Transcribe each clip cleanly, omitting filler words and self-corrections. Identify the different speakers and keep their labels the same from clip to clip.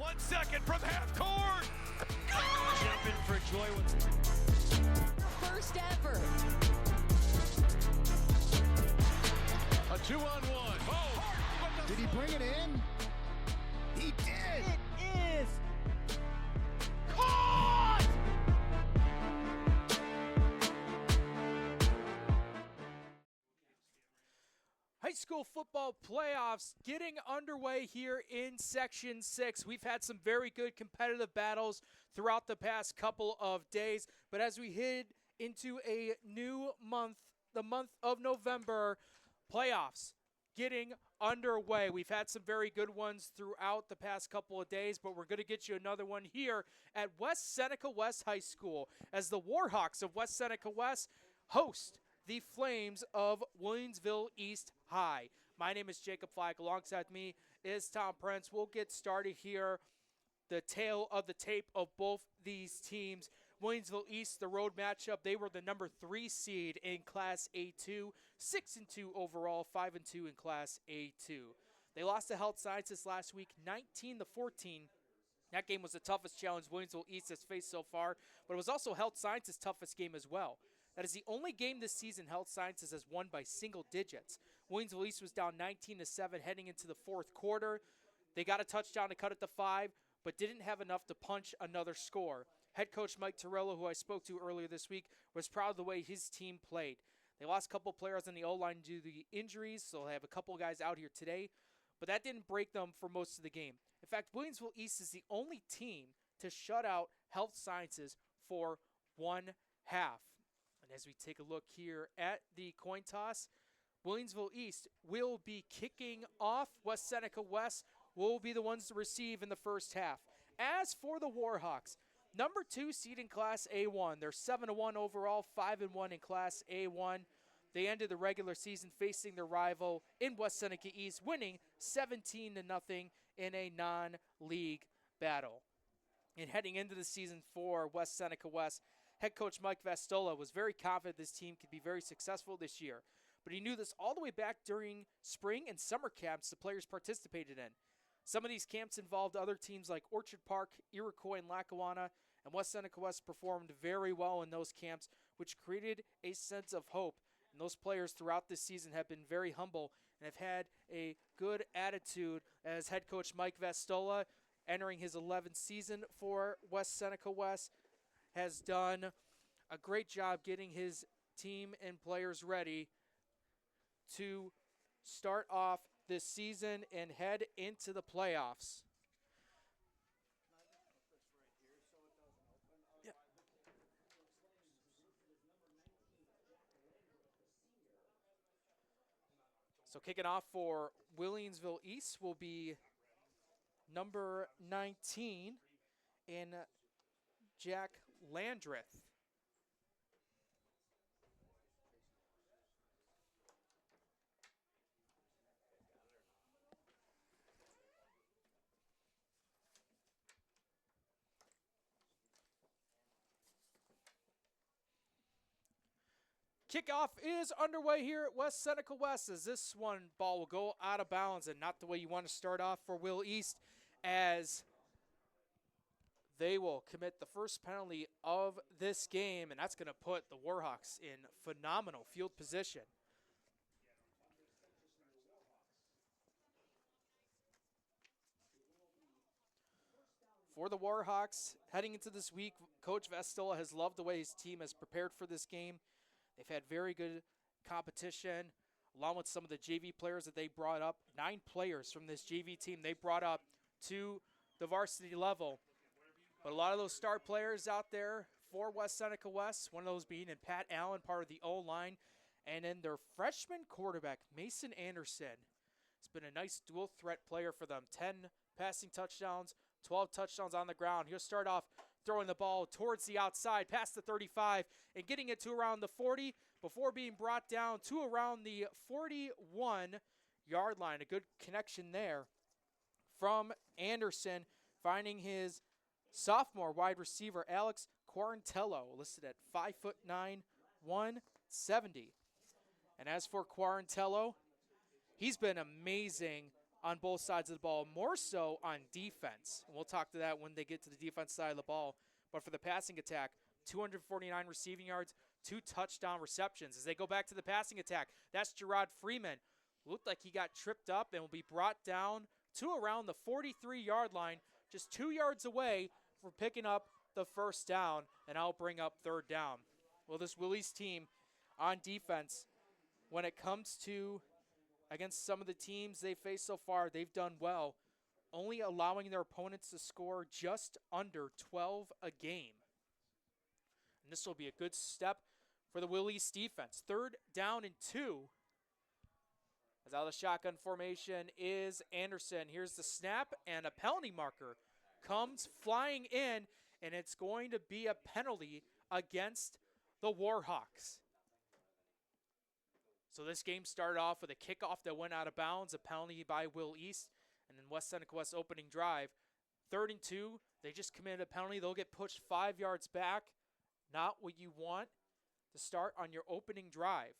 Speaker 1: 1 second from half court.
Speaker 2: Jumping for joy.
Speaker 3: First ever.
Speaker 1: A 2-on-1. Oh!
Speaker 4: Did he bring it in? He did!
Speaker 2: It is
Speaker 1: Caught!
Speaker 5: High school football playoffs getting underway here in Section 6. We've had some very good competitive battles throughout the past couple of days, but as we head into a new month, the month of November, playoffs getting underway. We've had some very good ones throughout the past couple of days, but we're going to get you another one here at West Seneca West High School as the Warhawks of West Seneca West host the Flames of Williamsville East High. My name is Jacob Flack. Alongside me is Tom Prince. We'll get started here. The tale of the tape of both these teams. Williamsville East, the road matchup, they were the number 3 seed in Class A2, 6-2 overall, 5-2 in Class A2. They lost to Health Sciences last week, 19-14. That game was the toughest challenge Williamsville East has faced so far, but it was also Health Sciences' toughest game as well. That is the only game this season Health Sciences has won by single digits. Williamsville East was down 19-7 heading into the fourth quarter. They got a touchdown to cut it to 5, but didn't have enough to punch another score. Head coach Mike Torello, who I spoke to earlier this week, was proud of the way his team played. They lost a couple players on the O-line due to the injuries, so they have a couple guys out here today, but that didn't break them for most of the game. In fact, Williamsville East is the only team to shut out Health Sciences for one half. And as we take a look here at the coin toss, Williamsville East will be kicking off. West Seneca West will be the ones to receive in the first half. As for the Warhawks, number 2 seed in Class A1. They're 7-1 overall, 5-1 in Class A1. They ended the regular season facing their rival in West Seneca East, winning 17-0 in a non-league battle. And heading into the season for West Seneca West, head coach Mike Vastola was very confident this team could be very successful this year. But he knew this all the way back during spring and summer camps the players participated in. Some of these camps involved other teams like Orchard Park, Iroquois, and Lackawanna, and West Seneca West performed very well in those camps, which created a sense of hope. And those players throughout this season have been very humble and have had a good attitude as head coach Mike Vastola, entering his 11th season for West Seneca West, has done a great job getting his team and players ready to start off this season and head into the playoffs. Yeah. So kicking off for Williamsville East will be number 19 in Jack Landreth. Kickoff is underway here at West Seneca West as this one ball will go out of bounds and not the way you want to start off for Will East, as they will commit the first penalty of this game, and that's going to put the Warhawks in phenomenal field position. For the Warhawks, heading into this week, Coach Vastola has loved the way his team has prepared for this game. They've had very good competition, along with some of the JV players that they brought up. 9 players from this JV team they brought up to the varsity level. But a lot of those star players out there for West Seneca West, one of those being in Pat Allen, part of the O-line, and then their freshman quarterback, Mason Anderson. It's been a nice dual threat player for them. 10 passing touchdowns, 12 touchdowns on the ground. He'll start off throwing the ball towards the outside, past the 35, and getting it to around the 40 before being brought down to around the 41-yard line. A good connection there from Anderson, finding his sophomore wide receiver, Alex Quarantello, listed at 5'9", 170. And as for Quarantello, he's been amazing on both sides of the ball, more so on defense. And we'll talk to that when they get to the defense side of the ball. But for the passing attack, 249 receiving yards, 2 touchdown receptions. As they go back to the passing attack, that's Gerard Freeman. Looked like he got tripped up and will be brought down to around the 43-yard line, just 2 yards away from picking up the first down, and I'll bring up third down. Well, this Willys team on defense, when it comes to against some of the teams they faced so far, they've done well, only allowing their opponents to score just under 12 a game. And this will be a good step for the Willys defense. Third down and 2. As out of the shotgun formation is Anderson. Here's the snap, and a penalty marker comes flying in, and it's going to be a penalty against the Warhawks. So this game started off with a kickoff that went out of bounds, a penalty by Will East, and then West Seneca West opening drive. 3rd and 2, they just committed a penalty. They'll get pushed 5 yards back. Not what you want to start on your opening drive.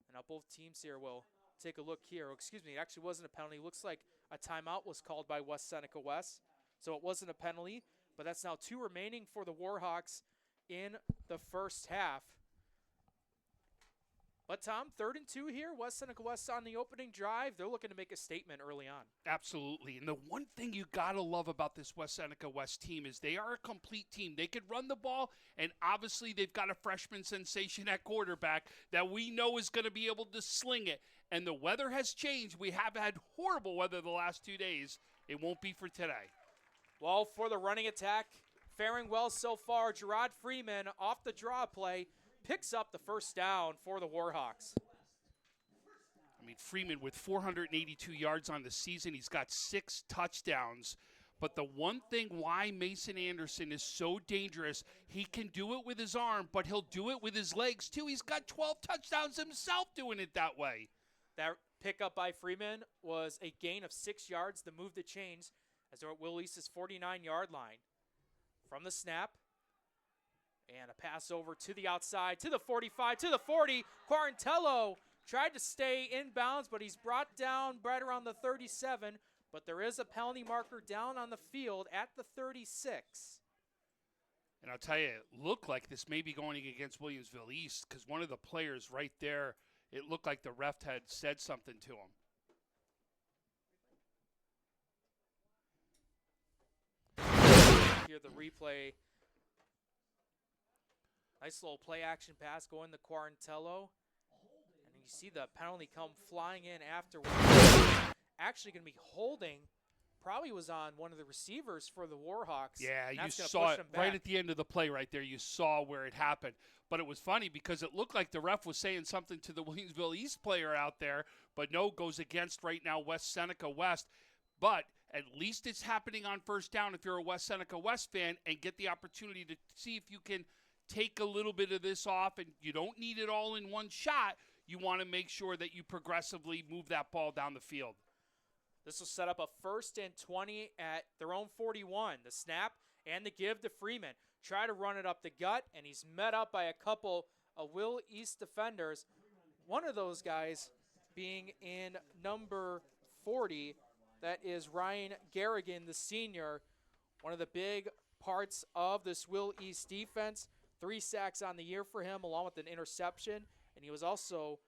Speaker 5: And now both teams here will take a look here. Excuse me, it actually wasn't a penalty. Looks like a timeout was called by West Seneca West. So it wasn't a penalty, but that's now 2 remaining for the Warhawks in the first half. But, Tom, 3rd and 2 here. West Seneca West on the opening drive. They're looking to make a statement early on.
Speaker 3: Absolutely. And the one thing you got to love about this West Seneca West team is they are a complete team. They could run the ball, and obviously they've got a freshman sensation at quarterback that we know is going to be able to sling it. And the weather has changed. We have had horrible weather the last 2 days. It won't be for today.
Speaker 5: Well, for the running attack, faring well so far. Gerard Freeman off the draw play picks up the first down for the Warhawks.
Speaker 3: I mean, Freeman with 482 yards on the season. He's got 6 touchdowns. But the one thing why Mason Anderson is so dangerous, he can do it with his arm, but he'll do it with his legs too. He's got 12 touchdowns himself doing it that way.
Speaker 5: That pickup by Freeman was a gain of 6 yards. The move that changed as they're at Will East's 49-yard line. From the snap, and a pass over to the outside, to the 45, to the 40. Quarantello tried to stay in bounds, but he's brought down right around the 37. But there is a penalty marker down on the field at the 36.
Speaker 3: And I'll tell you, it looked like this may be going against Williamsville East because one of the players right there, it looked like the ref had said something to him.
Speaker 5: Here the replay. Nice little play action pass going to Quarantello. And you see the penalty come flying in afterwards. Actually going to be holding. Probably was on one of the receivers for the Warhawks.
Speaker 3: Yeah, you saw it right at the end of the play right there. You saw where it happened. But it was funny because it looked like the ref was saying something to the Williamsville East player out there. But no, goes against right now West Seneca West. But at least it's happening on first down if you're a West Seneca West fan and get the opportunity to see if you can take a little bit of this off, and you don't need it all in one shot. You want to make sure that you progressively move that ball down the field.
Speaker 5: This will set up a 1st and 20 at their own 41. The snap and the give to Freeman. Try to run it up the gut, and he's met up by a couple of Will East defenders. One of those guys being in number 40. That is Ryan Garrigan, the senior. One of the big parts of this Will East defense. 3 sacks on the year for him, along with an interception. And he was also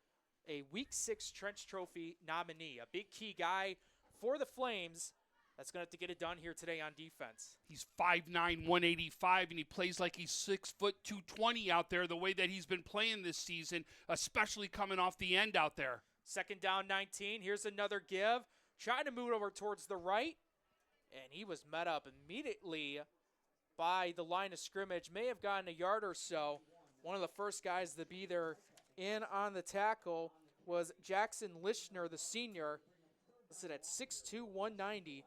Speaker 5: a Week 6 Trench Trophy nominee. A big key guy for the Flames that's going to have to get it done here today on defense.
Speaker 3: He's 5'9", 185, and he plays like he's 6 foot 220 out there the way that he's been playing this season, especially coming off the end out there.
Speaker 5: 2nd down, 19. Here's another give. Trying to move it over towards the right, and he was met up immediately by the line of scrimmage. May have gotten a yard or so. One of the first guys to be there in on the tackle was Jackson Lishner, the senior, listed at 6'2", 190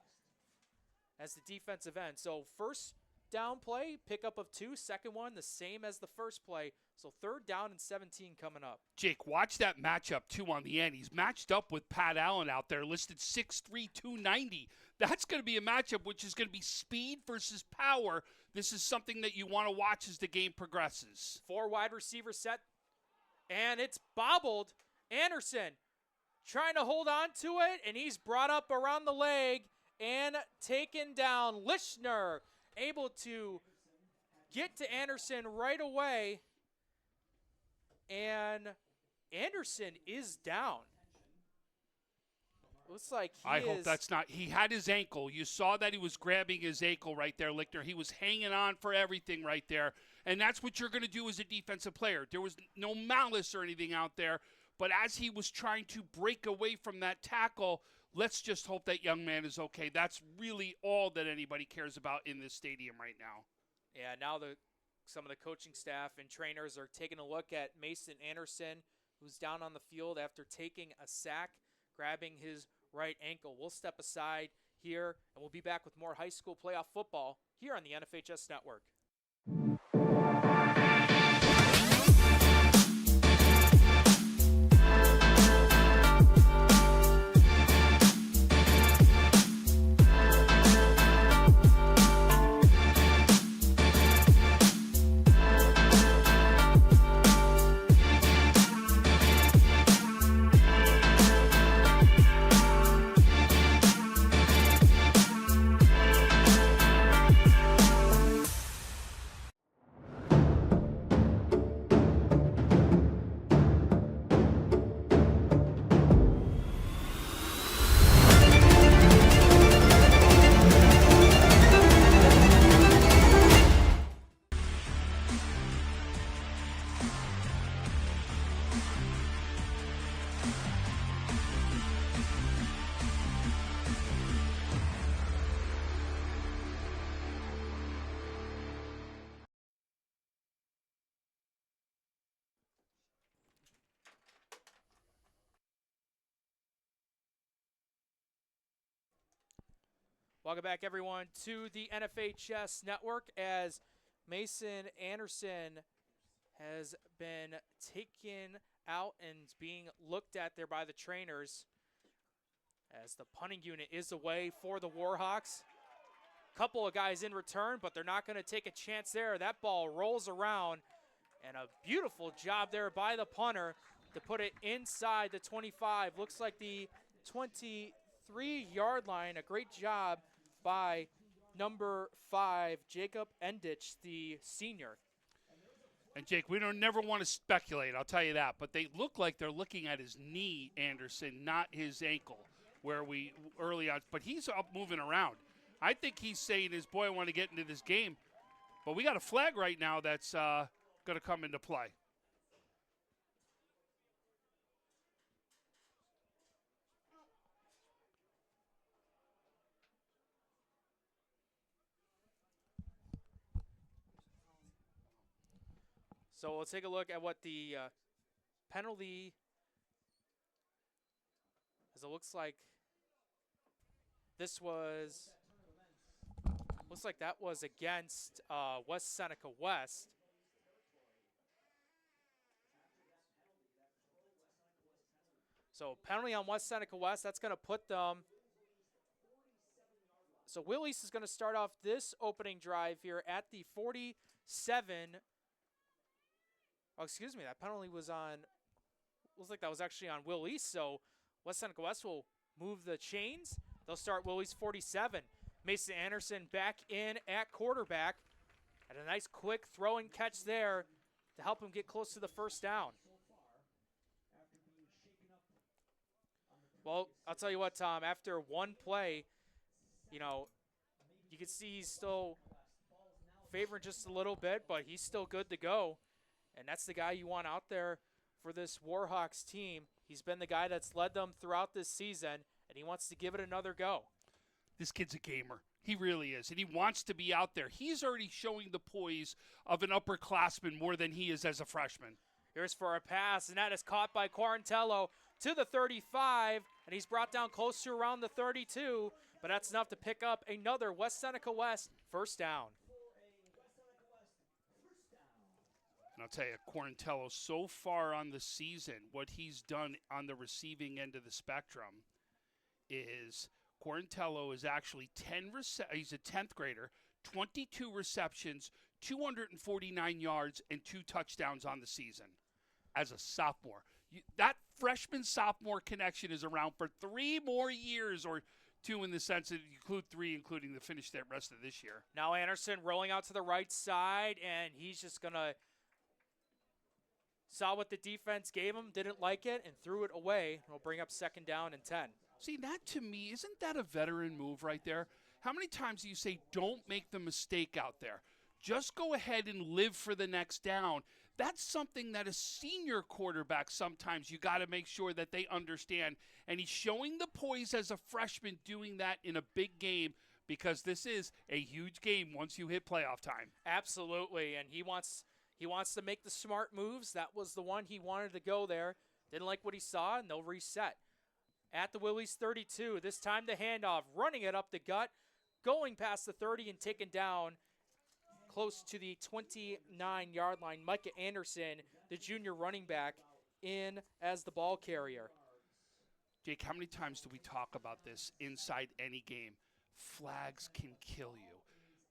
Speaker 5: as the defensive end. So first down play, pickup of 2. Second one, the same as the first play. So 3rd down and 17 coming up.
Speaker 3: Jake, watch that matchup, too, on the end. He's matched up with Pat Allen out there, listed 6'3", 290. That's going to be a matchup which is going to be speed versus power. This is something that you want to watch as the game progresses.
Speaker 5: 4 wide receiver set, and it's bobbled. Anderson trying to hold on to it, and he's brought up around the leg and taken down. Lishner able to get to Anderson right away, and Anderson is down. Looks like
Speaker 3: I hope that's not. He had his ankle. You saw that he was grabbing his ankle right there, Lichtner. He was hanging on for everything right there. And that's what you're going to do as a defensive player. There was no malice or anything out there. But as he was trying to break away from that tackle, let's just hope that young man is okay. That's really all that anybody cares about in this stadium right now.
Speaker 5: Yeah, now some of the coaching staff and trainers are taking a look at Mason Anderson, who's down on the field after taking a sack, grabbing his right ankle. We'll step aside here, and we'll be back with more high school playoff football here on the NFHS Network. Welcome back, everyone, to the NFHS Network as Mason Anderson has been taken out and being looked at there by the trainers as the punting unit is away for the Warhawks. Couple of guys in return, but they're not going to take a chance there. That ball rolls around, and a beautiful job there by the punter to put it inside the 25. Looks like the 23-yard line. A great job by number 5, Jacob Endich, the senior.
Speaker 3: And, Jake, we don't never want to speculate, I'll tell you that. But they look like they're looking at his knee, Anderson, not his ankle, where we early on. But he's up moving around. I think he's saying his boy, I want to get into this game. But we got a flag right now that's going to come into play.
Speaker 5: So we'll take a look at what the penalty, as it looks like that was against West Seneca West. So penalty on West Seneca West, that's going to put them. So Will East is going to start off this opening drive here at the 47. Oh, excuse me, that penalty was on, looks like that was actually on Will East, so West Seneca West will move the chains. They'll start Will East 47. Mason Anderson back in at quarterback. And a nice quick throwing catch there to help him get close to the first down. Well, I'll tell you what, Tom, after one play, you can see he's still favoring just a little bit, but he's still good to go. And that's the guy you want out there for this Warhawks team. He's been the guy that's led them throughout this season, and he wants to give it another go.
Speaker 3: This kid's a gamer. He really is, and he wants to be out there. He's already showing the poise of an upperclassman more than he is as a freshman.
Speaker 5: Here's for a pass, and that is caught by Quarantello to the 35, and he's brought down close to around the 32, but that's enough to pick up another West Seneca West first down.
Speaker 3: And I'll tell you, Quarantello, so far on the season, what he's done on the receiving end of the spectrum is Quarantello is actually he's a 10th grader, 22 receptions, 249 yards, and 2 touchdowns on the season as a sophomore. That freshman-sophomore connection is around for 3 more years, or 2 in the sense that you include 3, including the finish that rest of this year.
Speaker 5: Now Anderson rolling out to the right side, and he's just going to saw what the defense gave him, didn't like it, and threw it away. We'll bring up 2nd down and 10.
Speaker 3: See, that to me, isn't that a veteran move right there? How many times do you say, don't make the mistake out there? Just go ahead and live for the next down. That's something that a senior quarterback, sometimes you got to make sure that they understand. And he's showing the poise as a freshman doing that in a big game, because this is a huge game once you hit playoff time.
Speaker 5: Absolutely, and he wants to make the smart moves. That was the one he wanted to go there. Didn't like what he saw, and they'll reset. At the Willys 32, this time the handoff, running it up the gut, going past the 30 and taken down close to the 29-yard line. Micah Anderson, the junior running back, in as the ball carrier.
Speaker 3: Jake, how many times do we talk about this inside any game? Flags can kill you.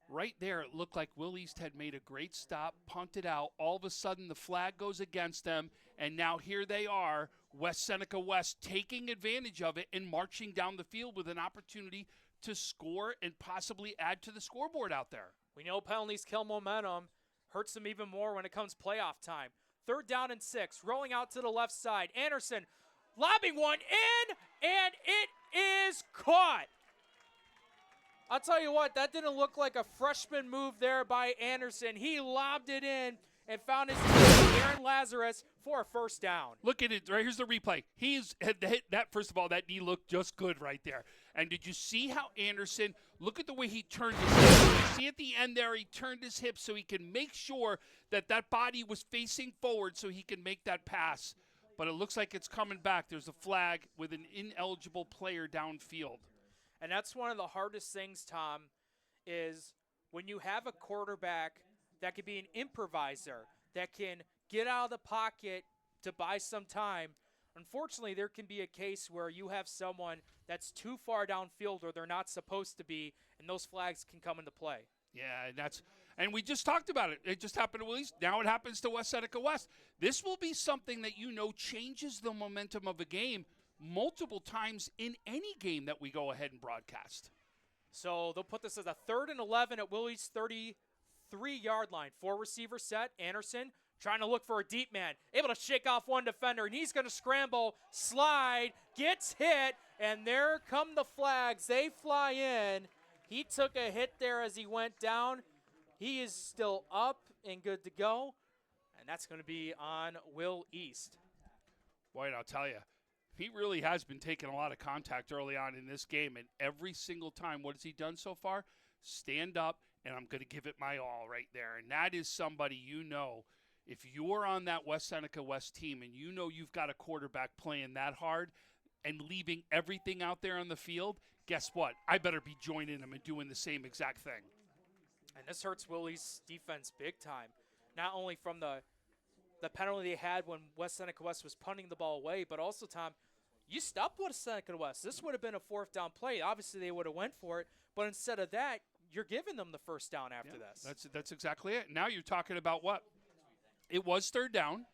Speaker 3: Right there, it looked like Will East had made a great stop, punted out. All of a sudden, the flag goes against them, and now here they are, West Seneca West, taking advantage of it and marching down the field with an opportunity to score and possibly add to the scoreboard out there.
Speaker 5: We know penalties kill momentum. Hurts them even more when it comes playoff time. 3rd down and 6, rolling out to the left side. Anderson lobbing one in, and it is caught. I'll tell you what, that didn't look like a freshman move there by Anderson. He lobbed it in and found his teammate, Aaron Lazarus, for a 1st down.
Speaker 3: Look at it. Right here's the replay. He's hit that. First of all, that knee looked just good right there. And did you see how Anderson, look at the way he turned his hips. You see at the end there, he turned his hips so he can make sure that that body was facing forward so he can make that pass. But it looks like it's coming back. There's a flag with an ineligible player downfield.
Speaker 5: And that's one of the hardest things, Tom, is when you have a quarterback that can be an improviser, that can get out of the pocket to buy some time. Unfortunately, there can be a case where you have someone that's too far downfield or they're not supposed to be, and those flags can come into play.
Speaker 3: Yeah, and we just talked about it. It just happened to Willies. Now it happens to West Seneca West. This will be something that changes the momentum of a game multiple times in any game that we go ahead and broadcast.
Speaker 5: So they'll put this as a 3rd and 11 at Willys' 33-yard line. 4 receiver set. Anderson trying to look for a deep man. Able to shake off one defender, and he's going to scramble, slide, gets hit, and there come the flags. They fly in. He took a hit there as he went down. He is still up and good to go, and that's going to be on Will East.
Speaker 3: Boy, and I'll tell you, he really has been taking a lot of contact early on in this game, and every single time, what has he done so far? Stand up, and I'm going to give it my all right there. And that is somebody if you're on that West Seneca West team and you've got a quarterback playing that hard and leaving everything out there on the field, guess what? I better be joining them and doing the same exact thing.
Speaker 5: And this hurts Willie's defense big time. Not only from the penalty they had when West Seneca West was punting the ball away, but also, Tom, you stopped West Seneca West. This would have been a 4th down play. Obviously, they would have went for it, but instead of that, you're giving them the 1st down after this.
Speaker 3: That's exactly it. Now you're talking about what? It was 3rd down.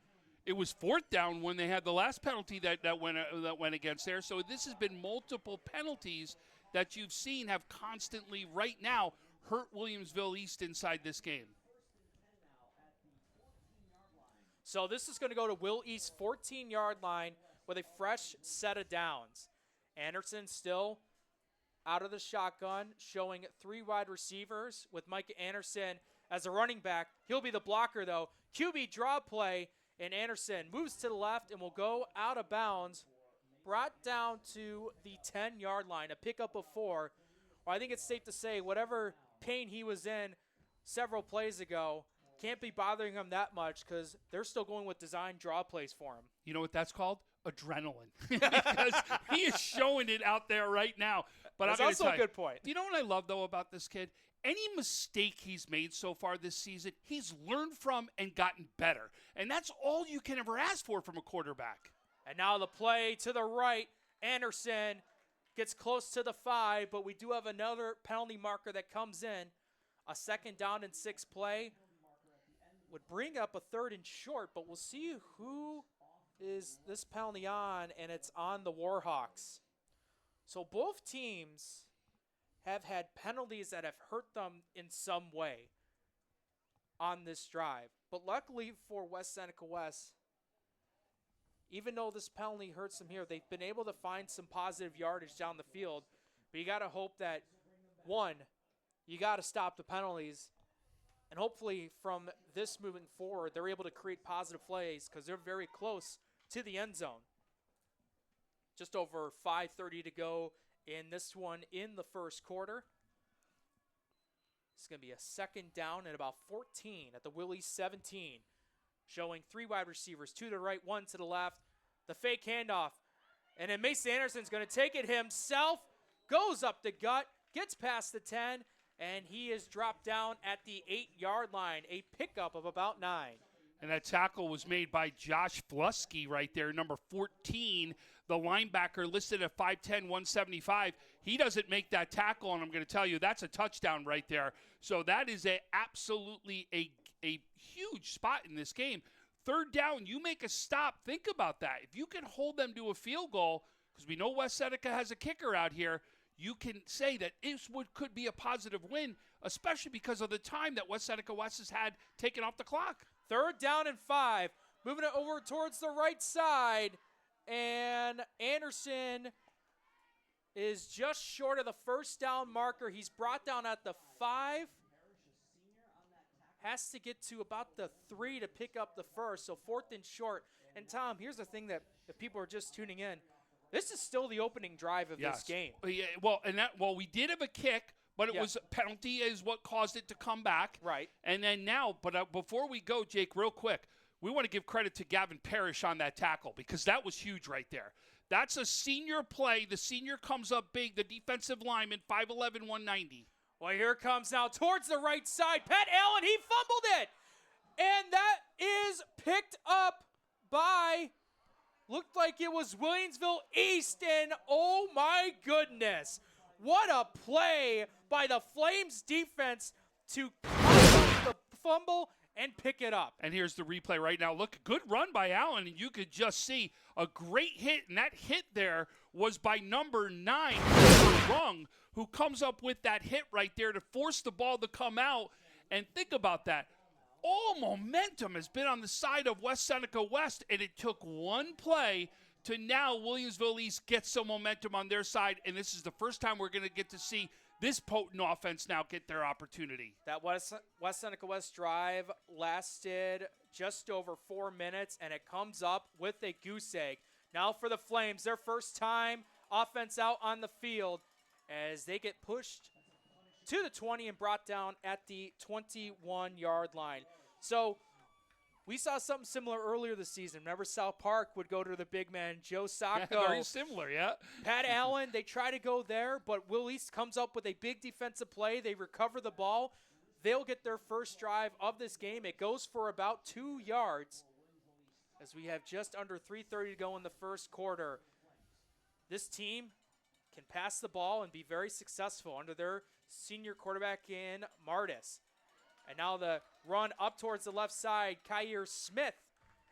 Speaker 3: It was 4th down when they had the last penalty that went against there. So this has been multiple penalties that you've seen have constantly right now hurt Williamsville East inside this game.
Speaker 5: So this is going to go to Will East's 14-yard line with a fresh set of downs. Anderson still out of the shotgun, showing 3 wide receivers with Micah Anderson as a running back. He'll be the blocker, though. QB draw play, and Anderson moves to the left and will go out of bounds, brought down to the 10-yard line, a pickup of 4. Well, I think it's safe to say whatever pain he was in several plays ago can't be bothering him that much because they're still going with design draw plays for him.
Speaker 3: You know what that's called? Adrenaline. Because he is showing it out there right now. But
Speaker 5: That's
Speaker 3: I'm
Speaker 5: also a good point.
Speaker 3: You know what I love, though, about this kid? Any mistake he's made so far this season, he's learned from and gotten better. And that's all you can ever ask for from a quarterback.
Speaker 5: And now the play to the right. Anderson gets close to the 5, but we do have another penalty marker that comes in. A 2nd down and 6 play would bring up a 3rd and short, but we'll see who is this penalty on, and it's on the Warhawks. So both teams have had penalties that have hurt them in some way on this drive. But luckily for West Seneca West, even though this penalty hurts them here, they've been able to find some positive yardage down the field. But you got to hope that, one, you got to stop the penalties. And hopefully from this moving forward, they're able to create positive plays because they're very close to the end zone. Just over 5:30 to go in this one in the first quarter. It's going to be a second down at about 14 at the Willys 17. Showing 3 wide receivers, 2 to the right, 1 to the left. The fake handoff. And then Mason Anderson's going to take it himself. Goes up the gut, gets past the 10, and he is dropped down at the 8-yard line. A pickup of about 9.
Speaker 3: And that tackle was made by Josh Flusky right there, number 14, the linebacker listed at 5'10", 175. He doesn't make that tackle, and I'm going to tell you, that's a touchdown right there. So that is absolutely a huge spot in this game. Third down, you make a stop. Think about that. If you can hold them to a field goal, because we know West Seneca has a kicker out here, you can say that this could be a positive win, especially because of the time that West Seneca West has had taken off the clock.
Speaker 5: Third down and 5. Moving it over towards the right side. And Anderson is just short of the first down marker. He's brought down at the 5. Has to get to about the 3 to pick up the first. So 4th and short. And Tom, here's the thing that if people are just tuning in. This is still the opening drive of this game.
Speaker 3: Yeah, we did have a kick, but it was a penalty is what caused it to come back.
Speaker 5: Right.
Speaker 3: And then now, but before we go, Jake, real quick, we want to give credit to Gavin Parrish on that tackle because that was huge right there. That's a senior play. The senior comes up big, the defensive lineman, 5'11", 190.
Speaker 5: Well, here it comes now towards the right side. Pat Allen, he fumbled it. And that is picked up by, looked like it was Williamsville East. And oh my goodness, what a play by the Flames defense to cover the fumble and pick it up.
Speaker 3: And here's the replay right now. Look, good run by Allen, and you could just see a great hit. And that hit there was by number 9, Rung, who comes up with that hit right there to force the ball to come out. And think about that. All momentum has been on the side of West Seneca West, and it took one play to now Williamsville East get some momentum on their side. And this is the first time we're going to get to see this potent offense now get their opportunity.
Speaker 5: That West Seneca West drive lasted just over 4 minutes, and it comes up with a goose egg. Now for the Flames, their first time offense out on the field as they get pushed to the 20 and brought down at the 21-yard line. So we saw something similar earlier this season. Remember, South Park would go to the big man, Joe Sacco.
Speaker 3: Yeah, very similar, yeah.
Speaker 5: Pat Allen, they try to go there, but Will East comes up with a big defensive play. They recover the ball. They'll get their first drive of this game. It goes for about 2 yards as we have just under 3:30 to go in the first quarter. This team can pass the ball and be very successful under their senior quarterback in Martis. And now the run up towards the left side. Kyer Smith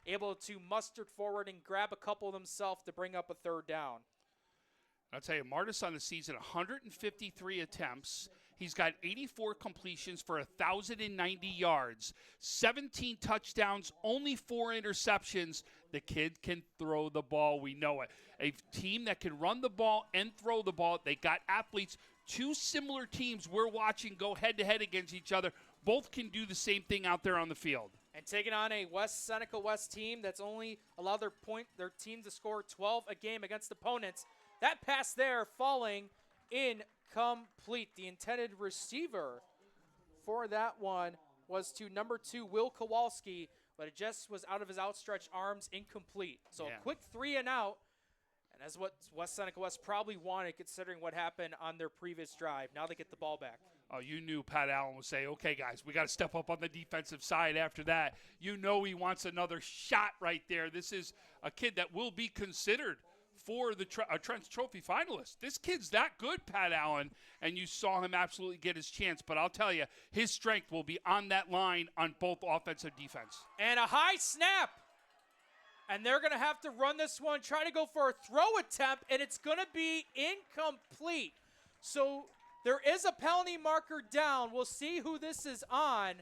Speaker 5: able to muster forward and grab a couple of himself to bring up a third down.
Speaker 3: I'll tell you, Martis on the season, 153 attempts. He's got 84 completions for 1,090 yards, 17 touchdowns, only 4 interceptions. The kid can throw the ball. We know it. A team that can run the ball and throw the ball. They got athletes. 2 similar teams we're watching go head-to-head against each other. Both can do the same thing out there on the field.
Speaker 5: And taking on a West Seneca West team that's only allowed their team to score 12 a game against opponents. That pass there falling incomplete. The intended receiver for that one was to number 2, Will Kowalski, but it just was out of his outstretched arms, incomplete. So a quick 3 and out. And that's what West Seneca West probably wanted considering what happened on their previous drive. Now they get the ball back.
Speaker 3: Oh, you knew Pat Allen would say, okay, guys, we got to step up on the defensive side after that. You know he wants another shot right there. This is a kid that will be considered for the Trent's Trophy finalist. This kid's that good, Pat Allen, and you saw him absolutely get his chance. But I'll tell you, his strength will be on that line on both offense and defense.
Speaker 5: And a high snap. And they're going to have to run this one, try to go for a throw attempt, and it's going to be incomplete. So there is a penalty marker down. We'll see who this is on.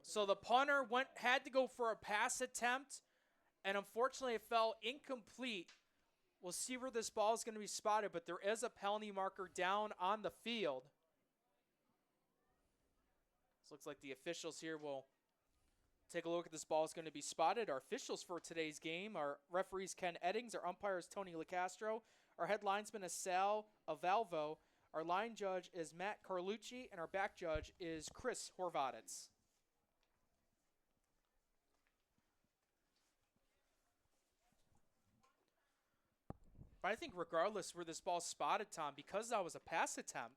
Speaker 5: So the punter had to go for a pass attempt, and unfortunately it fell incomplete. We'll see where this ball is going to be spotted, but there is a penalty marker down on the field. This looks like the officials here will take a look at this ball is going to be spotted. Our officials for today's game are referees Ken Eddings, our umpire is Tony LaCastro, our head linesman is Sal Avalvo, our line judge is Matt Carlucci, and our back judge is Chris Horvatitz. But I think regardless where this ball's spotted, Tom, because that was a pass attempt.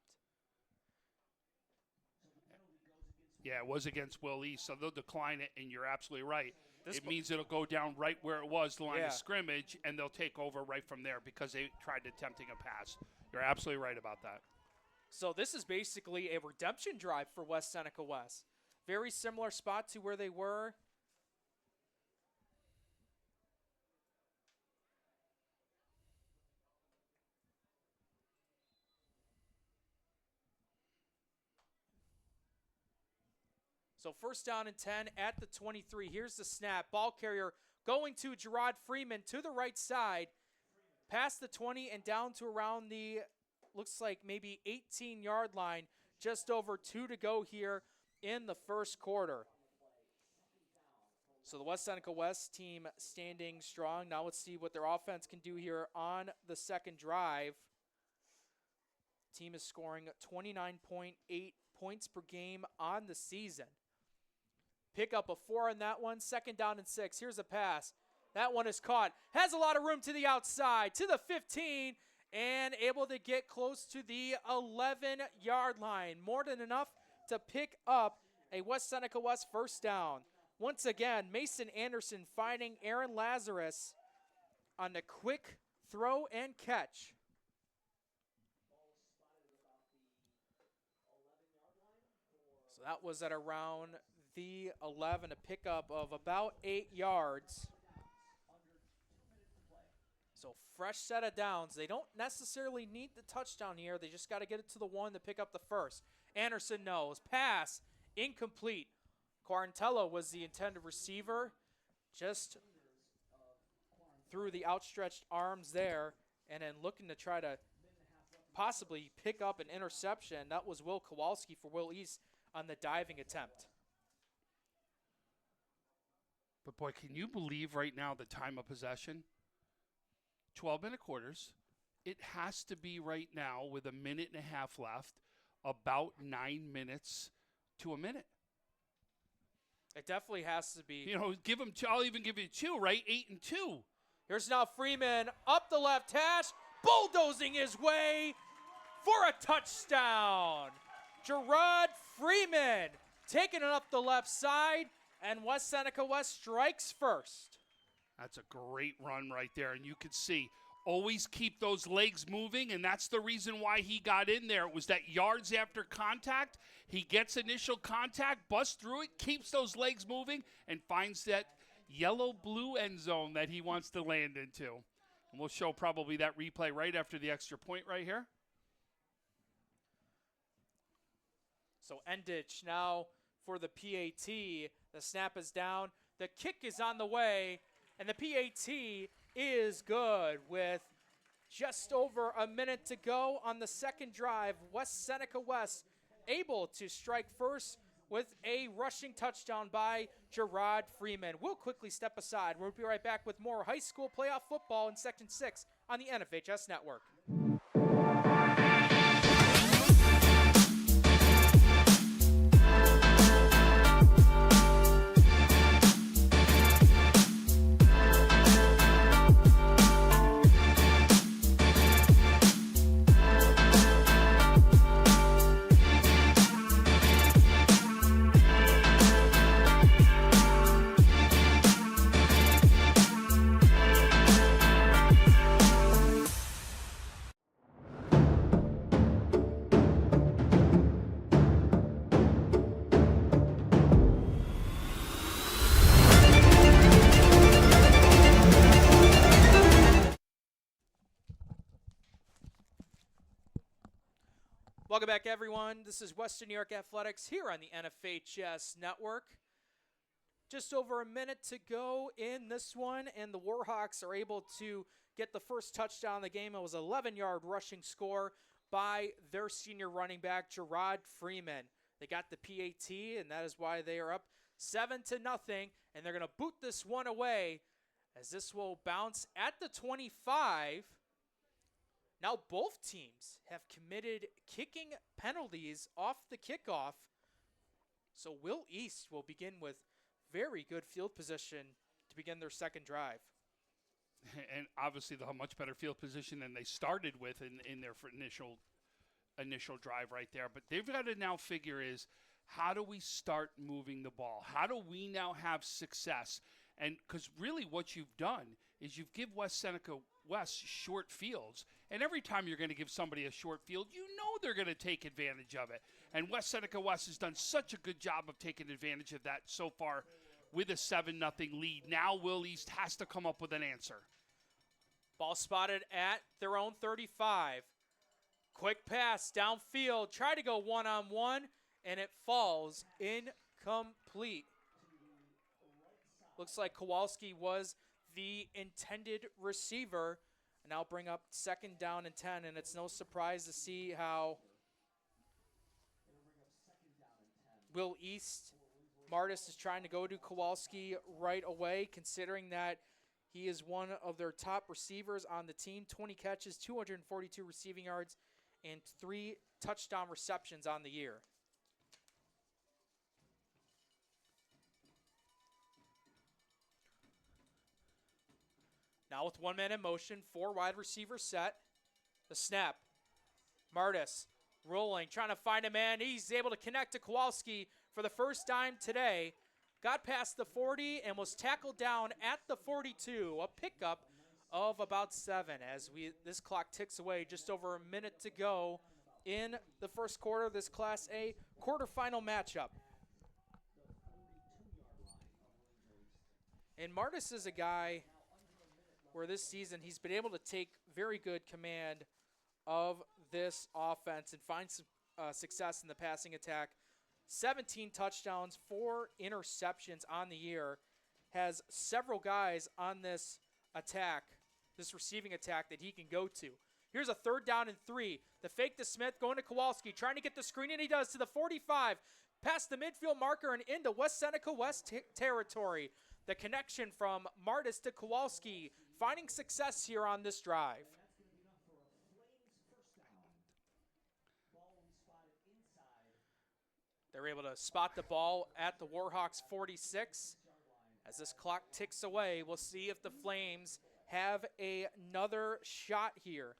Speaker 3: Yeah, it was against Will East, so they'll decline it, and you're absolutely right. It means it'll go down right where it was, the line of scrimmage, and they'll take over right from there because they tried attempting a pass. You're absolutely right about that.
Speaker 5: So this is basically a redemption drive for West Seneca West. Very similar spot to where they were. So first down and 10 at the 23. Here's the snap. Ball carrier going to Gerard Freeman to the right side. Past the 20 and down to around the, looks like maybe 18-yard line. Just over 2 to go here in the first quarter. So the West Seneca West team standing strong. Now let's see what their offense can do here on the second drive. Team is scoring 29.8 points per game on the season. Pick up a 4 on that one. Second down and 6. Here's a pass. That one is caught. Has a lot of room to the outside, to the 15, and able to get close to the 11-yard line. More than enough to pick up a West Seneca West first down. Once again, Mason Anderson finding Aaron Lazarus on the quick throw and catch. So that was at around the 11, a pickup of about 8 yards. So fresh set of downs. They don't necessarily need the touchdown here. They just got to get it to the 1 to pick up the first. Anderson knows. Pass incomplete. Quarantello was the intended receiver. Just through the outstretched arms there, and then looking to try to possibly pick up an interception. That was Will Kowalski for Will East on the diving attempt.
Speaker 3: But, boy, can you believe right now the time of possession? 12-minute quarters. It has to be right now with a minute and a half left, about 9 minutes to a minute.
Speaker 5: It definitely has to be.
Speaker 3: You know, give them. I'll even give you 2, right? 8 and 2.
Speaker 5: Here's now Freeman up the left hash, bulldozing his way for a touchdown. Gerard Freeman taking it up the left side, and West Seneca West strikes first.
Speaker 3: That's a great run right there, and you could see, always keep those legs moving, and that's the reason why he got in there. It was that yards after contact, he gets initial contact, busts through it, keeps those legs moving, and finds that yellow-blue end zone that he wants to land into. And we'll show probably that replay right after the extra point right here.
Speaker 5: So Endich now for the PAT. The snap is down. The kick is on the way, and the PAT is good with just over a minute to go on the second drive. West Seneca West able to strike first with a rushing touchdown by Gerard Freeman. We'll quickly step aside. We'll be right back with more high school playoff football in Section 6 on the NFHS Network. Welcome back, everyone. This is Western New York Athletics here on the NFHS Network. Just over a minute to go in this one, and the Warhawks are able to get the first touchdown of the game. It was an 11-yard rushing score by their senior running back, Gerard Freeman. They got the PAT, and that is why they are up 7-0, and they're going to boot this one away as this will bounce at the 25. Now both teams have committed kicking penalties off the kickoff, so Will East will begin with very good field position to begin their second drive.
Speaker 3: And obviously they'll have much better field position than they started with in their initial drive right there. But they've got to now figure is, how do we start moving the ball? How do we now have success? And because really what you've done is you've give West Seneca West short fields. And every time you're going to give somebody a short field, you know they're going to take advantage of it. And West Seneca West has done such a good job of taking advantage of that so far with a 7-0 lead. Now Will East has to come up with an answer.
Speaker 5: Ball spotted at their own 35. Quick pass downfield. Try to go one-on-one, and it falls incomplete. Looks like Kowalski was the intended receiver. And now bring up 2nd down and 10, and it's no surprise to see how Will East, Martis is trying to go to Kowalski right away, considering that he is one of their top receivers on the team. 20 catches, 242 receiving yards, and 3 touchdown receptions on the year. Now with 1 man in motion, 4 wide receivers set. The snap. Martis rolling, trying to find a man. He's able to connect to Kowalski for the first time today. Got past the 40 and was tackled down at the 42. A pickup of about 7 as this clock ticks away. Just over a minute to go in the first quarter of this Class A quarterfinal matchup. And Martis is a guy where this season he's been able to take very good command of this offense and find some success in the passing attack. 17 touchdowns, 4 interceptions on the year. Has several guys on this attack, this receiving attack that he can go to. Here's a 3rd down and 3. The fake to Smith, going to Kowalski, trying to get the screen, and he does to the 45. Past the midfield marker and into West Seneca West territory. The connection from Martis to Kowalski, finding success here on this drive. They're able to spot the ball at the Warhawks 46. As this clock ticks away, we'll see if the Flames have another shot here.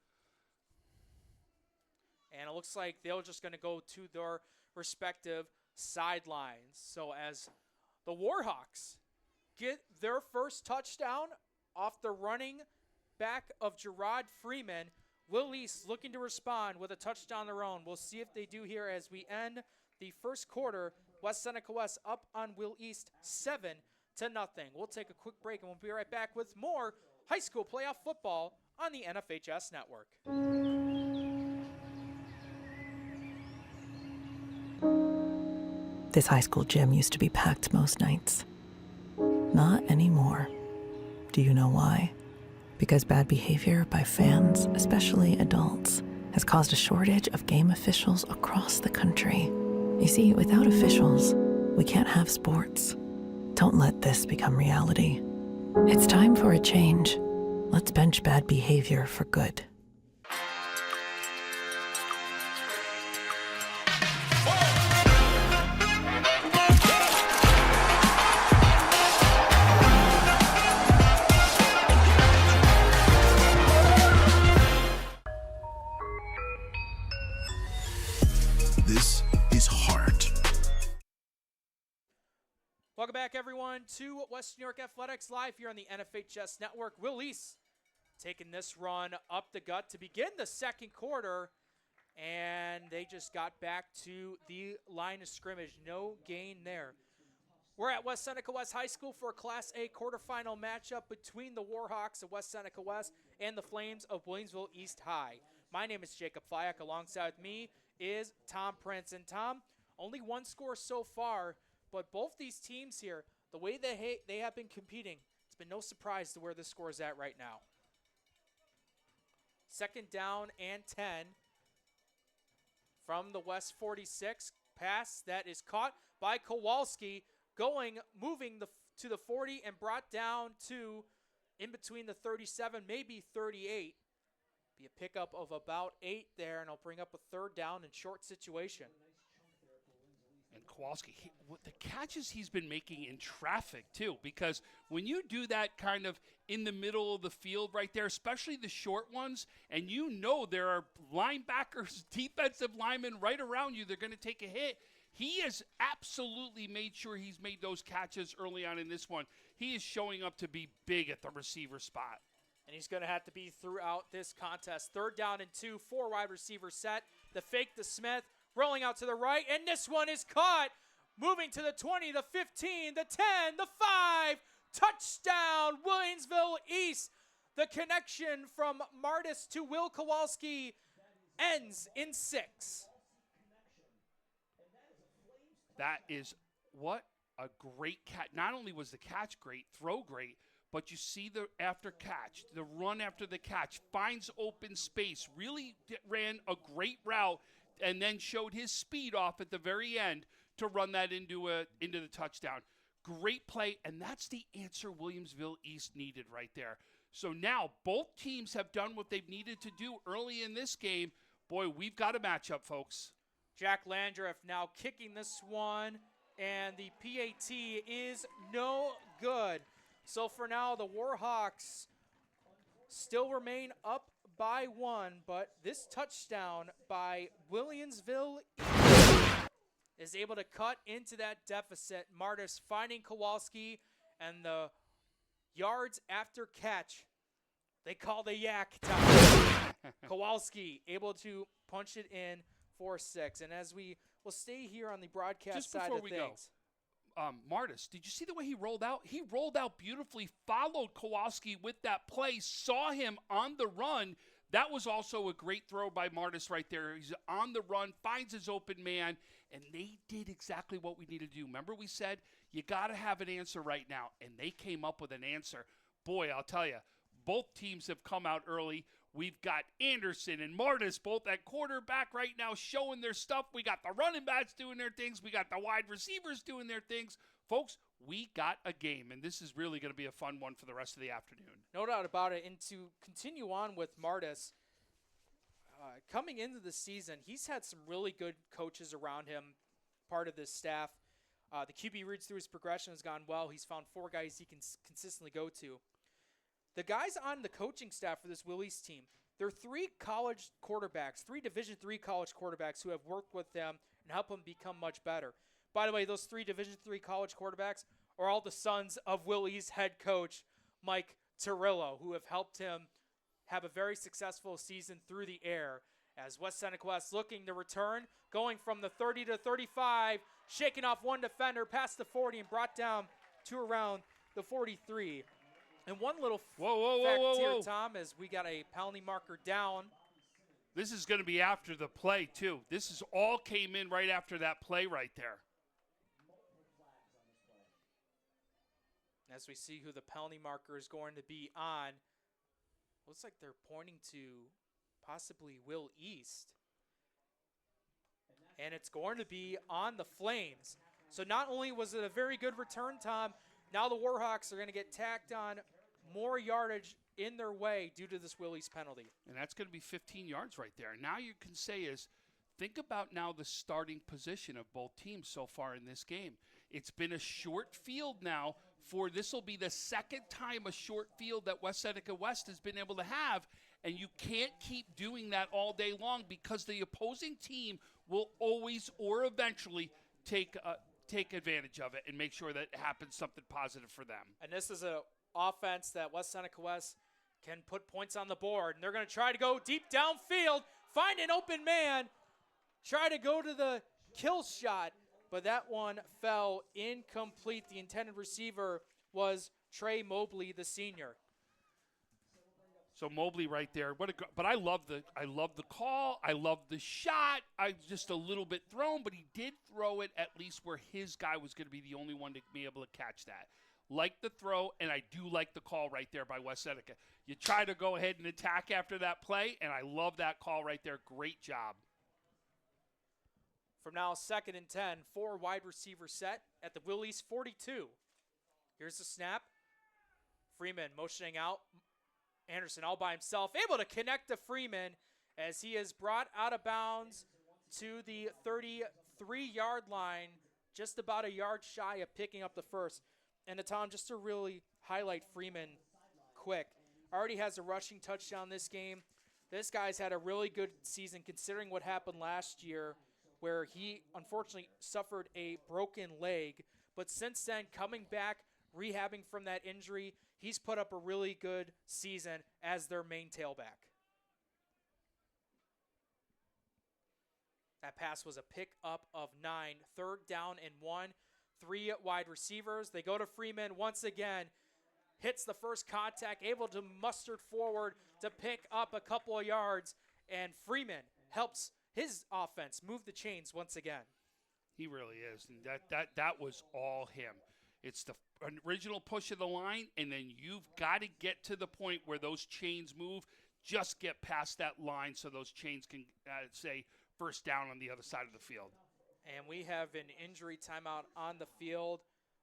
Speaker 5: And it looks like they're just going to go to their respective sidelines. So as the Warhawks get their first touchdown off the running back of Gerard Freeman, Will East looking to respond with a touchdown of their own. We'll see if they do here as we end the first quarter. West Seneca West up on Will East 7-0. We'll take a quick break and we'll be right back with more high school playoff football on the NFHS Network.
Speaker 6: This high school gym used to be packed most nights. Not anymore. Do you know why? Because bad behavior by fans, especially adults, has caused a shortage of game officials across the country. You see, without officials, we can't have sports. Don't let this become reality. It's time for a change. Let's bench bad behavior for good.
Speaker 4: This is Heart.
Speaker 5: Welcome back, everyone, to Western New York Athletics live here on the NFHS Network. Will East taking this run up the gut to begin the second quarter, and they just got back to the line of scrimmage. No gain there. We're at West Seneca West High School for a Class A quarterfinal matchup between the Warhawks of West Seneca West and the Flames of Williamsville East High. My name is Jacob Flyak. Alongside me is Tom Prince. And Tom, only one score so far, but both these teams here, the way they have been competing, it's been no surprise to where this score is at right now. 2nd down and 10 from the West 46. Pass that is caught by Kowalski, moving to the 40 and brought down to in between the 37, maybe 38. Be a pickup of about 8 there, and I'll bring up a 3rd down and short situation.
Speaker 3: And Kowalski, the catches he's been making in traffic, too, because when you do that kind of in the middle of the field right there, especially the short ones, and you know there are linebackers, defensive linemen right around you, they're going to take a hit. He has absolutely made sure he's made those catches early on in this one. He is showing up to be big at the receiver spot.
Speaker 5: And he's going to have to be throughout this contest. 3rd down and 2, 4 wide receiver set. The fake to Smith, rolling out to the right, and this one is caught. Moving to the 20, the 15, the 10, the 5. Touchdown, Williamsville East. The connection from Martis to Will Kowalski ends in 6.
Speaker 3: That is what a great catch. Not only was the catch great, throw great, but you see the after catch, the run after the catch, finds open space, really ran a great route, and then showed his speed off at the very end to run that into the touchdown. Great play, and that's the answer Williamsville East needed right there. So now both teams have done what they've needed to do early in this game. Boy, we've got a matchup, folks.
Speaker 5: Jack Landreth now kicking this one, and the PAT is no good. So for now, the Warhawks still remain up by 1, but this touchdown by Williamsville is able to cut into that deficit. Martis finding Kowalski, and the yards after catch, they call the yak time. Kowalski able to punch it in for 6. And as we will stay here on the broadcast side of things.
Speaker 3: Martis, did you see the way he rolled out? He rolled out beautifully, followed Kowalski with that play, saw him on the run. That was also a great throw by Martis right there. He's on the run, finds his open man, and they did exactly what we needed to do. Remember we said you got to have an answer right now, and they came up with an answer. Boy, I'll tell you, both teams have come out early. We've got Anderson and Martis both at quarterback right now showing their stuff. We got the running backs doing their things. We got the wide receivers doing their things. Folks, we got a game, and this is really going to be a fun one for the rest of the afternoon.
Speaker 5: No doubt about it. And to continue on with Martis, coming into the season, he's had some really good coaches around him, part of this staff. The QB reads through his progression has gone well. He's found 4 guys he can consistently go to. The guys on the coaching staff for this Willie's team, there are 3 college quarterbacks, 3 Division III college quarterbacks who have worked with them and helped them become much better. By the way, those 3 Division III college quarterbacks are all the sons of Willie's head coach, Mike Torillo, who have helped him have a very successful season through the air. As West Seneca West looking to return, going from the 30 to 35, shaking off one defender past the 40 and brought down to around the 43. And one little fact here, Tom, is we got a penalty marker down.
Speaker 3: This is going to be after the play, too. This is all came in right after that play right there.
Speaker 5: As we see who the penalty marker is going to be on, looks like they're pointing to possibly Will East. And it's going to be on the Flames. So not only was it a very good return, Tom, now the Warhawks are going to get tacked on more yardage in their way due to this Willie's penalty.
Speaker 3: And that's going to be 15 yards right there. Now you can say is, think about now the starting position of both teams so far in this game. It's been a short field now for this will be the 2nd time a short field that West Seneca West has been able to have, and you can't keep doing that all day long because the opposing team will always or eventually take advantage of it and make sure that it happens something positive for them.
Speaker 5: And this is an offense that West Seneca West can put points on the board. And they're going to try to go deep downfield, find an open man, try to go to the kill shot, but that one fell incomplete. The intended receiver was Trey Mobley, the senior.
Speaker 3: So Mobley right there. But I love the call. I love the shot. I just a little bit thrown, but he did throw it at least where his guy was going to be the only one to be able to catch that. Like the throw, and I do like the call right there by West Seneca. You try to go ahead and attack after that play, and I love that call right there. Great job.
Speaker 5: From now, 2nd and 10, 4 wide receiver set at the Will East 42. Here's the snap. Freeman motioning out. Anderson all by himself, able to connect to Freeman as he is brought out of bounds to the 33-yard line, just about a yard shy of picking up the first. And Tom, just to really highlight Freeman quick, already has a rushing touchdown this game. This guy's had a really good season considering what happened last year where he unfortunately suffered a broken leg. But since then, coming back, rehabbing from that injury, he's put up a really good season as their main tailback. That pass was a pickup of 9. 3rd down and 1. 3 wide receivers. They go to Freeman once again. Hits the first contact, able to muster forward to pick up a couple of yards. And Freeman helps his offense move the chains once again.
Speaker 3: He really is. And that was all him. It's the original push of the line, and then you've got to get to the point where those chains move. Just get past that line so those chains can, say, first down on the other side of the field.
Speaker 5: And we have an injury timeout on the field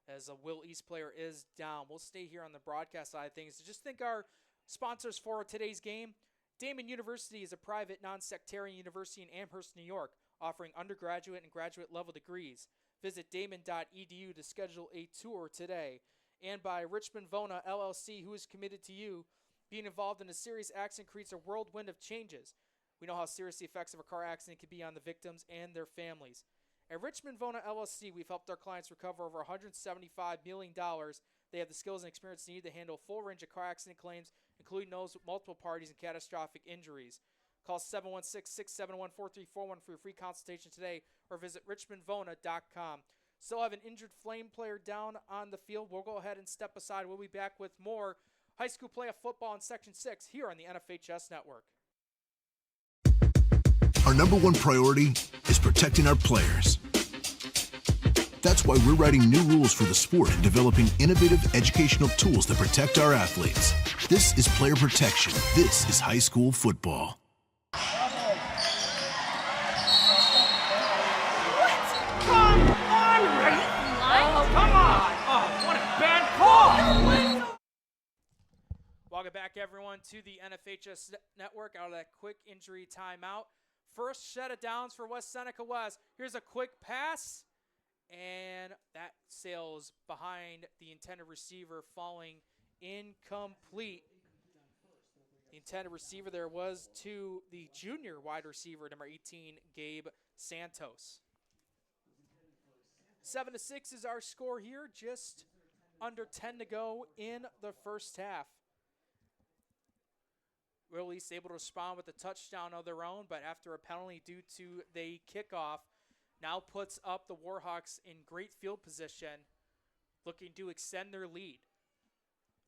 Speaker 5: as a Will East player is down. We'll stay here on the broadcast side of things. Just think our sponsors for today's game. Damon University is a private, non-sectarian university in Amherst, New York, offering undergraduate and graduate level degrees. Visit damon.edu to schedule a tour today. And by Richmond Vona LLC, who is committed to you. Being involved in a serious accident creates a whirlwind of changes. We know how serious the effects of a car accident can be on the victims and their families. At Richmond Vona LLC, we've helped our clients recover over $175 million. They have the skills and experience needed to handle a full range of car accident claims, including those with multiple parties and catastrophic injuries. Call 716-671-4341 for your free consultation today or visit richmondvona.com. Still have an injured Flame player down on the field. We'll go ahead and step aside. We'll be back with more high school playoff football in Section 6 here on the NFHS Network.
Speaker 4: Our number one priority is protecting our players. That's why we're writing new rules for the sport and developing innovative educational tools that protect our athletes. This is player protection. This is high school football.
Speaker 5: Welcome back, everyone, to the NFHS Network out of that quick injury timeout. First set of downs for West Seneca West. Here's a quick pass, and that sails behind the intended receiver, falling incomplete. The intended receiver there was to the junior wide receiver, number 18, Gabe Santos. 7-6 is our score here, just under 10 to go in the first half. Will East able to respond with a touchdown of their own, but after a penalty due to the kickoff, now puts up the Warhawks in great field position, looking to extend their lead.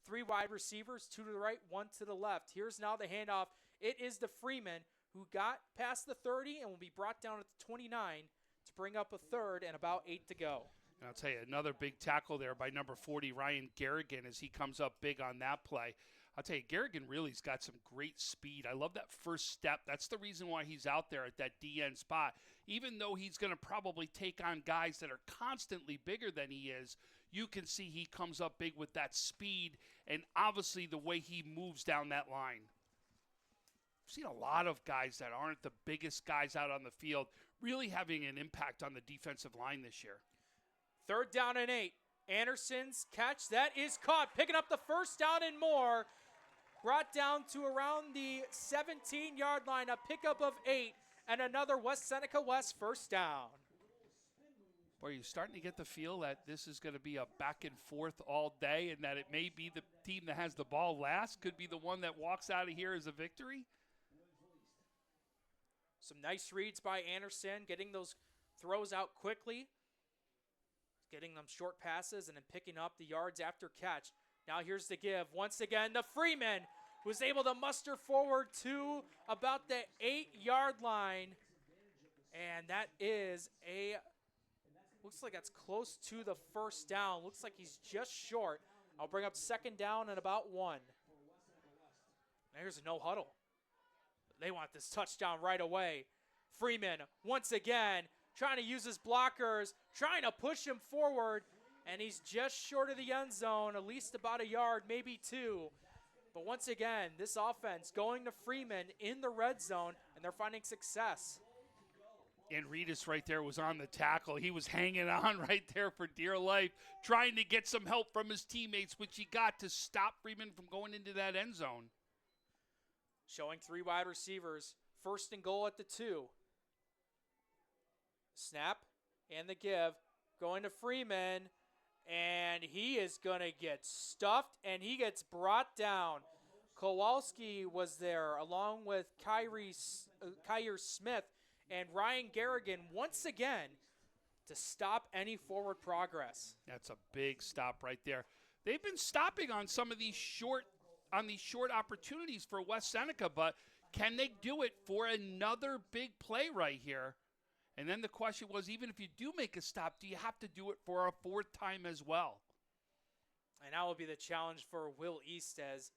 Speaker 5: 3 wide receivers, 2 to the right, 1 to the left. Here's now the handoff. It is the Freeman who got past the 30 and will be brought down at the 29 to bring up a third and about 8 to go.
Speaker 3: And I'll tell you, another big tackle there by number 40, Ryan Garrigan, as he comes up big on that play. I'll tell you, Garrigan really's got some great speed. I love that first step. That's the reason why he's out there at that DN spot. Even though he's going to probably take on guys that are constantly bigger than he is, you can see he comes up big with that speed and obviously the way he moves down that line. I've seen a lot of guys that aren't the biggest guys out on the field really having an impact on the defensive line this year.
Speaker 5: 3rd down and 8. Anderson's catch, that is caught, picking up the first down and more. Brought down to around the 17-yard line, a pickup of 8, and another West Seneca West first down.
Speaker 3: Boy, you're starting to get the feel that this is going to be a back and forth all day, and that it may be the team that has the ball last could be the one that walks out of here as a victory.
Speaker 5: Some nice reads by Anderson, getting those throws out quickly, getting them short passes, and then picking up the yards after catch. Now here's the give. Once again, the Freeman was able to muster forward to about the 8-yard line. And that is looks like that's close to the first down. Looks like he's just short. I'll bring up second down and about 1. There's a no huddle. They want this touchdown right away. Freeman, once again, trying to use his blockers, trying to push him forward, and he's just short of the end zone, at least about a yard, maybe 2. But once again, this offense going to Freeman in the red zone, and they're finding success.
Speaker 3: And Reedus right there was on the tackle. He was hanging on right there for dear life, trying to get some help from his teammates, which he got to stop Freeman from going into that end zone.
Speaker 5: Showing 3 wide receivers. First and goal at the 2. Snap and the give. Going to Freeman. And he is going to get stuffed, and he gets brought down. Kowalski was there along with Kyer Smith and Ryan Garrigan once again to stop any forward progress.
Speaker 3: That's a big stop right there. They've been stopping on some of these short opportunities for West Seneca, but can they do it for another big play right here? And then the question was, even if you do make a stop, do you have to do it for a 4th time as well?
Speaker 5: And that will be the challenge for Will East, as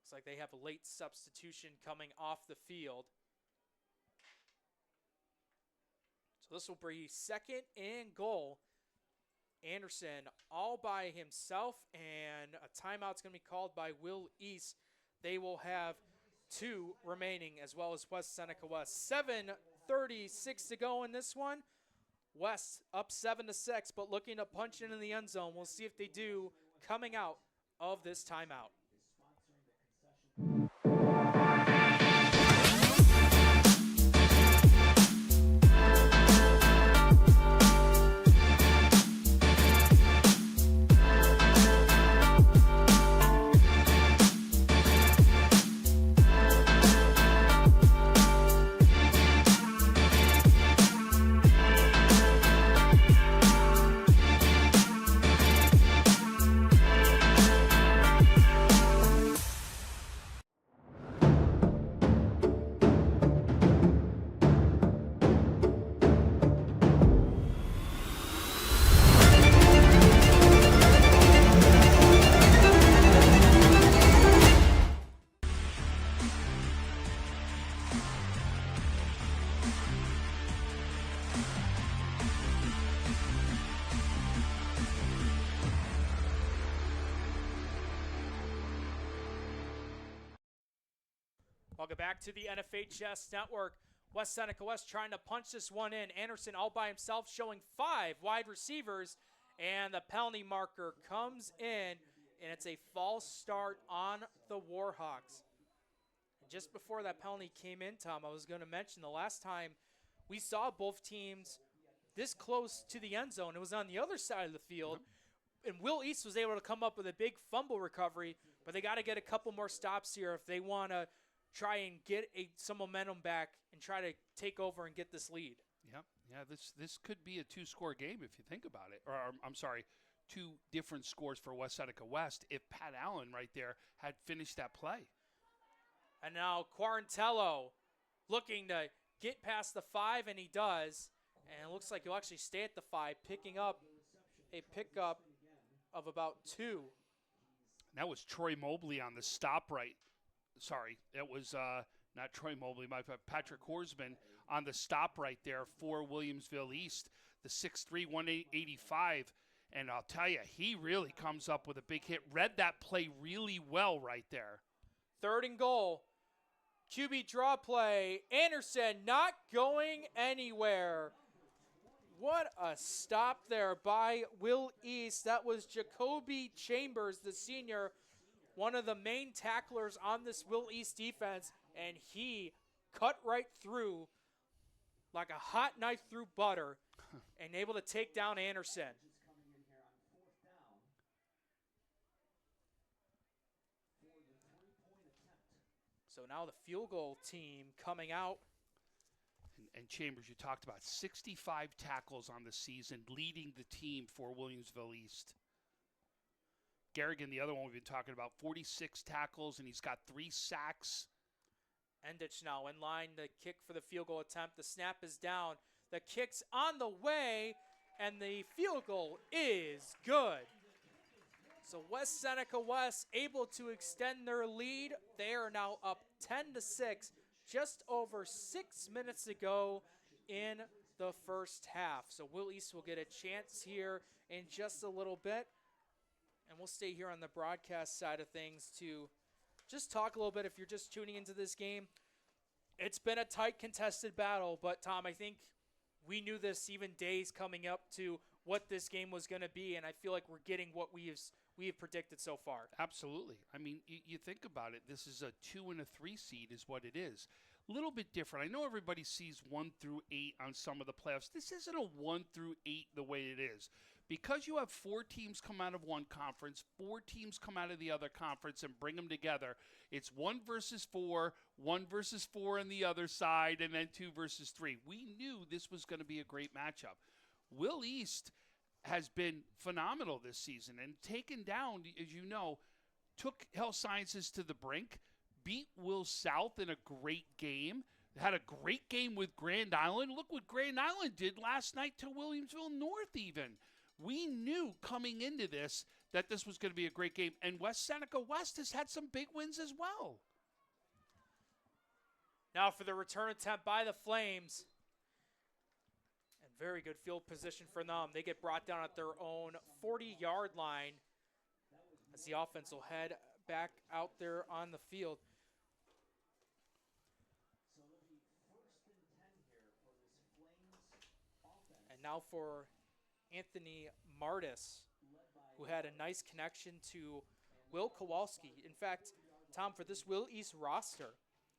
Speaker 5: looks like they have a late substitution coming off the field. So this will be second and goal. Anderson all by himself, and a timeout's going to be called by Will East. They will have 2 remaining, as well as West Seneca West. 7:36 to go in this one. West up 7-6, but looking to punch into the end zone. We'll see if they do coming out of this timeout. Welcome back to the NFHS Network. West Seneca West trying to punch this one in. Anderson all by himself, showing 5 wide receivers, and the penalty marker comes in, and it's a false start on the Warhawks. Just before that penalty came in, Tom, I was going to mention the last time we saw both teams this close to the end zone, it was on the other side of the field, and Will East was able to come up with a big fumble recovery, but they got to get a couple more stops here if they want to try and get some momentum back and try to take over and get this lead.
Speaker 3: Yep. Yeah, this could be a 2-score game if you think about it. Or I'm sorry, 2 different scores for West Seneca West if Pat Allen right there had finished that play.
Speaker 5: And now Quarantello looking to get past the 5, and he does. And it looks like he'll actually stay at the 5, picking up a pickup of about 2.
Speaker 3: That was Troy Mobley on the stop right. Sorry, it was not Troy Mobley, my Patrick Horsman on the stop right there for Williamsville East, the 6'3", 185. And I'll tell you, he really comes up with a big hit. Read that play really well right there.
Speaker 5: 3rd and goal. QB draw play. Anderson not going anywhere. What a stop there by Will East. That was Jacoby Chambers, the senior, one of the main tacklers on this Will East defense, and he cut right through like a hot knife through butter and able to take down Anderson. So now the field goal team coming out.
Speaker 3: And Chambers, you talked about 65 tackles on the season, leading the team for Williamsville East. Garrigan, the other one we've been talking about, 46 tackles, and he's got 3 sacks.
Speaker 5: Endich now in line to kick for the field goal attempt. The snap is down. The kick's on the way, and the field goal is good. So West Seneca West able to extend their lead. They are now up 10-6, just over 6 minutes to go in the first half. So Will East will get a chance here in just a little bit. And we'll stay here on the broadcast side of things to just talk a little bit if you're just tuning into this game. It's been a tight contested battle, but Tom, I think we knew this even days coming up to what this game was going to be, and I feel like we're getting what we have predicted so far.
Speaker 3: Absolutely. I mean, you think about it. This is a 2 and a 3 seed is what it is. A little bit different. I know everybody sees 1 through 8 on some of the playoffs. This isn't a 1 through 8 the way it is. Because you have 4 teams come out of one conference, 4 teams come out of the other conference and bring them together, it's 1 versus 4, 1 versus 4 on the other side, and then 2 versus 3. We knew this was going to be a great matchup. Will East has been phenomenal this season and taken down, as you know, took Health Sciences to the brink, beat Will South in a great game, had a great game with Grand Island. Look what Grand Island did last night to Williamsville North even. We knew coming into this that this was going to be a great game, and West Seneca West has had some big wins as well.
Speaker 5: Now for the return attempt by the Flames. And very good field position for them. They get brought down at their own 40-yard line as the offense will head back out there on the field. And now for Anthony Martis, who had a nice connection to Will Kowalski. In fact, Tom, for this Will East roster,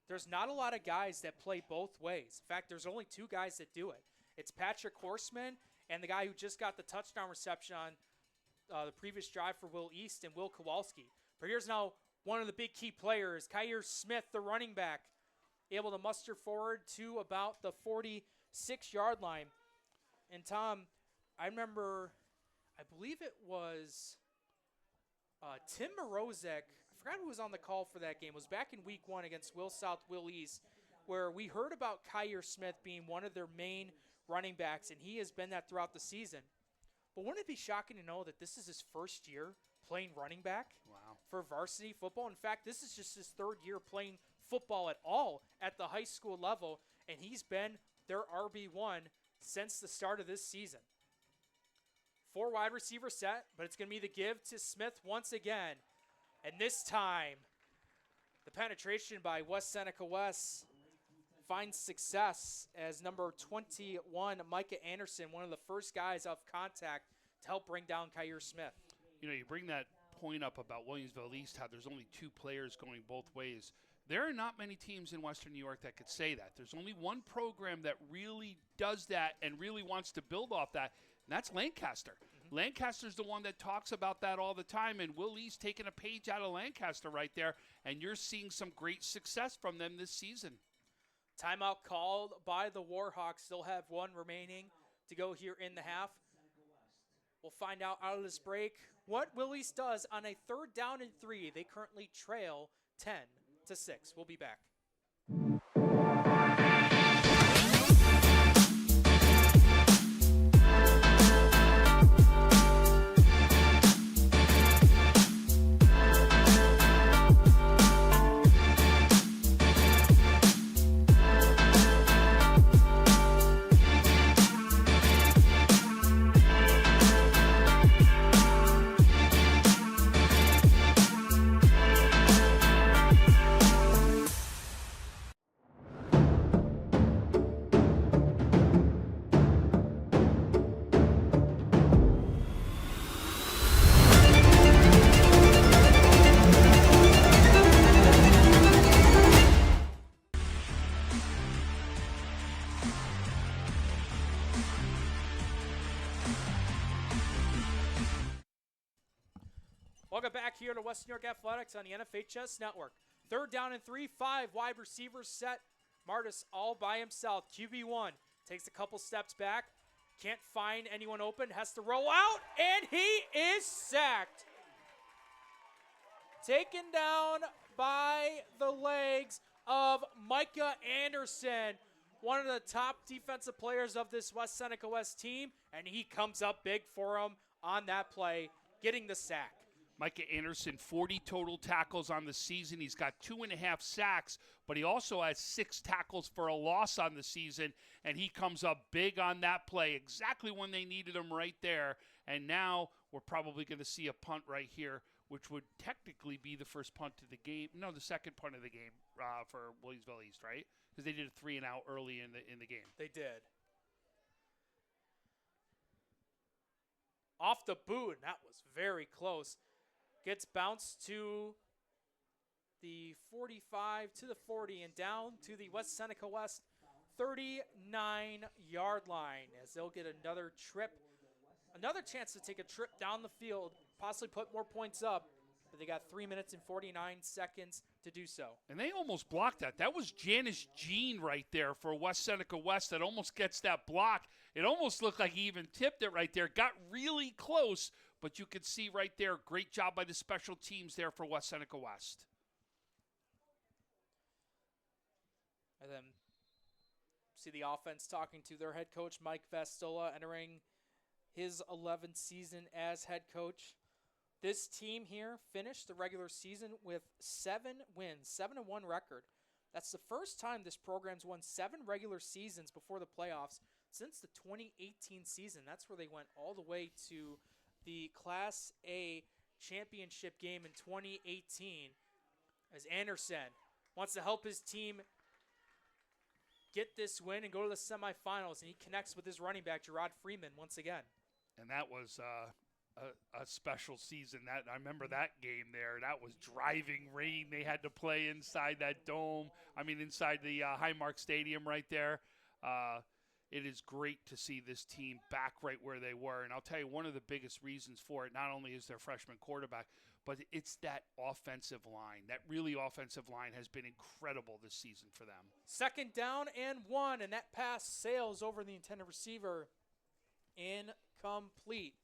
Speaker 5: there's not a lot of guys that play both ways. In fact, there's only 2 guys that do it. It's Patrick Horseman and the guy who just got the touchdown reception on the previous drive for Will East, and Will Kowalski. But here's now one of the big key players, Kyer Smith, the running back, able to muster forward to about the 46-yard line. And Tom, I remember, I believe it was Tim Morozek. I forgot who was on the call for that game. It was back in week 1 against Will South, Will East, where we heard about Kyer Smith being one of their main running backs, and he has been that throughout the season. But wouldn't it be shocking to know that this is his first year playing running back for varsity football? In fact, this is just his 3rd year playing football at all at the high school level, and he's been their RB1 since the start of this season. 4 wide receiver set, but it's going to be the give to Smith once again. And this time, the penetration by West Seneca West finds success as number 21, Micah Anderson, one of the first guys off contact to help bring down Kyer Smith.
Speaker 3: You know, you bring that point up about Williamsville East, how there's only 2 players going both ways. There are not many teams in Western New York that could say that. There's only one program that really does that and really wants to build off that, and that's Lancaster. Lancaster's the one that talks about that all the time, and Will East taking a page out of Lancaster right there, and you're seeing some great success from them this season.
Speaker 5: Timeout called by the Warhawks. Still have 1 remaining to go here in the half. We'll find out of this break what Will East does on a 3rd down and 3. They currently trail 10-6. We'll be back. Welcome back here to West New York Athletics on the NFHS Network. 3rd down and 3, 5 wide receivers set. Martis all by himself. QB1 takes a couple steps back. Can't find anyone open. Has to roll out, and he is sacked. taken down by the legs of Micah Anderson, one of the top defensive players of this West Seneca West team, and he comes up big for him on that play, getting the sack.
Speaker 3: Micah Anderson, 40 total tackles on the season. He's got 2.5 sacks, but he also has 6 tackles for a loss on the season, and he comes up big on that play, exactly when they needed him right there. And now we're probably going to see a punt right here, which would technically be the first punt of the game. No, the second punt of the game for Williamsville East, right? Because they did a 3-and-out early in the game.
Speaker 5: They did. Off the boot, and that was very close. Gets bounced to the 45, to the 40, and down to the West Seneca West 39-yard line as they'll get another chance to take a trip down the field, possibly put more points up, but they got 3 minutes and 49 seconds to do so.
Speaker 3: And they almost blocked that. That was Janice Jean right there for West Seneca West that almost gets that block. It almost looked like he even tipped it right there. Got really close, but you can see right there, great job by the special teams there for West Seneca West.
Speaker 5: And then see the offense talking to their head coach, Mike Vastola, entering his 11th season as head coach. This team here finished the regular season with 7 wins, 7-1 record. That's the first time this program's won 7 regular seasons before the playoffs since the 2018 season. That's where they went all the way to the Class A championship game in 2018, as Anderson wants to help his team get this win and go to the semifinals, and he connects with his running back, Gerard Freeman, once again.
Speaker 3: And that was a special season. That I remember that game there. That was driving rain. They had to play inside that dome. I mean, inside the Highmark Stadium right there. It is great to see this team back right where they were. And I'll tell you, one of the biggest reasons for it, not only is their freshman quarterback, but it's that offensive line. That really offensive line has been incredible this season for them.
Speaker 5: 2nd down and 1, and that pass sails over the intended receiver. Incomplete.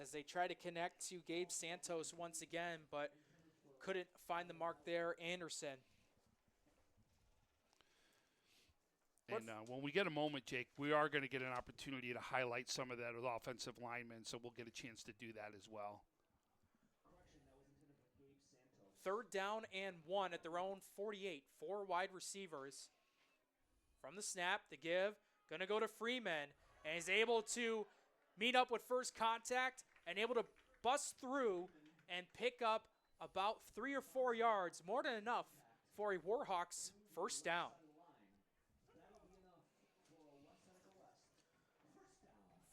Speaker 5: As they try to connect to Gabe Santos once again, but couldn't find the mark there. Anderson.
Speaker 3: And when we get a moment, Jake, we are going to get an opportunity to highlight some of that with offensive linemen, so we'll get a chance to do that as well.
Speaker 5: 3rd down and 1 at their own 48. 4 wide receivers. From the snap, the give, going to go to Freeman, and he's able to meet up with first contact and able to bust through and pick up about 3 or 4 yards, more than enough for a Warhawks first down.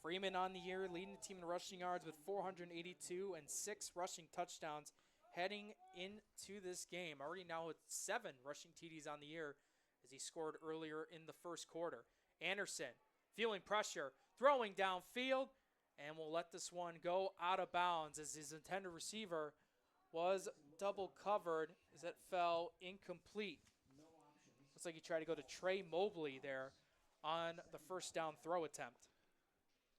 Speaker 5: Freeman on the year, leading the team in rushing yards with 482 and 6 rushing touchdowns heading into this game. Already now with 7 rushing TDs on the year as he scored earlier in the first quarter. Anderson feeling pressure, throwing downfield, and will let this one go out of bounds as his intended receiver was double covered as it fell incomplete. Looks like he tried to go to Trey Mobley there on the first down throw attempt.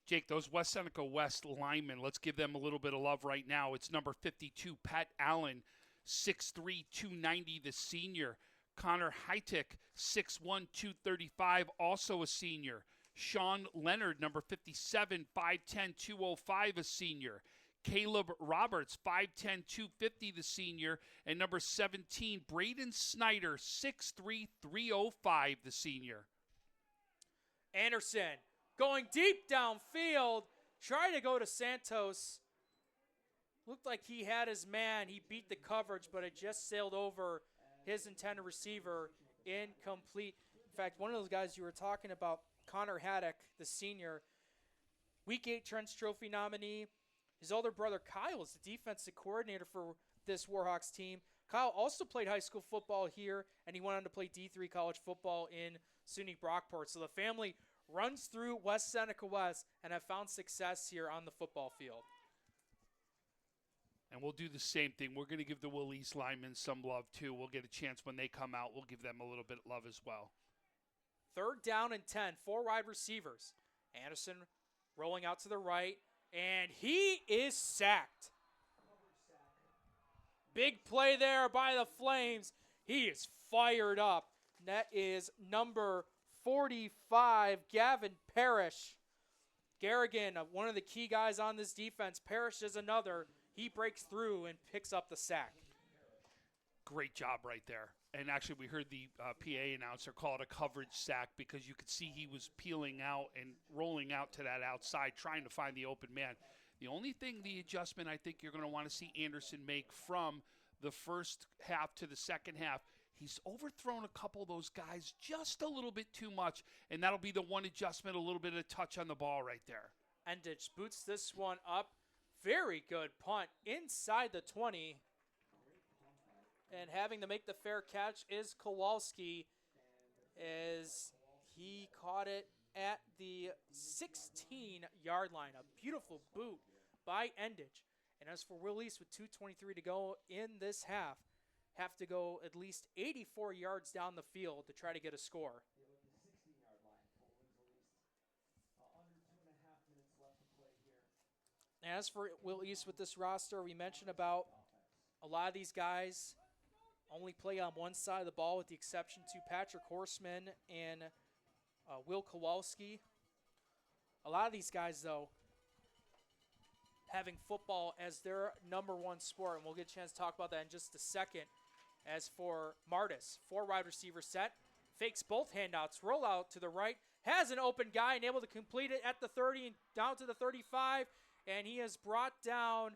Speaker 3: Jake, those West Seneca West linemen, let's give them a little bit of love right now. It's number 52, Pat Allen, 6'3", 290, the senior. Connor Heitek, 6'1", 235, also a senior. Sean Leonard, number 57, 5'10", 205, a senior. Caleb Roberts, 5'10", 250, the senior. And number 17, Braden Snyder, 6'3", 305, the senior.
Speaker 5: Anderson going deep downfield, trying to go to Santos. Looked like he had his man. He beat the coverage, but it just sailed over his intended receiver. Incomplete. In fact, one of those guys you were talking about, Connor Haddock, the senior, Week 8 Trench Trophy nominee. His older brother Kyle is the defensive coordinator for this Warhawks team. Kyle also played high school football here, and he went on to play D3 college football in SUNY Brockport. So the family runs through West Seneca West and have found success here on the football field.
Speaker 3: And we'll do the same thing. We're going to give the Will East linemen some love, too. We'll get a chance when they come out. We'll give them a little bit of love as well.
Speaker 5: 3rd down and 10, 4 wide receivers. Anderson rolling out to the right, and he is sacked. Big play there by the Flames. He is fired up. That is number 45, Gavin Parrish. Garrigan, one of the key guys on this defense. Parrish is another. He breaks through and picks up the sack.
Speaker 3: Great job right there. And actually, we heard the PA announcer call it a coverage sack because you could see he was peeling out and rolling out to that outside, trying to find the open man. The only thing, the adjustment I think you're going to want to see Anderson make from the first half to the second half, he's overthrown a couple of those guys just a little bit too much, and that'll be the one adjustment, a little bit of touch on the ball right there.
Speaker 5: Endich boots this one up. Very good punt inside the 20. And having to make the fair catch is Kowalski as he caught it at the 16-yard line. A beautiful boot by Endich. And as for Will East with 2:23 to go in this half, have to go at least 84 yards down the field to try to get a score. As for Will East with this roster, we mentioned about a lot of these guys only play on one side of the ball with the exception to Patrick Horseman and Will Kowalski. A lot of these guys, though, having football as their number one sport, and we'll get a chance to talk about that in just a second. As for Martis, 4 wide receiver set, fakes both handouts, roll out to the right, has an open guy and able to complete it at the 30 and down to the 35, and he is brought down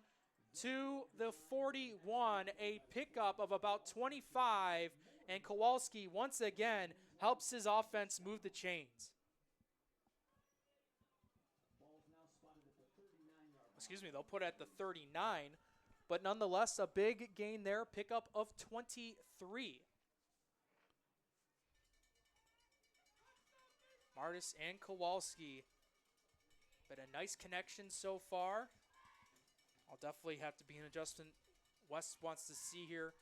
Speaker 5: to the 41, a pickup of about 25, and Kowalski once again helps his offense move the chains. Excuse me, they'll put it at the 39, but nonetheless a big gain there, pickup of 23. Martis and Kowalski, but a nice connection so far. I'll definitely have to be an adjustment West wants to see here.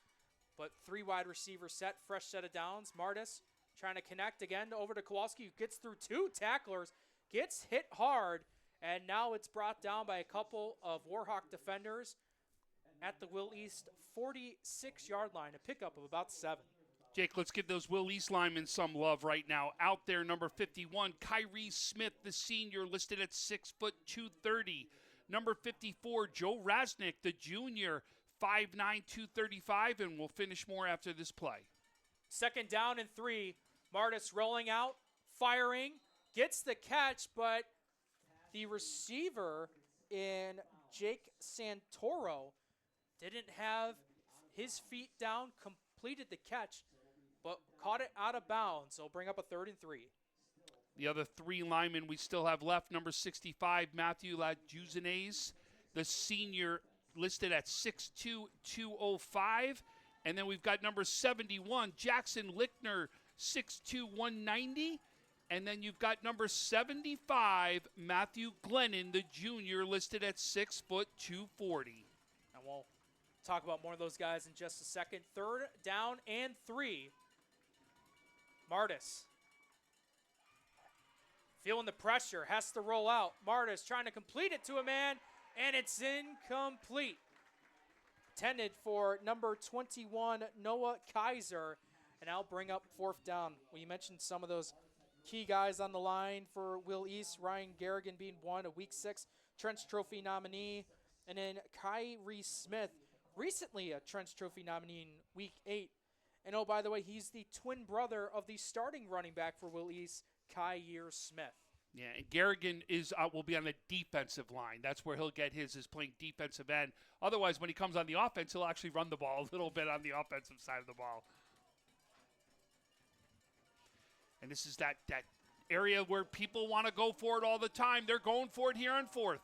Speaker 5: But 3 wide receiver set, fresh set of downs. Martis trying to connect again over to Kowalski, who gets through 2 tacklers, gets hit hard, and now it's brought down by a couple of Warhawk defenders at the Will East 46-yard line, a pickup of about 7.
Speaker 3: Jake, let's give those Will East linemen some love right now. Out there, number 51, Kyrie Smith, the senior, listed at 6 foot 230. Number 54, Joe Rasnick, the junior, 5'9", 235, and we'll finish more after this play.
Speaker 5: Second down and 3. Martis rolling out, firing, gets the catch, but the receiver in Jake Santoro didn't have his feet down, completed the catch, but caught it out of bounds. So bring up a 3rd and 3.
Speaker 3: The other 3 linemen we still have left, number 65, Matthew Lajuzenes, the senior, listed at 6'2", 205. And then we've got number 71, Jackson Lichtner, 6'2", 190. And then you've got number 75, Matthew Glennon, the junior, listed at 6 foot 240.
Speaker 5: And we'll talk about more of those guys in just a second. 3rd down and 3. Martis feeling the pressure, has to roll out. Martis trying to complete it to a man, and it's incomplete. Intended for number 21, Noah Kaiser, and I'll bring up 4th down. Well, you mentioned some of those key guys on the line for Will East, Ryan Garrigan being one, a Week 6 Trench Trophy nominee, and then Kyrie Smith, recently a Trench Trophy nominee in Week 8. And oh, by the way, he's the twin brother of the starting running back for Will East, Kyer Smith.
Speaker 3: Yeah, and Garrigan will be on the defensive line. That's where he'll get his, is playing defensive end. Otherwise, when he comes on the offense, he'll actually run the ball a little bit on the offensive side of the ball. And this is that area where people want to go for it all the time. They're going for it here on 4th.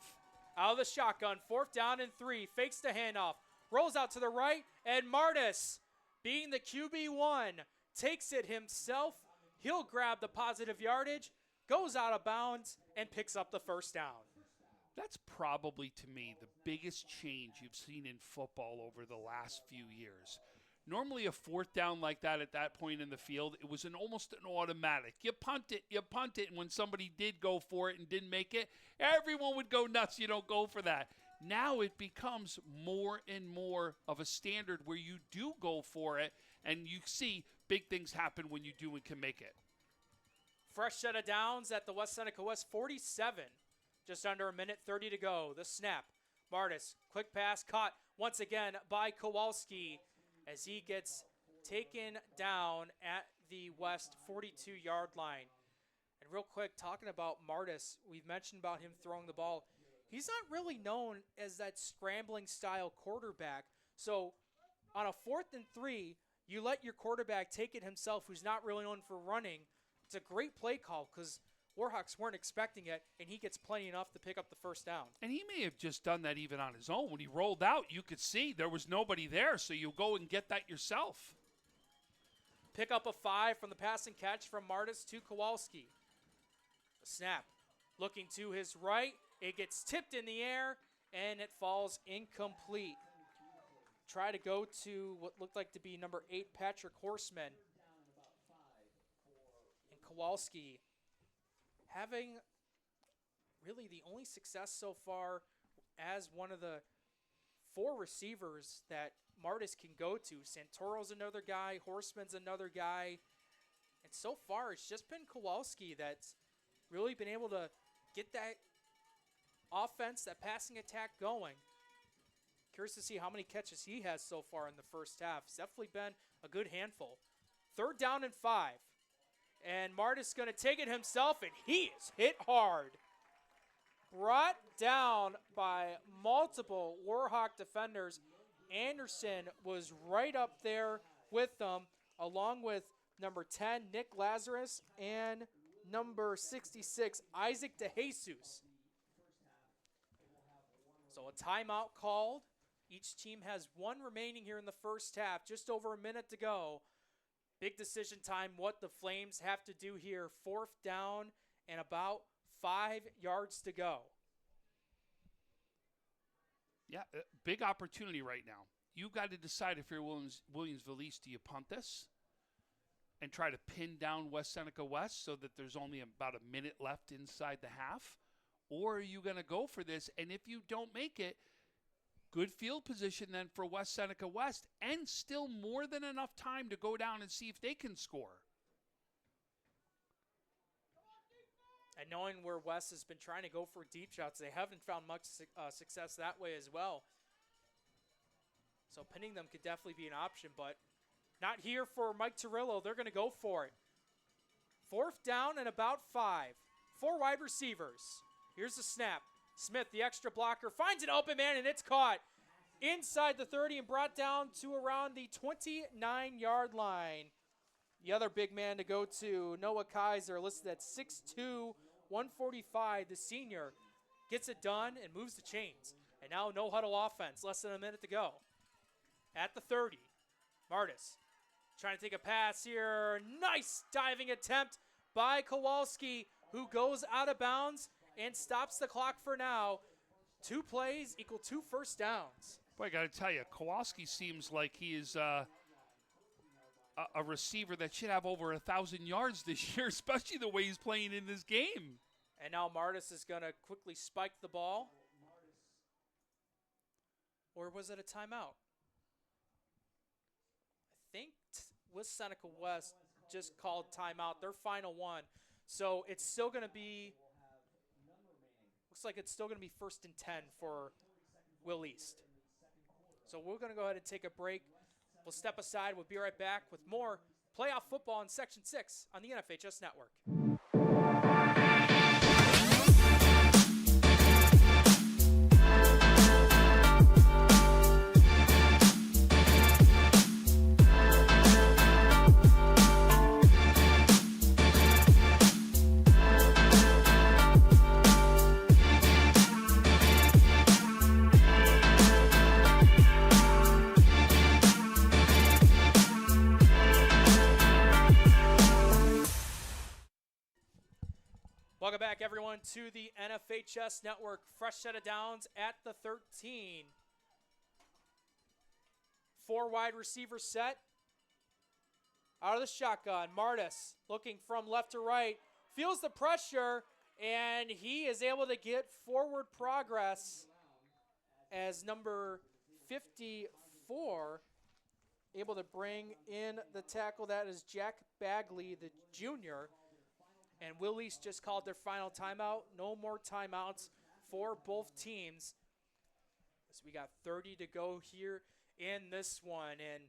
Speaker 5: Out of the shotgun, 4th down and 3. Fakes the handoff. Rolls out to the right, and Martis, being the QB1, takes it himself. He'll grab the positive yardage, goes out of bounds, and picks up the 1st down.
Speaker 3: That's probably, to me, the biggest change you've seen in football over the last few years. Normally a 4th down like that at that point in the field, it was almost an automatic. You punt it, and when somebody did go for it and didn't make it, everyone would go nuts. You don't go for that. now it becomes more and more of a standard where you do go for it, and you see big things happen when you do and can make it.
Speaker 5: Fresh set of downs at the West Seneca West 47. Just under a minute 30 to go. The snap. Martis, quick pass, caught once again by Kowalski as he gets taken down at the West 42-yard line. And real quick, talking about Martis, we've mentioned about him throwing the ball. He's not really known as that scrambling style quarterback. So on a 4th and 3, you let your quarterback take it himself, who's not really known for running. It's a great play call because Warhawks weren't expecting it, and he gets plenty enough to pick up the first down.
Speaker 3: And he may have just done that even on his own. When he rolled out, you could see there was nobody there, so you go and get that yourself.
Speaker 5: Pick up a 5 from the pass and catch from Martis to Kowalski. A snap. Looking to his right. It gets tipped in the air, and it falls incomplete. Try to go to what looked like to be number 8, Patrick Horseman. And Kowalski having really the only success so far as one of the 4 receivers that Martis can go to. Santoro's another guy, Horseman's another guy. And so far, it's just been Kowalski that's really been able to get that offense, that passing attack going. Curious to see how many catches he has so far in the first half. It's definitely been a good handful. 3rd down and 5. And Martis going to take it himself, and he is hit hard. Brought down by multiple Warhawk defenders. Anderson was right up there with them, along with number 10, Nick Lazarus, and number 66, Isaac DeJesus. So a timeout called. Each team has 1 remaining here in the first half, just over a minute to go. Big decision time, what the Flames have to do here. 4th down and about 5 yards to go.
Speaker 3: Yeah, big opportunity right now. You got to decide if you're Williamsville East, do you punt this and try to pin down West Seneca West so that there's only about a minute left inside the half? Or are you going to go for this? And if you don't make it, good field position then for West Seneca West, and still more than enough time to go down and see if they can score.
Speaker 5: And knowing where West has been trying to go for deep shots, they haven't found much success that way as well. So pinning them could definitely be an option, but not here for Mike Torillo. They're going to go for it. 4th down and about 5. 4 wide receivers. Here's the snap. Smith, the extra blocker, finds an open man, and it's caught inside the 30 and brought down to around the 29-yard line. The other big man to go to, Noah Kaiser, listed at 6'2", 145. The senior gets it done and moves the chains. And now no huddle offense, less than a minute to go. At the 30, Martis trying to take a pass here. Nice diving attempt by Kowalski, who goes out of bounds and stops the clock for now. 2 plays equal 2 first downs.
Speaker 3: Boy, I got to tell you, Kowalski seems like he is a receiver that should have over 1,000 yards this year, especially the way he's playing in this game.
Speaker 5: And now Martis is going to quickly spike the ball. Or was it a timeout? I think West Seneca West just called timeout, their final one. So it's still going to be, looks like it's still going to be 1st and 10 for Will East. So we're going to go ahead and take a break. We'll step aside. We'll be right back with more playoff football in Section 6 on the NFHS Network. Welcome back, everyone, to the NFHS Network. Fresh set of downs at the 13. 4 wide receiver set. Out of the shotgun, Martis looking from left to right. Feels the pressure, and he is able to get forward progress. as number 54 able to bring in the tackle. That is Jack Bagley, the junior. And Will East just called their final timeout. No more timeouts for both teams. So we got 30 to go here in this one. And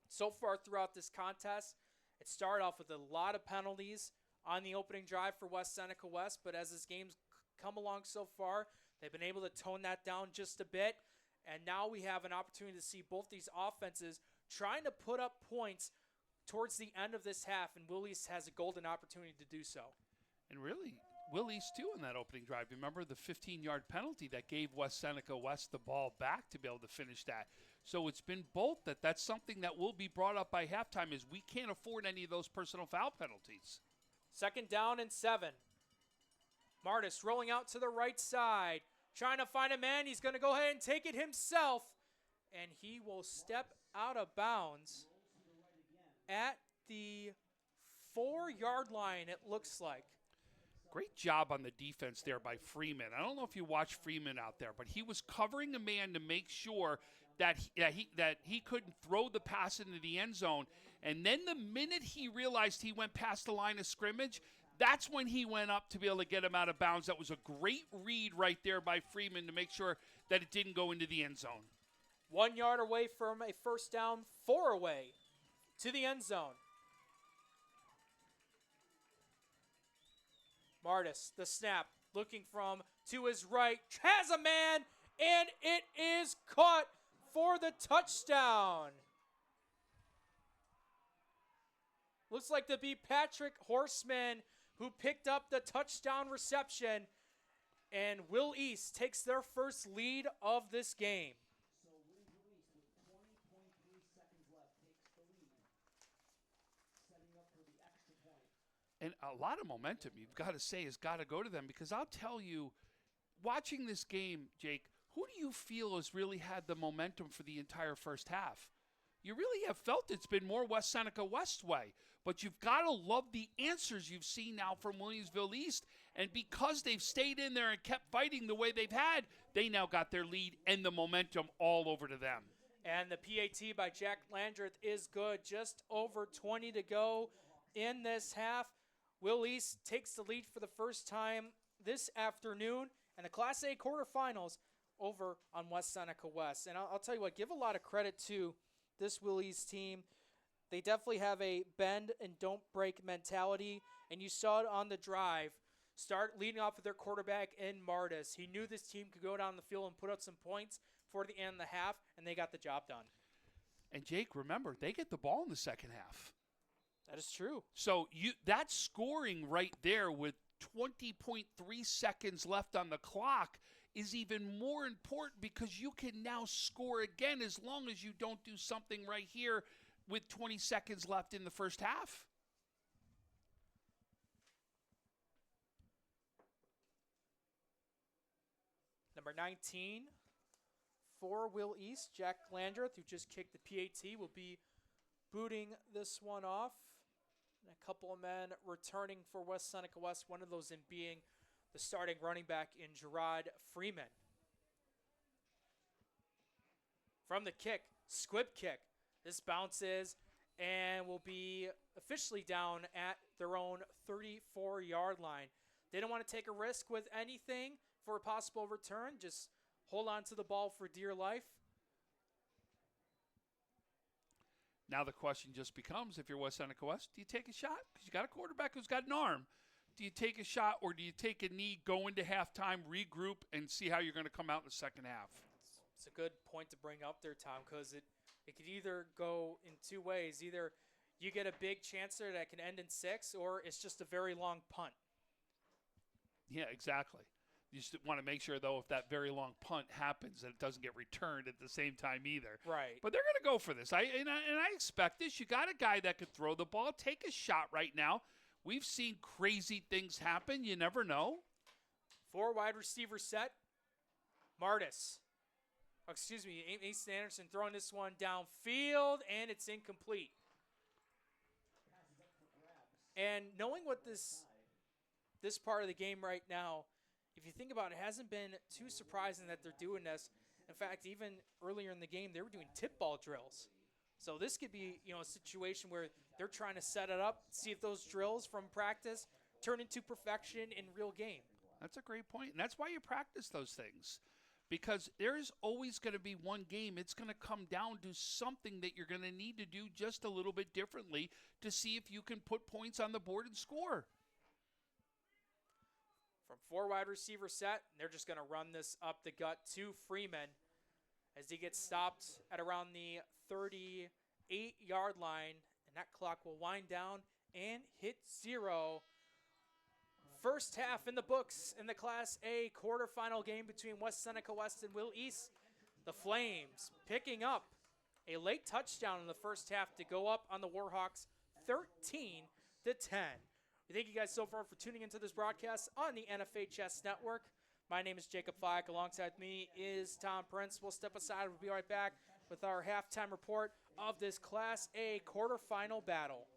Speaker 5: so far throughout this contest, it started off with a lot of penalties on the opening drive for West Seneca West. But as this game's come along so far, they've been able to tone that down just a bit. And now we have an opportunity to see both these offenses trying to put up points towards the end of this half, and Will East has a golden opportunity to do so.
Speaker 3: And really, Will East too in that opening drive. Remember the 15-yard penalty that gave West Seneca West the ball back to be able to finish that. So it's been both that's something that will be brought up by halftime is we can't afford any of those personal foul penalties.
Speaker 5: 2nd down and 7. Martis rolling out to the right side, trying to find a man. He's going to go ahead and take it himself, and he will step out of bounds at the 4-yard line, it looks like.
Speaker 3: Great job on the defense there by Freeman. I don't know if you watched Freeman out there, but he was covering a man to make sure that he couldn't throw the pass into the end zone. And then the minute he realized he went past the line of scrimmage, that's when he went up to be able to get him out of bounds. That was a great read right there by Freeman to make sure that it didn't go into the end zone.
Speaker 5: 1 yard away from a first down, 4 away to the end zone. Martis, the snap, looking from to his right, has a man, and it is caught for the touchdown. Looks like to be Patrick Horseman who picked up the touchdown reception, and Will East takes their first lead of this game.
Speaker 3: And a lot of momentum, you've got to say, has got to go to them because I'll tell you, watching this game, Jake, who do you feel has really had the momentum for the entire first half? You really have felt it's been more West Seneca West way, but you've got to love the answers you've seen now from Williamsville East, and because they've stayed in there and kept fighting the way they've had, they now got their lead and the momentum all over to them.
Speaker 5: And the PAT by Jack Landreth is good. Just over 20 to go in this half. Will East takes the lead for the first time this afternoon, and the Class A quarterfinals over on West Seneca West. And I'll tell you what, give a lot of credit to this Will East team. They definitely have a bend and don't break mentality, and you saw it on the drive. Start leading off with their quarterback in Martis. He knew this team could go down the field and put up some points for the end of the half, and they got the job done.
Speaker 3: And Jake, remember, they get the ball in the second half.
Speaker 5: That is true.
Speaker 3: So that scoring right there with 20.3 seconds left on the clock is even more important because you can now score again as long as you don't do something right here with 20 seconds left in the first half.
Speaker 5: Number 19 for Will East, Jack Landreth, who just kicked the PAT, will be booting this one off. And a couple of men returning for West Seneca West, one of those in being the starting running back in Gerard Freeman. From the kick, squib kick. This bounces and will be officially down at their own 34-yard line. They don't want to take a risk with anything for a possible return. Just hold on to the ball for dear life.
Speaker 3: Now the question just becomes, if you're West Seneca West, do you take a shot? Because you got a quarterback who's got an arm. Do you take a shot or do you take a knee, go into halftime, regroup, and see how you're going to come out in the second half?
Speaker 5: It's a good point to bring up there, Tom, because it could either go in two ways. Either you get a big chancer that can end in 6, or it's just a very long punt.
Speaker 3: Yeah, exactly. You just want to make sure, though, if that very long punt happens, that it doesn't get returned at the same time either.
Speaker 5: Right.
Speaker 3: But they're going to go for this. I expect this. You got a guy that could throw the ball. Take a shot right now. We've seen crazy things happen. You never know.
Speaker 5: 4 wide receiver set. Martis. Mason Anderson throwing this one downfield, and it's incomplete. And knowing what this part of the game right now, if you think about it, it hasn't been too surprising that they're doing this, In fact, even earlier in the game, they were doing tip ball drills. So this could be, a situation where they're trying to set it up, see if those drills from practice turn into perfection in real game.
Speaker 3: That's a great point. And that's why you practice those things. Because there's always going to be one game. It's going to come down to something that you're going to need to do just a little bit differently to see if you can put points on the board and score.
Speaker 5: From 4 wide receiver set, they're just going to run this up the gut to Freeman as he gets stopped at around the 38-yard line. And that clock will wind down and hit 0. First half in the books in the Class A quarterfinal game between West Seneca West and Will East. The Flames picking up a late touchdown in the first half to go up on the Warhawks 13-10. Thank you guys so far for tuning into this broadcast on the NFHS Network. My name is Jacob Flack. Alongside me is Tom Prince. We'll step aside. We'll be right back with our halftime report of this Class A quarterfinal battle.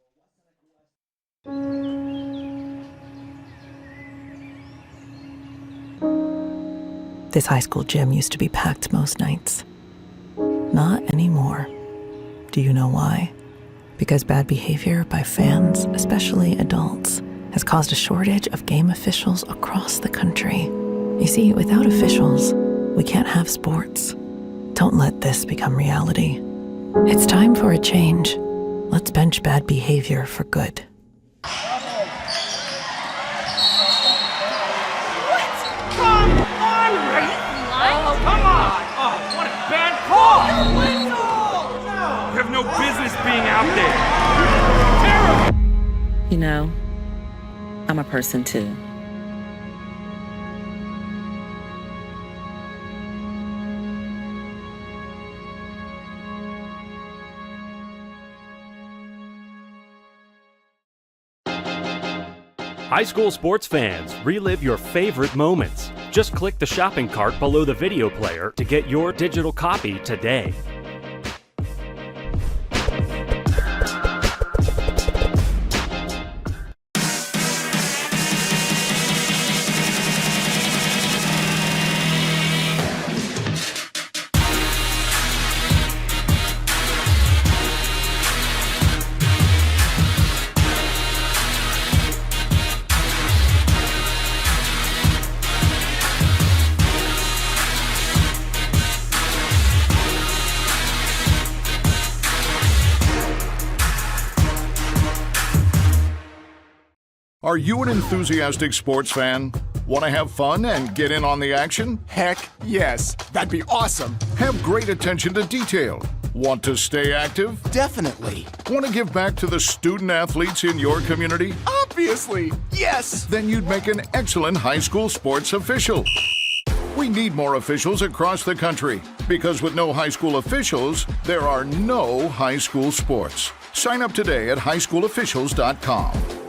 Speaker 6: This high school gym used to be packed most nights. Not anymore. Do you know why? Because bad behavior by fans, especially adults, has caused a shortage of game officials across the country. You see, without officials, we can't have sports. Don't let this become reality. It's time for a change. Let's bench bad behavior for good.
Speaker 2: You have no business being out there. Terrible.
Speaker 7: You know, I'm a person too.
Speaker 8: High school sports fans, relive your favorite moments. Just click the shopping cart below the video player to get your digital copy today.
Speaker 9: Are you an enthusiastic sports fan? Want to have fun and get in on the action?
Speaker 10: Heck yes, that'd be awesome.
Speaker 9: Have great attention to detail. Want to stay active?
Speaker 10: Definitely.
Speaker 9: Want to give back to the student athletes in your community?
Speaker 10: Obviously, yes.
Speaker 9: Then you'd make an excellent high school sports official. We need more officials across the country because with no high school officials, there are no high school sports. Sign up today at highschoolofficials.com.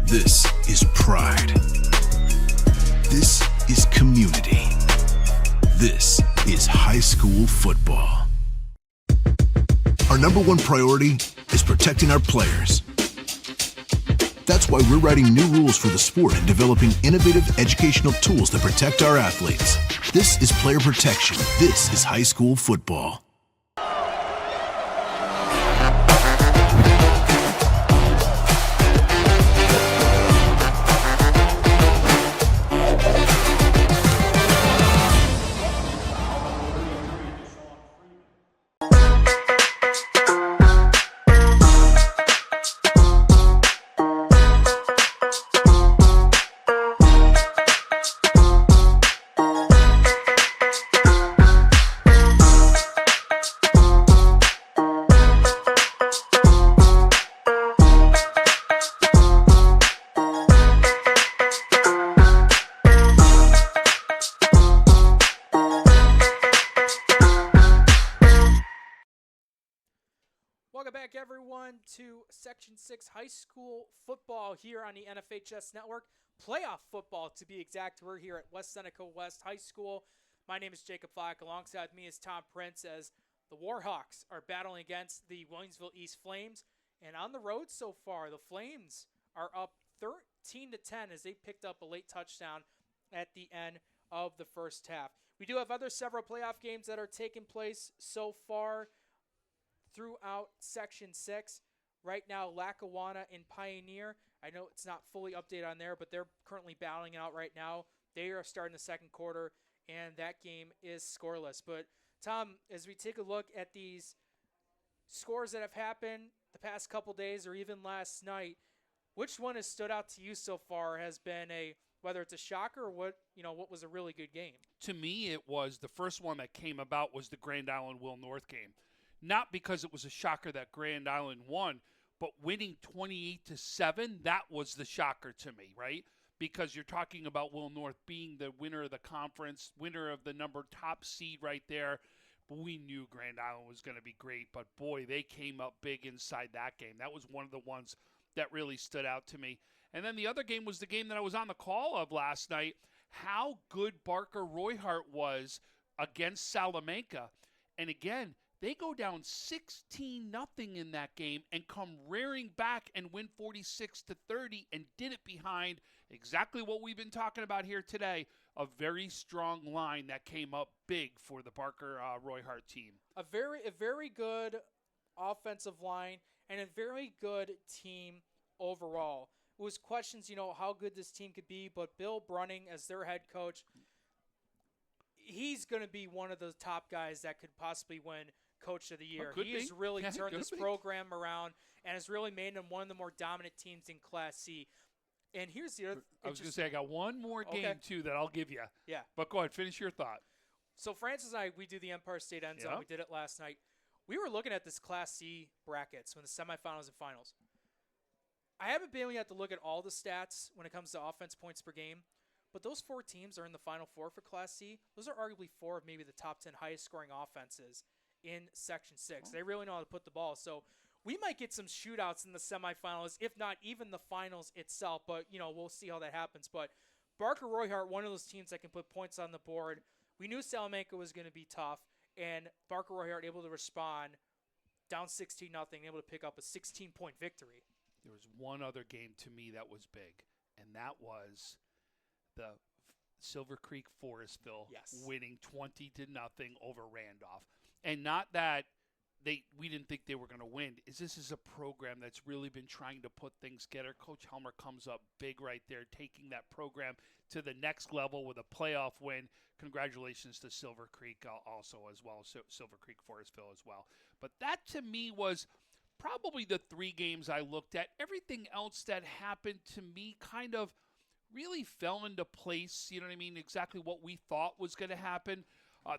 Speaker 4: This is pride. This is community. This is high school football. Our number one priority is protecting our players. That's why we're writing new rules for the sport and developing innovative educational tools that protect our athletes. This is player protection. This is high school football.
Speaker 5: Welcome back, everyone, to Section 6 High School Football here on the NFHS Network. Playoff football, to be exact. We're here at West Seneca West High School. My name is Jacob Flack. Alongside me is Tom Prince as the Warhawks are battling against the Williamsville East Flames. And on the road so far, the Flames are up 13-10 as they picked up a late touchdown at the end of the first half. We do have several playoff games that are taking place so far throughout Section 6. Right now, Lackawanna and Pioneer, I know it's not fully updated on there, but they're currently battling it out right now. They are starting the second quarter, and that game is scoreless. But, Tom, as we take a look at these scores that have happened the past couple days or even last night, which one has stood out to you so far has been whether it's a shocker or what was a really good game?
Speaker 3: To me, it was the first one that came about was the Grand Island Will North game. Not because it was a shocker that Grand Island won, but winning 28-7, that was the shocker to me, right? Because you're talking about Will North being the winner of the conference, winner of the top seed right there. But we knew Grand Island was going to be great, but boy, they came up big inside that game. That was one of the ones that really stood out to me. And then the other game was the game that I was on the call of last night, how good Barker Royhart was against Salamanca. And again, they go down 16-0 in that game and come rearing back and win 46-30 and did it behind exactly what we've been talking about here today, a very strong line that came up big for the Barker Royhart team.
Speaker 5: A very good offensive line and a very good team overall. It was questions, how good this team could be, but Bill Brunning as their head coach, he's going to be one of the top guys that could possibly win Coach of the Year. He's really turned this program around and has really made them one of the more dominant teams in Class C. And here's the other.
Speaker 3: I was going to say, I got one more game, too, that I'll give you.
Speaker 5: Yeah.
Speaker 3: But go ahead, finish your thought.
Speaker 5: So Francis and I, we do the Empire State End Zone.
Speaker 3: Yeah.
Speaker 5: We did it last night. We were looking at this Class C brackets when the semifinals and finals. I haven't been able to look at all the stats when it comes to offense points per game, but those four teams are in the Final Four for Class C. Those are arguably four of maybe the top 10 highest scoring offenses in Section 6. They really know how to put the ball. So we might get some shootouts in the semifinals, if not even the finals itself. But, we'll see how that happens. But Barker Royhart, one of those teams that can put points on the board. We knew Salamanca was going to be tough, and Barker Royhart able to respond down 16-0, able to pick up a 16-point victory.
Speaker 3: There was one other game to me that was big, and that was the Silver Creek Forestville winning 20-0 over Randolph. And not that we didn't think they were going to win. This is a program that's really been trying to put things together. Coach Helmer comes up big right there, taking that program to the next level with a playoff win. Congratulations to Silver Creek also as well, Silver Creek Forestville as well. But that to me was probably the three games I looked at. Everything else that happened to me kind of really fell into place, exactly what we thought was going to happen.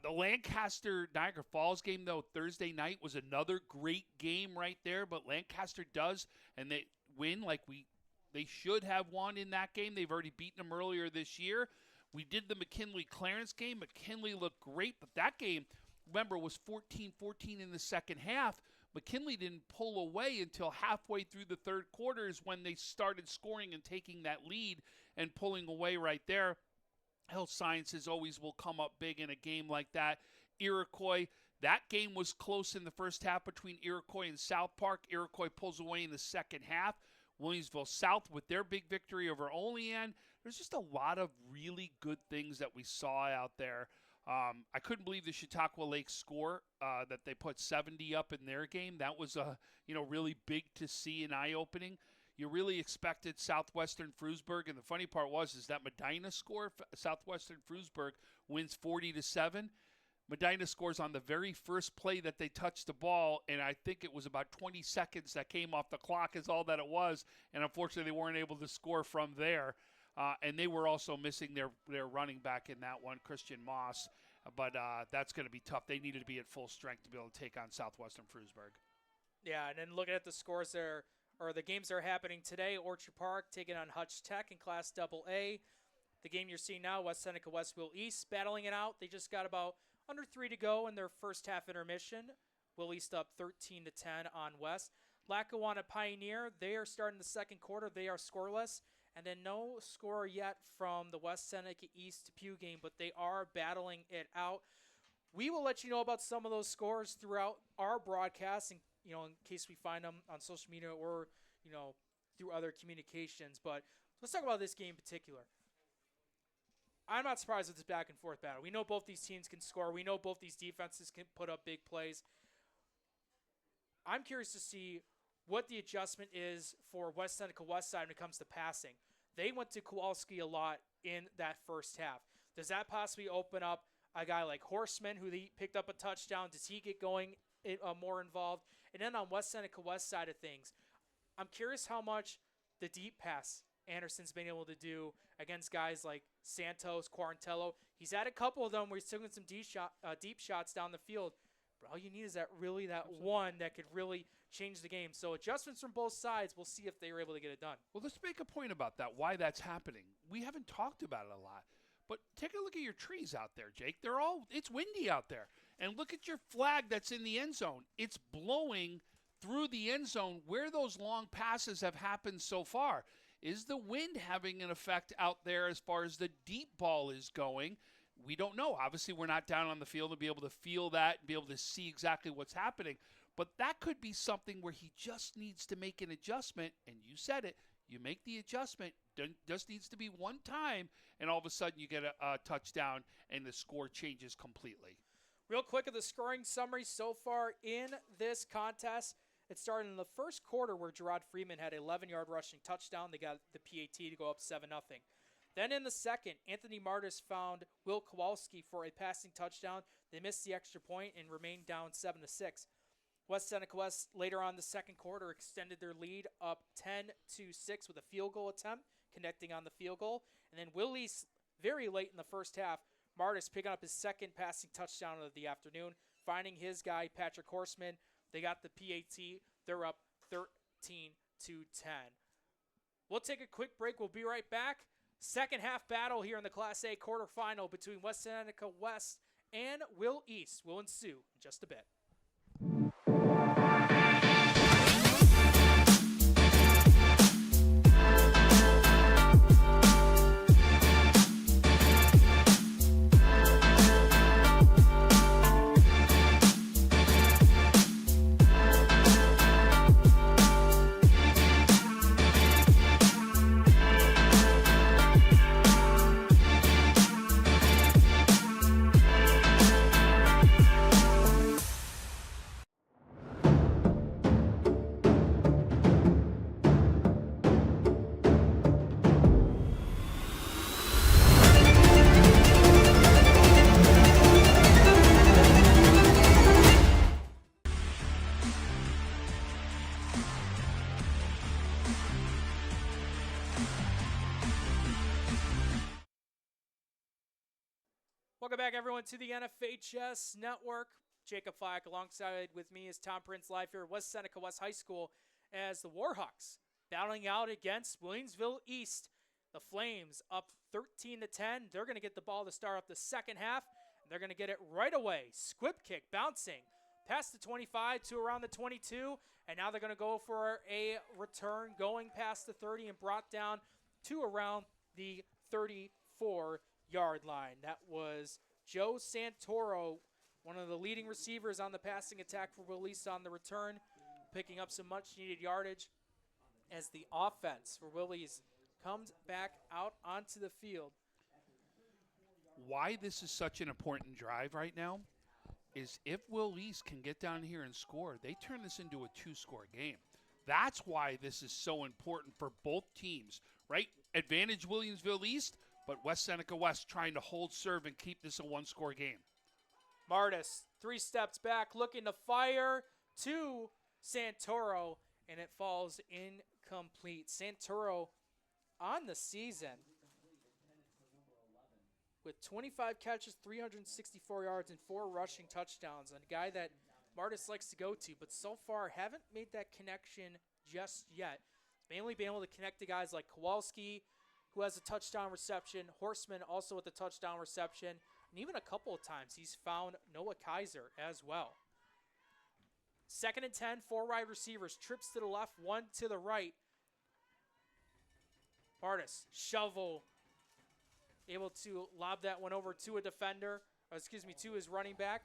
Speaker 3: The Lancaster-Niagara Falls game, though, Thursday night was another great game right there, but Lancaster does, and they win like they should have won in that game. They've already beaten them earlier this year. We did the McKinley-Clarence game. McKinley looked great, but that game, remember, was 14-14 in the second half. McKinley didn't pull away until halfway through the third quarter is when they started scoring and taking that lead and pulling away right there. Health Sciences always will come up big in a game like that. Iroquois, that game was close in the first half between Iroquois and South Park. Iroquois pulls away in the second half. Williamsville South with their big victory over Olean. There's just a lot of really good things that we saw out there. I couldn't believe the Chautauqua Lake score that they put 70 up in their game. That was really big to see and eye-opening. You really expected Southwestern Frewsburg, and the funny part is that Medina score. Southwestern Frewsburg wins 40-7. Medina scores on the very first play that they touched the ball, and I think it was about 20 seconds that came off the clock is all that it was, and unfortunately they weren't able to score from there. And they were also missing their running back in that one, Christian Moss, but that's going to be tough. They needed to be at full strength to be able to take on Southwestern Frewsburg.
Speaker 5: Yeah, and then looking at the scores there, or the games that are happening today, Orchard Park taking on Hutch Tech in Class AA. The game you're seeing now, West Seneca West-Will East battling it out. They just got about under 3 to go in their first half intermission. Will East up 13-10 on West. Lackawanna Pioneer, they are starting the second quarter. They are scoreless. And then no score yet from the West Seneca East Pew game, but they are battling it out. We will let you know about some of those scores throughout our broadcast, and in case we find them on social media or through other communications. But let's talk about this game in particular. I'm not surprised with this back and forth battle. We know both these teams can score. We know both these defenses can put up big plays. I'm curious to see what the adjustment is for West Seneca West side when it comes to passing. They went to Kowalski a lot in that first half. Does that possibly open up a guy like Horseman, who he picked up a touchdown? Does he get going more involved? And then on West Seneca West side of things, I'm curious how much the deep pass Anderson's been able to do against guys like Santos, Quarantello. He's had a couple of them where he's taking some deep shots down the field. But all you need is that one that could really change the game. So adjustments from both sides. We'll see if they were able to get it done.
Speaker 3: Well, let's make a point about that, why that's happening. We haven't talked about it a lot. But take a look at your trees out there, Jake. It's windy out there. And look at your flag that's in the end zone. It's blowing through the end zone where those long passes have happened so far. Is the wind having an effect out there as far as the deep ball is going? We don't know. Obviously, we're not down on the field to be able to feel that and be able to see exactly what's happening. But that could be something where he just needs to make an adjustment. And you said it. You make the adjustment. Just needs to be one time. And all of a sudden, you get a touchdown, and the score changes completely.
Speaker 5: Real quick of the scoring summary so far in this contest. It started in the first quarter where Gerard Freeman had an 11-yard rushing touchdown. They got the PAT to go up 7-0. Then in the second, Anthony Martis found Will Kowalski for a passing touchdown. They missed the extra point and remained down 7-6. West Seneca West later on in the second quarter extended their lead up 10-6 with a field goal attempt, connecting on the field goal. And then Will East, very late in the first half, Martis picking up his second passing touchdown of the afternoon, finding his guy, Patrick Horseman. They got the PAT. They're up 13-10. We'll take a quick break. We'll be right back. Second half battle here in the Class A quarterfinal between West Seneca West and Will East will ensue in just a bit. Welcome back, everyone, to the NFHS Network. Jacob Flack alongside with me is Tom Prince live here at West Seneca West High School as the Warhawks battling out against Williamsville East. The Flames up 13-10. They're going to get the ball to start up the second half, and they're going to get it right away. Squib kick bouncing past the 25 to around the 22, and now they're going to go for a return going past the 30 and brought down to around the 34-yard line. That was Joe Santoro, one of the leading receivers on the passing attack for Willis on the return, picking up some much-needed yardage as the offense for Willis comes back out onto the field.
Speaker 3: Why this is such an important drive right now is if Willis can get down here and score, they turn this into a two-score game. That's why this is so important for both teams, right? Advantage Williamsville East, but West Seneca West trying to hold serve and keep this a one-score game.
Speaker 5: Martis, 3 steps back, looking to fire to Santoro, and it falls incomplete. Santoro on the season with 25 catches, 364 yards, and 4 rushing touchdowns. And a guy that Martis likes to go to, but so far haven't made that connection just yet. Mainly been able to connect to guys like Kowalski, who has a touchdown reception, Horseman also with a touchdown reception, and even a couple of times he's found Noah Kaiser as well. 2nd and 10, 4 wide receivers, trips to the left, 1 to the right. Martis, shovel, able to lob that one over to a defender, to his running back.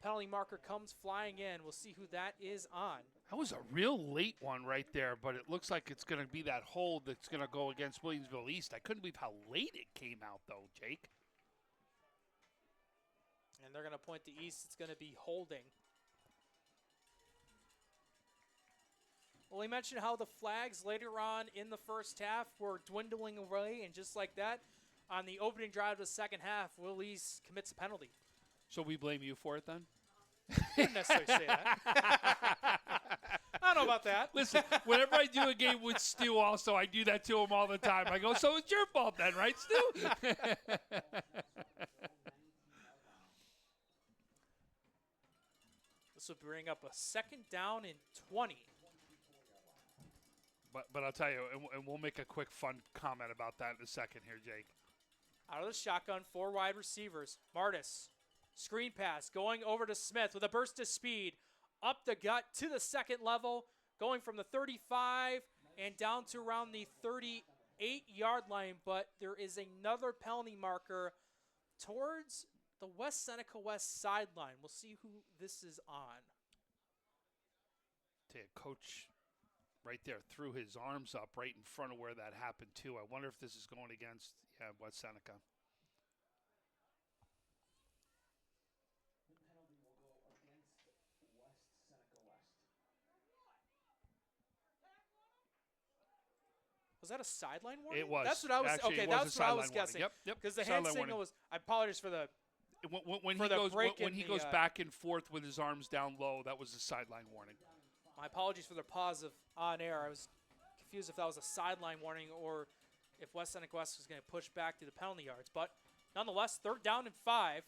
Speaker 5: Penalty marker comes flying in. We'll see who that is on.
Speaker 3: That was a real late one right there, but it looks like it's going to be that hold that's going to go against Williamsville East. I couldn't believe how late it came out, though, Jake.
Speaker 5: And they're going to point to East. It's going to be holding. Well, we mentioned how the flags later on in the first half were dwindling away, and just like that, on the opening drive of the second half, Willis commits a penalty.
Speaker 3: So we blame you for it then?
Speaker 5: Didn't necessarily say that. I don't know about that.
Speaker 3: Listen, whenever I do a game with Stu also, I do that to him all the time. I go, so it's your fault then, right, Stu?
Speaker 5: This will bring up a 2nd down and 20.
Speaker 3: But I'll tell you, and we'll make a quick fun comment about that in a second here, Jake.
Speaker 5: Out of the shotgun, 4 wide receivers. Martis, screen pass, going over to Smith with a burst of speed. Up the gut to the 2nd level, going from the 35 and down to around the 38-yard line. But there is another penalty marker towards the West Seneca West sideline. We'll see who this is on.
Speaker 3: Coach right there threw his arms up right in front of where that happened, too. I wonder if this is going against West Seneca.
Speaker 5: Was that a sideline warning?
Speaker 3: It was.
Speaker 5: That's what I was.
Speaker 3: Actually,
Speaker 5: okay, that's what I was guessing.
Speaker 3: Yep.
Speaker 5: Because the hand signal was. I apologize for the.
Speaker 3: When he goes back and forth with his arms down low, that was a sideline warning.
Speaker 5: My apologies for the pause of on air. I was confused if that was a sideline warning or if West Seneca West was going to push back to the penalty yards. But nonetheless, 3rd down and 5.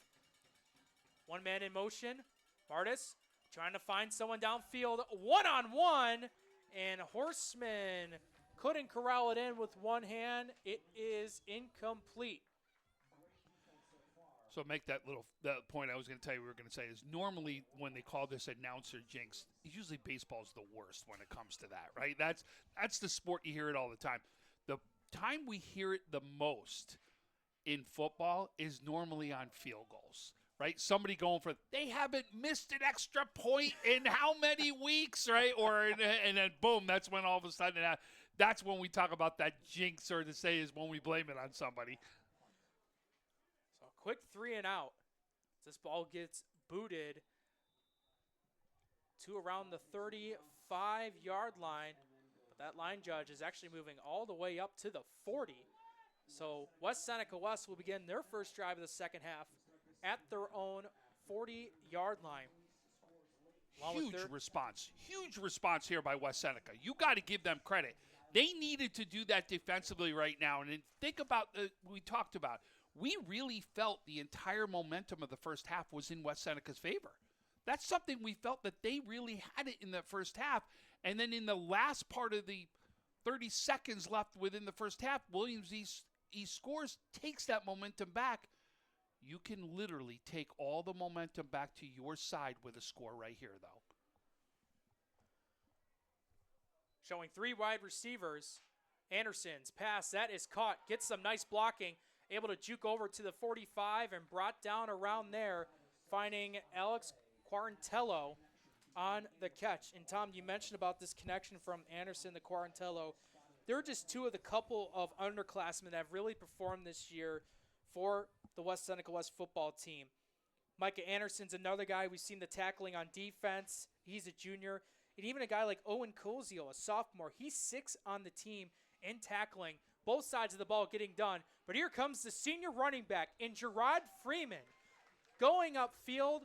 Speaker 5: 1 man in motion. Martis trying to find someone downfield. 1-on-1. And Horseman couldn't corral it in with one hand. It is incomplete.
Speaker 3: So make that point I was going to tell you we were going to say is normally when they call this announcer jinx, usually baseball's the worst when it comes to that, right? That's the sport you hear it all the time. The time we hear it the most in football is normally on field goals, right? Somebody going for, they haven't missed an extra point in how many weeks, right? And then boom, that's when all of a sudden that's when we talk about that jinx, or to say is when we blame it on somebody.
Speaker 5: Quick 3 and out. This ball gets booted to around the 35-yard line. But that line judge is actually moving all the way up to the 40. So West Seneca West will begin their first drive of the second half at their own 40-yard line.
Speaker 3: Huge response here by West Seneca. You got to give them credit. They needed to do that defensively right now. And think about we talked about. We really felt the entire momentum of the first half was in West Seneca's favor. That's something we felt that they really had it in the first half. And then in the last part of the 30 seconds left within the first half, Williams East scores, takes that momentum back. You can literally take all the momentum back to your side with a score right here, though.
Speaker 5: Showing 3 wide receivers. Anderson's pass, that is caught. Gets some nice blocking. Able to juke over to the 45 and brought down around there, finding Alex Quarantello on the catch. And Tom, you mentioned about this connection from Anderson to Quarantello. They're just 2 of the couple of underclassmen that have really performed this year for the West Seneca West football team. Micah Anderson's another guy. We've seen the tackling on defense. He's a junior. And even a guy like Owen Cozio, a sophomore, he's 6 on the team in tackling. Both sides of the ball getting done. But here comes the senior running back in Gerard Freeman going upfield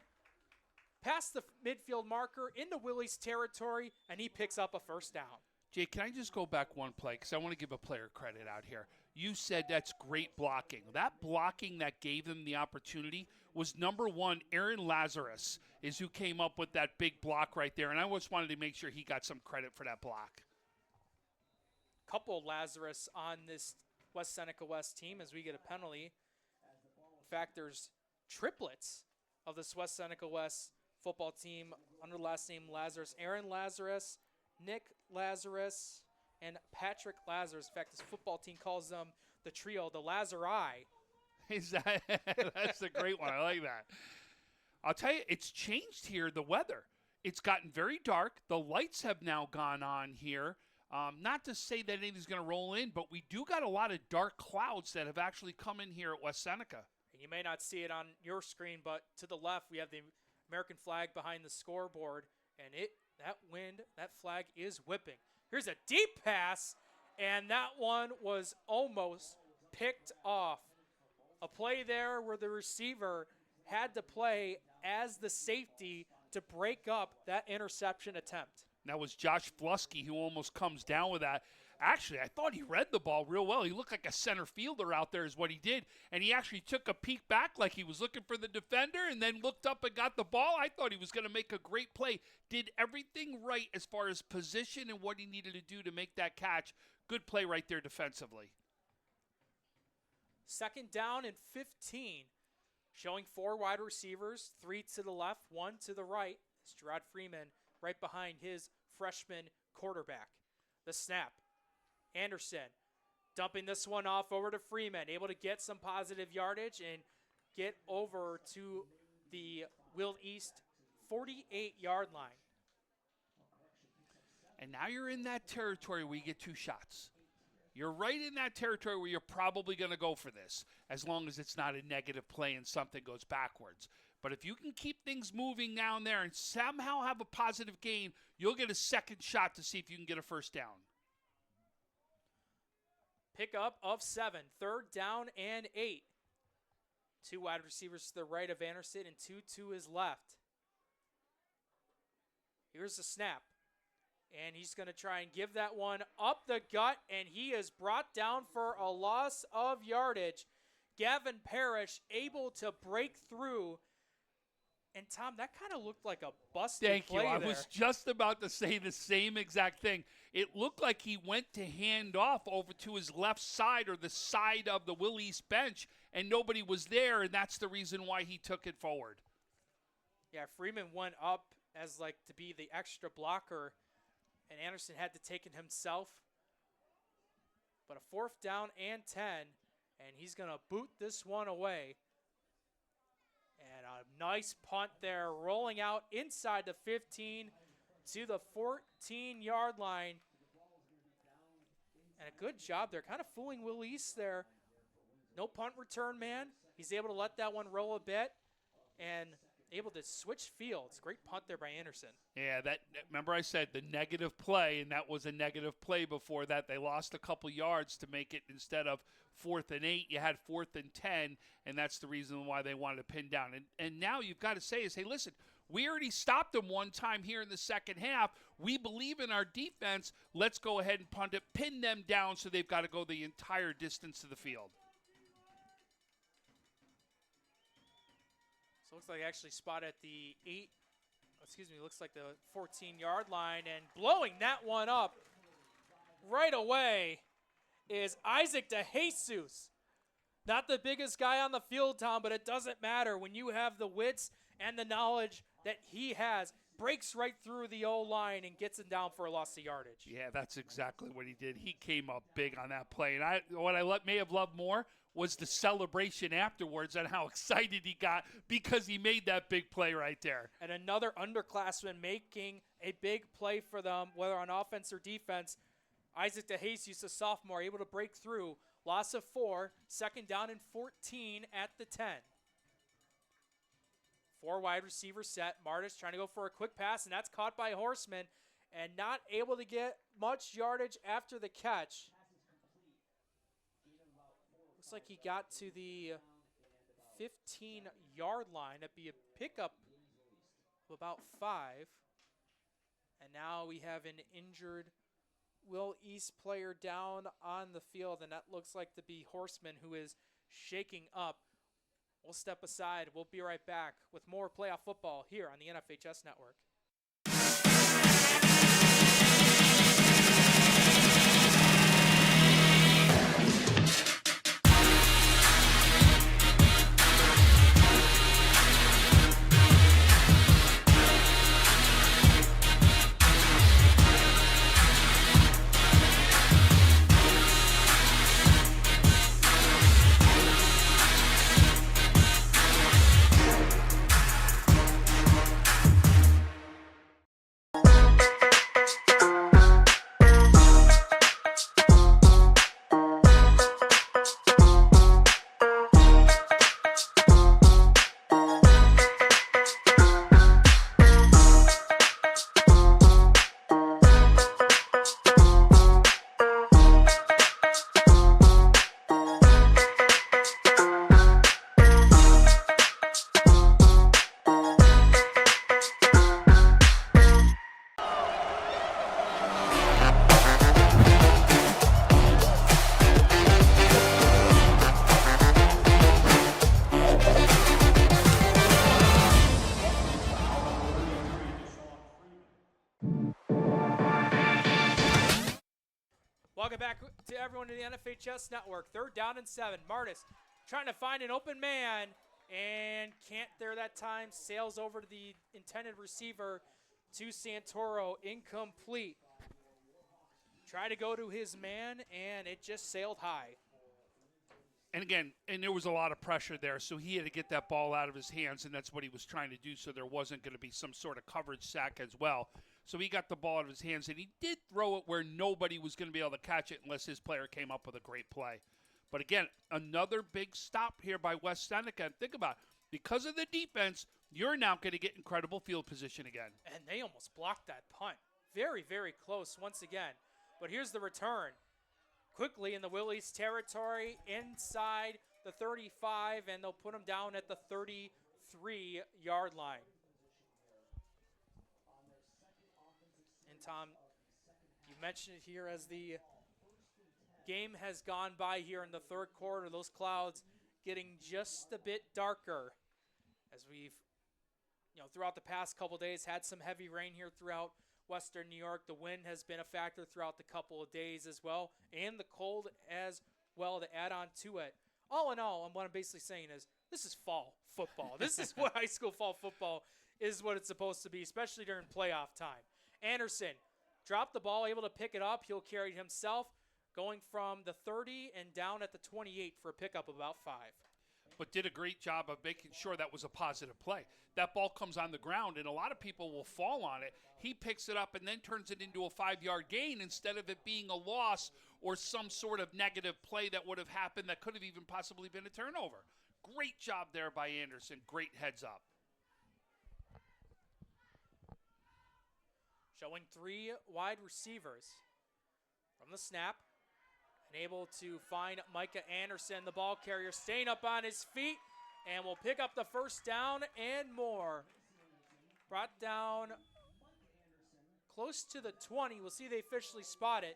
Speaker 5: past the midfield marker into Willie's territory, and he picks up a first down.
Speaker 3: Jay, can I just go back one play? Because I want to give a player credit out here. You said that's great blocking. That blocking that gave them the opportunity was number 1, Aaron Lazarus, is who came up with that big block right there. And I just wanted to make sure he got some credit for that block.
Speaker 5: Couple Lazarus on this West Seneca West team as we get a penalty. In fact, there's triplets of this West Seneca West football team under the last name Lazarus. Aaron Lazarus, Nick Lazarus, and Patrick Lazarus. In fact, this football team calls them the trio, the Lazari.
Speaker 3: That's a great one. I like that. I'll tell you, it's changed here, the weather. It's gotten very dark. The lights have now gone on here. Not to say that anything's going to roll in, but we do got a lot of dark clouds that have actually come in here at West Seneca.
Speaker 5: And you may not see it on your screen, but to the left, we have the American flag behind the scoreboard, and that wind, that flag is whipping. Here's a deep pass, and that one was almost picked off. A play there where the receiver had to play as the safety to break up that interception attempt.
Speaker 3: That was Josh Flusky who almost comes down with that. Actually, I thought he read the ball real well. He looked like a center fielder out there is what he did. And he actually took a peek back like he was looking for the defender and then looked up and got the ball. I thought he was going to make a great play. Did everything right as far as position and what he needed to do to make that catch. Good play right there defensively.
Speaker 5: 2nd down and 15. Showing 4 wide receivers, 3 to the left, 1 to the right. It's Gerard Freeman right behind his freshman quarterback. The snap. Anderson dumping this one off over to Freeman, able to get some positive yardage and get over to the Will East 48-yard line.
Speaker 3: And now you're in that territory where you get 2 shots. You're right in that territory where you're probably going to go for this, as long as it's not a negative play and something goes backwards. But if you can keep things moving down there and somehow have a positive gain, you'll get a second shot to see if you can get a first down.
Speaker 5: Pickup of 7, 3rd down and 8. 2 wide receivers to the right of Anderson and 2 to his left. Here's the snap. And he's going to try and give that one up the gut, and he is brought down for a loss of yardage. Gavin Parrish able to break through. And, Tom, that kind of looked like a busted play
Speaker 3: Thank you.
Speaker 5: there.
Speaker 3: I was just about to say the same exact thing. It looked like he went to hand off over to his left side or the side of the Will East bench, and nobody was there, and that's the reason why he took it forward.
Speaker 5: Yeah, Freeman went up as like to be the extra blocker, and Anderson had to take it himself. But a 4th down and 10, and he's going to boot this one away. And a nice punt there, rolling out inside the 15 to the 14-yard line. And a good job there, kind of fooling Will East there. No punt return man. He's able to let that one roll a bit and able to switch fields. Great punt there by Anderson.
Speaker 3: Yeah, remember I said the negative play, and that was a negative play before that. They lost a couple yards to make it instead of 4th and 8. You had 4th and 10, and that's the reason why they wanted to pin down. And now you've got to say is, hey, listen, we already stopped them one time here in the second half. We believe in our defense. Let's go ahead and punt it, pin them down so they've got to go the entire distance to the field.
Speaker 5: So it looks like I actually spotted the looks like the 14-yard line, and blowing that one up right away is Isaac DeJesus. Not the biggest guy on the field, Tom, but it doesn't matter when you have the wits and the knowledge that he has. Breaks right through the O-line and gets him down for a loss of yardage.
Speaker 3: Yeah, that's exactly what he did. He came up big on that play. And what I may have loved more was the celebration afterwards and how excited he got because he made that big play right there.
Speaker 5: And another underclassman making a big play for them, whether on offense or defense. Isaac DeJesus, a sophomore, able to break through. Loss of 4, second down and 14 at the 10. 4 wide receiver set. Martis trying to go for a quick pass, and that's caught by Horseman and not able to get much yardage after the catch. Looks like he got to the 15-yard line. That'd be a pickup of about 5. And now we have an injured Will East player down on the field, and that looks like to be Horseman, who is shaking up. We'll step aside. We'll be right back with more playoff football here on the NFHS Network. Welcome back to everyone to the NFHS Network. 3rd down and 7. Martis trying to find an open man and can't there that time. Sails over to the intended receiver to Santoro. Incomplete. Try to go to his man, and it just sailed high.
Speaker 3: And again, there was a lot of pressure there, so he had to get that ball out of his hands, and that's what he was trying to do, so there wasn't going to be some sort of coverage sack as well. So he got the ball out of his hands, and he did throw it where nobody was going to be able to catch it unless his player came up with a great play. But again, another big stop here by West Seneca. And think about it. Because of the defense, you're now going to get incredible field position again.
Speaker 5: And they almost blocked that punt. Very, very close once again. But here's the return. Quickly in the Willys territory, inside the 35, and they'll put him down at the 33-yard line. And Tom, you mentioned it here as the game has gone by here in the 3rd quarter, those clouds getting just a bit darker as we've, throughout the past couple days had some heavy rain here throughout Western New York. The wind has been a factor throughout the couple of days as well, and the cold as well to add on to it. All in all, what I'm basically saying is this is fall football. This is what high school fall football is, what it's supposed to be, especially during playoff time. Anderson dropped the ball, able to pick it up. He'll carry it himself, going from the 30 and down at the 28 for a pickup of about 5.
Speaker 3: But did a great job of making sure that was a positive play. That ball comes on the ground, and a lot of people will fall on it. He picks it up and then turns it into a 5-yard gain instead of it being a loss or some sort of negative play that would have happened that could have even possibly been a turnover. Great job there by Anderson. Great heads up.
Speaker 5: Showing 3 wide receivers from the snap. And able to find Micah Anderson, the ball carrier, staying up on his feet, and will pick up the first down and more. Brought down close to the 20. We'll see they officially spot it.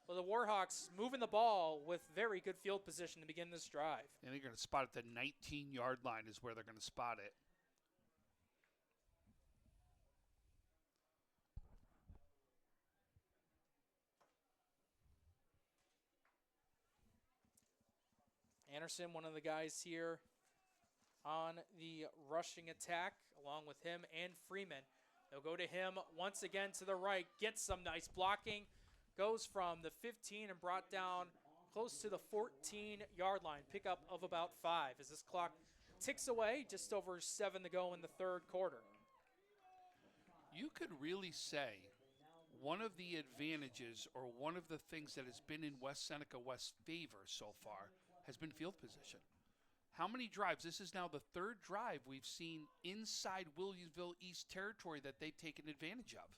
Speaker 5: But the Warhawks moving the ball with very good field position to begin this drive.
Speaker 3: And they're going to spot it at the 19-yard line is where they're going to spot it.
Speaker 5: Anderson, one of the guys here on the rushing attack, along with him and Freeman. They'll go to him once again to the right, gets some nice blocking, goes from the 15 and brought down close to the 14-yard line. Pickup of about 5 as this clock ticks away, just over 7 to go in the third quarter.
Speaker 3: You could really say one of the advantages or one of the things that has been in West Seneca West's favor so far has been field position. How many drives? This is now the third drive we've seen inside Williamsville East territory that they've taken advantage of.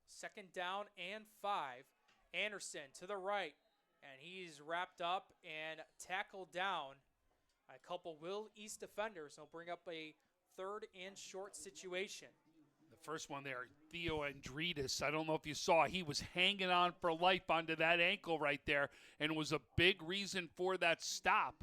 Speaker 5: Second down and 5. Anderson to the right, and he's wrapped up and tackled down by a couple Will East defenders. He'll bring up a third and short situation.
Speaker 3: The first one there, Theo Andrides, I don't know if you saw, he was hanging on for life onto that ankle right there, and it was a big reason for that stop.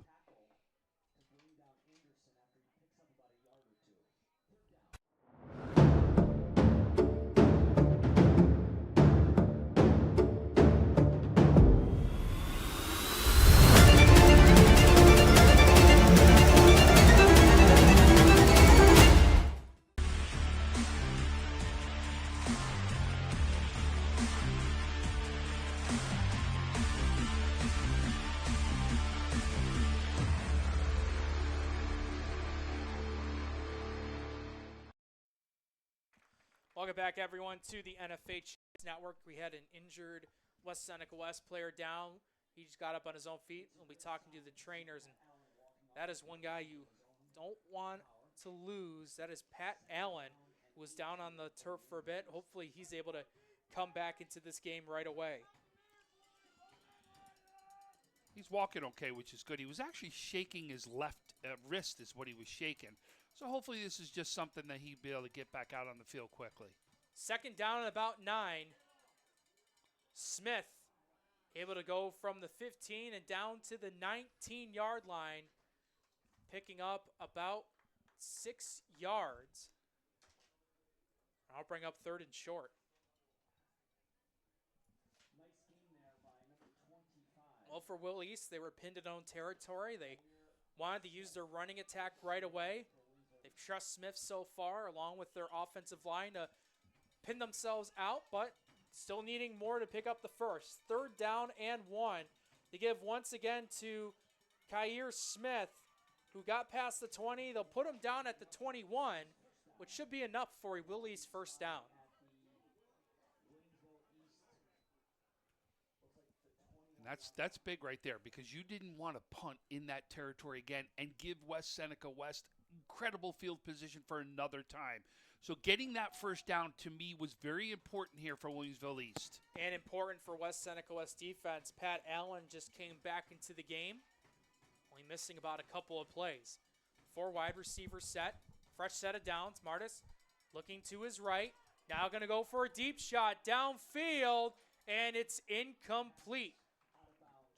Speaker 5: Welcome back, everyone, to the NFH Network. We had an injured West Seneca West player down. He just got up on his own feet. We'll be talking to the trainers, and that is one guy you don't want to lose. That is Pat Allen, who was down on the turf for a bit. Hopefully he's able to come back into this game right away.
Speaker 3: He's walking okay, which is good. He was actually shaking his left wrist is what he was shaking. So hopefully this is just something that he'll be able to get back out on the field quickly.
Speaker 5: Second down and about 9. Smith able to go from the 15 and down to the 19-yard line, picking up about 6 yards. I'll bring up third and short. Well, for Will East, they were pinned in own territory. They wanted to use their running attack right away. They've trusted Smith so far, along with their offensive line, to pin themselves out, but still needing more to pick up the first. Third down and 1. They give once again to Kyer Smith, who got past the 20. They'll put him down at the 21, which should be enough for a Will East first down.
Speaker 3: And that's big right there, because you didn't want to punt in that territory again and give West Seneca West incredible field position for another time. So getting that first down to me was very important here for Williamsville East.
Speaker 5: And important for West Seneca West defense. Pat Allen just came back into the game, only missing about a couple of plays. 4 wide receivers set, fresh set of downs. Martis looking to his right, now going to go for a deep shot downfield, and it's incomplete.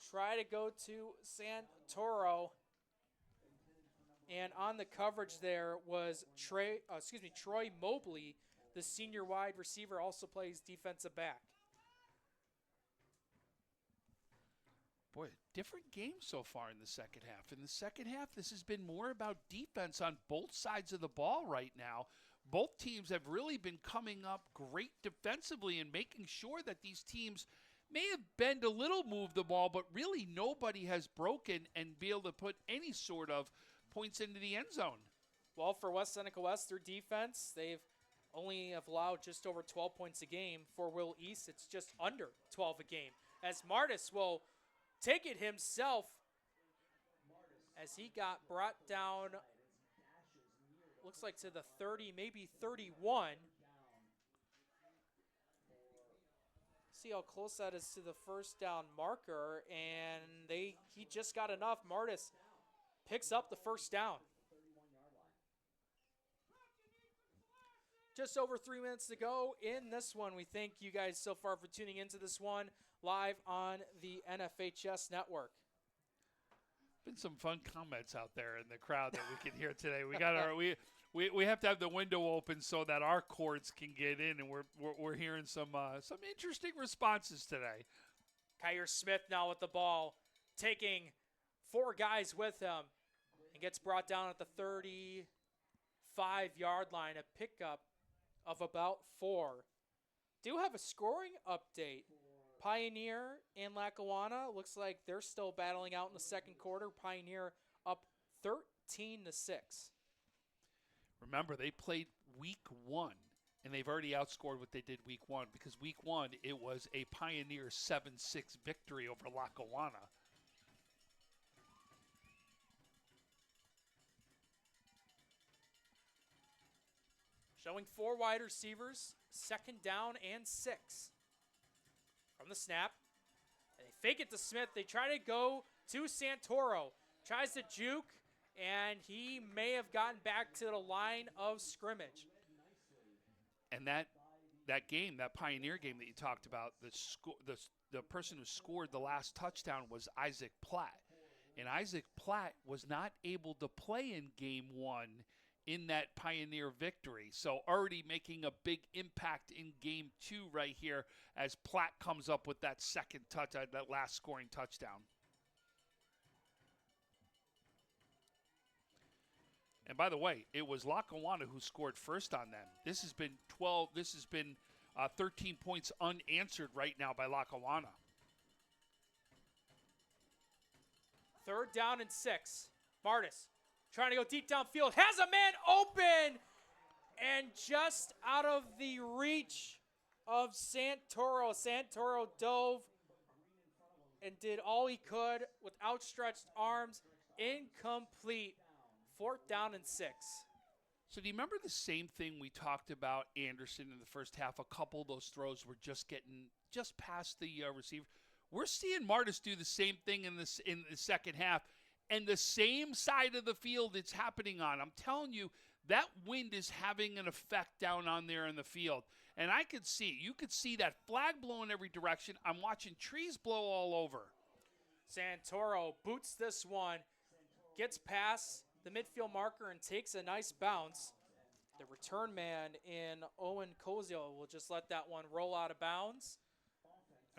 Speaker 5: Try to go to Santoro. And on the coverage there was Troy Mobley, the senior wide receiver, also plays defensive back.
Speaker 3: Boy, different game so far in the second half. In the second half, this has been more about defense on both sides of the ball right now. Both teams have really been coming up great defensively and making sure that these teams may have bent a little, moved the ball, but really nobody has broken and be able to put any sort of points into the end zone.
Speaker 5: Well, for West Seneca West, their defense, they've only have allowed just over 12 points a game. For Will East, it's just under 12 a game, as Martis will take it himself as he got brought down, looks like to the 30, maybe 31. See how close that is to the first down marker, and he just got enough. Martis picks up the first down. Just over 3 minutes to go in this one. We thank you guys so far for tuning into this one live on the NFHS network.
Speaker 3: Been some fun comments out there in the crowd that we can hear today. We got our we have to have the window open so that our cords can get in, and we're hearing some interesting responses today.
Speaker 5: Kyer Smith now with the ball. taking 4 guys with him and gets brought down at the 35-yard line, a pickup of about 4. Do have a scoring update. Pioneer and Lackawanna, looks like they're still battling out in the second quarter. Pioneer up 13-6.
Speaker 3: Remember, they played week 1, and they've already outscored what they did week 1, because week 1, it was a Pioneer 7-6 victory over Lackawanna.
Speaker 5: Showing 4 wide receivers, second down and 6. From the snap, they fake it to Smith. They try to go to Santoro. Tries to juke, and he may have gotten back to the line of scrimmage.
Speaker 3: And that game, that Pioneer game that you talked about, the person who scored the last touchdown was Isaac Platt. And Isaac Platt was not able to play in game 1 in that Pioneer victory. So already making a big impact in game 2 right here as Platt comes up with that second that last scoring touchdown. And by the way, it was Lackawanna who scored first on them. This has been 13 points unanswered right now by Lackawanna.
Speaker 5: Third down and 6. Martis trying to go deep downfield. Has a man open! And just out of the reach of Santoro. Santoro dove and did all he could with outstretched arms. Incomplete. Fourth down and 6.
Speaker 3: So do you remember the same thing we talked about Anderson in the first half? A couple of those throws were just getting just past the receiver. We're seeing Martis do the same thing in the second half, and the same side of the field it's happening on. I'm telling you, that wind is having an effect down on there in the field. And you could see that flag blowing every direction. I'm watching trees blow all over.
Speaker 5: Santoro boots this one, gets past the midfield marker and takes a nice bounce. The return man in Owen Kozio will just let that one roll out of bounds.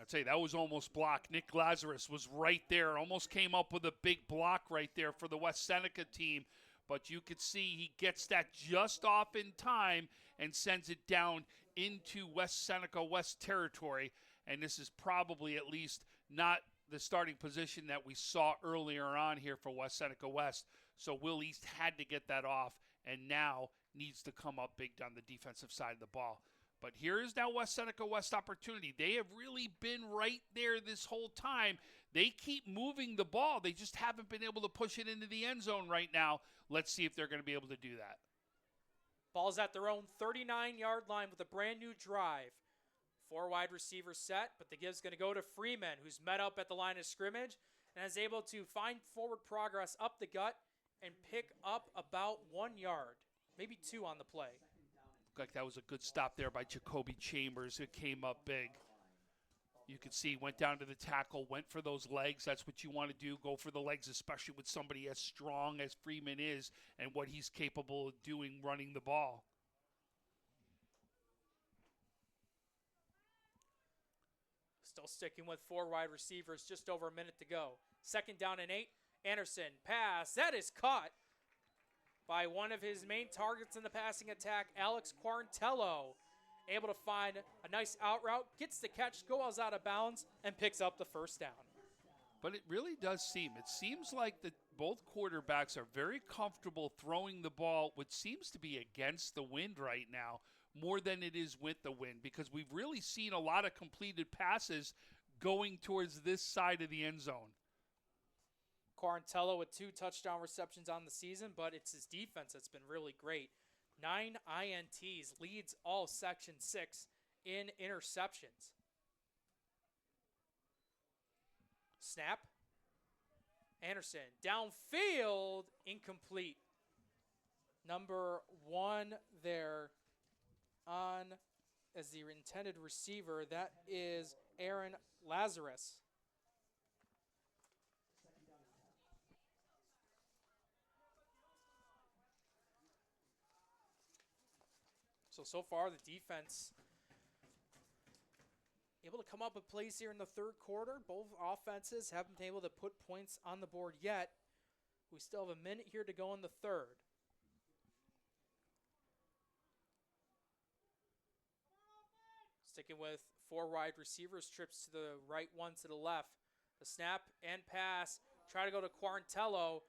Speaker 3: I'd say that was almost blocked. Nick Lazarus was right there, almost came up with a big block right there for the West Seneca team. But you could see he gets that just off in time and sends it down into West Seneca West territory. And this is probably at least not the starting position that we saw earlier on here for West Seneca West. So Will East had to get that off and now needs to come up big on the defensive side of the ball. But here is now West Seneca West opportunity. They have really been right there this whole time. They keep moving the ball. They just haven't been able to push it into the end zone right now. Let's see if they're going to be able to do that.
Speaker 5: Ball's at their own 39-yard line with a brand new drive. 4 wide receivers set, but the give's going to go to Freeman, who's met up at the line of scrimmage and is able to find forward progress up the gut and pick up about 1 yard, maybe 2 on the play.
Speaker 3: Looked like that was a good stop there by Jacoby Chambers. It came up big. You could see went down to the tackle, went for those legs. That's what you want to do. Go for the legs, especially with somebody as strong as Freeman is and what he's capable of doing running the ball.
Speaker 5: Still sticking with 4 wide receivers, just over a minute to go. Second down and 8. Anderson, pass. That is caught by one of his main targets in the passing attack, Alex Quarantello. Able to find a nice out route, gets the catch, goes out of bounds, and picks up the first down.
Speaker 3: But it really does seems like that both quarterbacks are very comfortable throwing the ball, which seems to be against the wind right now, more than it is with the wind, because we've really seen a lot of completed passes going towards this side of the end zone.
Speaker 5: Quarantello with 2 touchdown receptions on the season, but it's his defense that's been really great. 9 INTs, leads all Section 6 in interceptions. Snap. Anderson, downfield, incomplete. Number 1 there on as the intended receiver. That is Aaron Lazarus. So far the defense able to come up with plays here in the third quarter. Both offenses haven't been able to put points on the board yet. We still have a minute here to go in the third. Sticking with 4 wide receivers, trips to the right, one to the left. The snap and pass, try to go to Quarantello,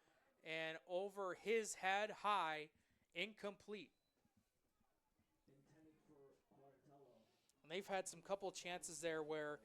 Speaker 5: and over his head high, incomplete. And they've had some couple chances there where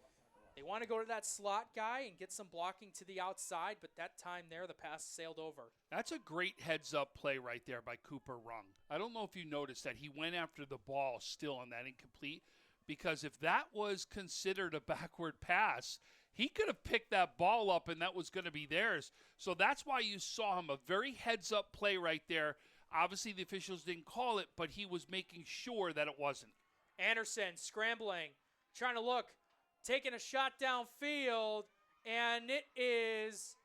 Speaker 5: they want to go to that slot guy and get some blocking to the outside, but that time there, the pass sailed over.
Speaker 3: That's a great heads-up play right there by Cooper Rung. I don't know if you noticed that he went after the ball still on that incomplete, because if that was considered a backward pass, he could have picked that ball up and that was going to be theirs. So that's why you saw him, a very heads-up play right there. Obviously, the officials didn't call it, but he was making sure that it wasn't.
Speaker 5: Anderson scrambling, trying to look, taking a shot downfield, and it is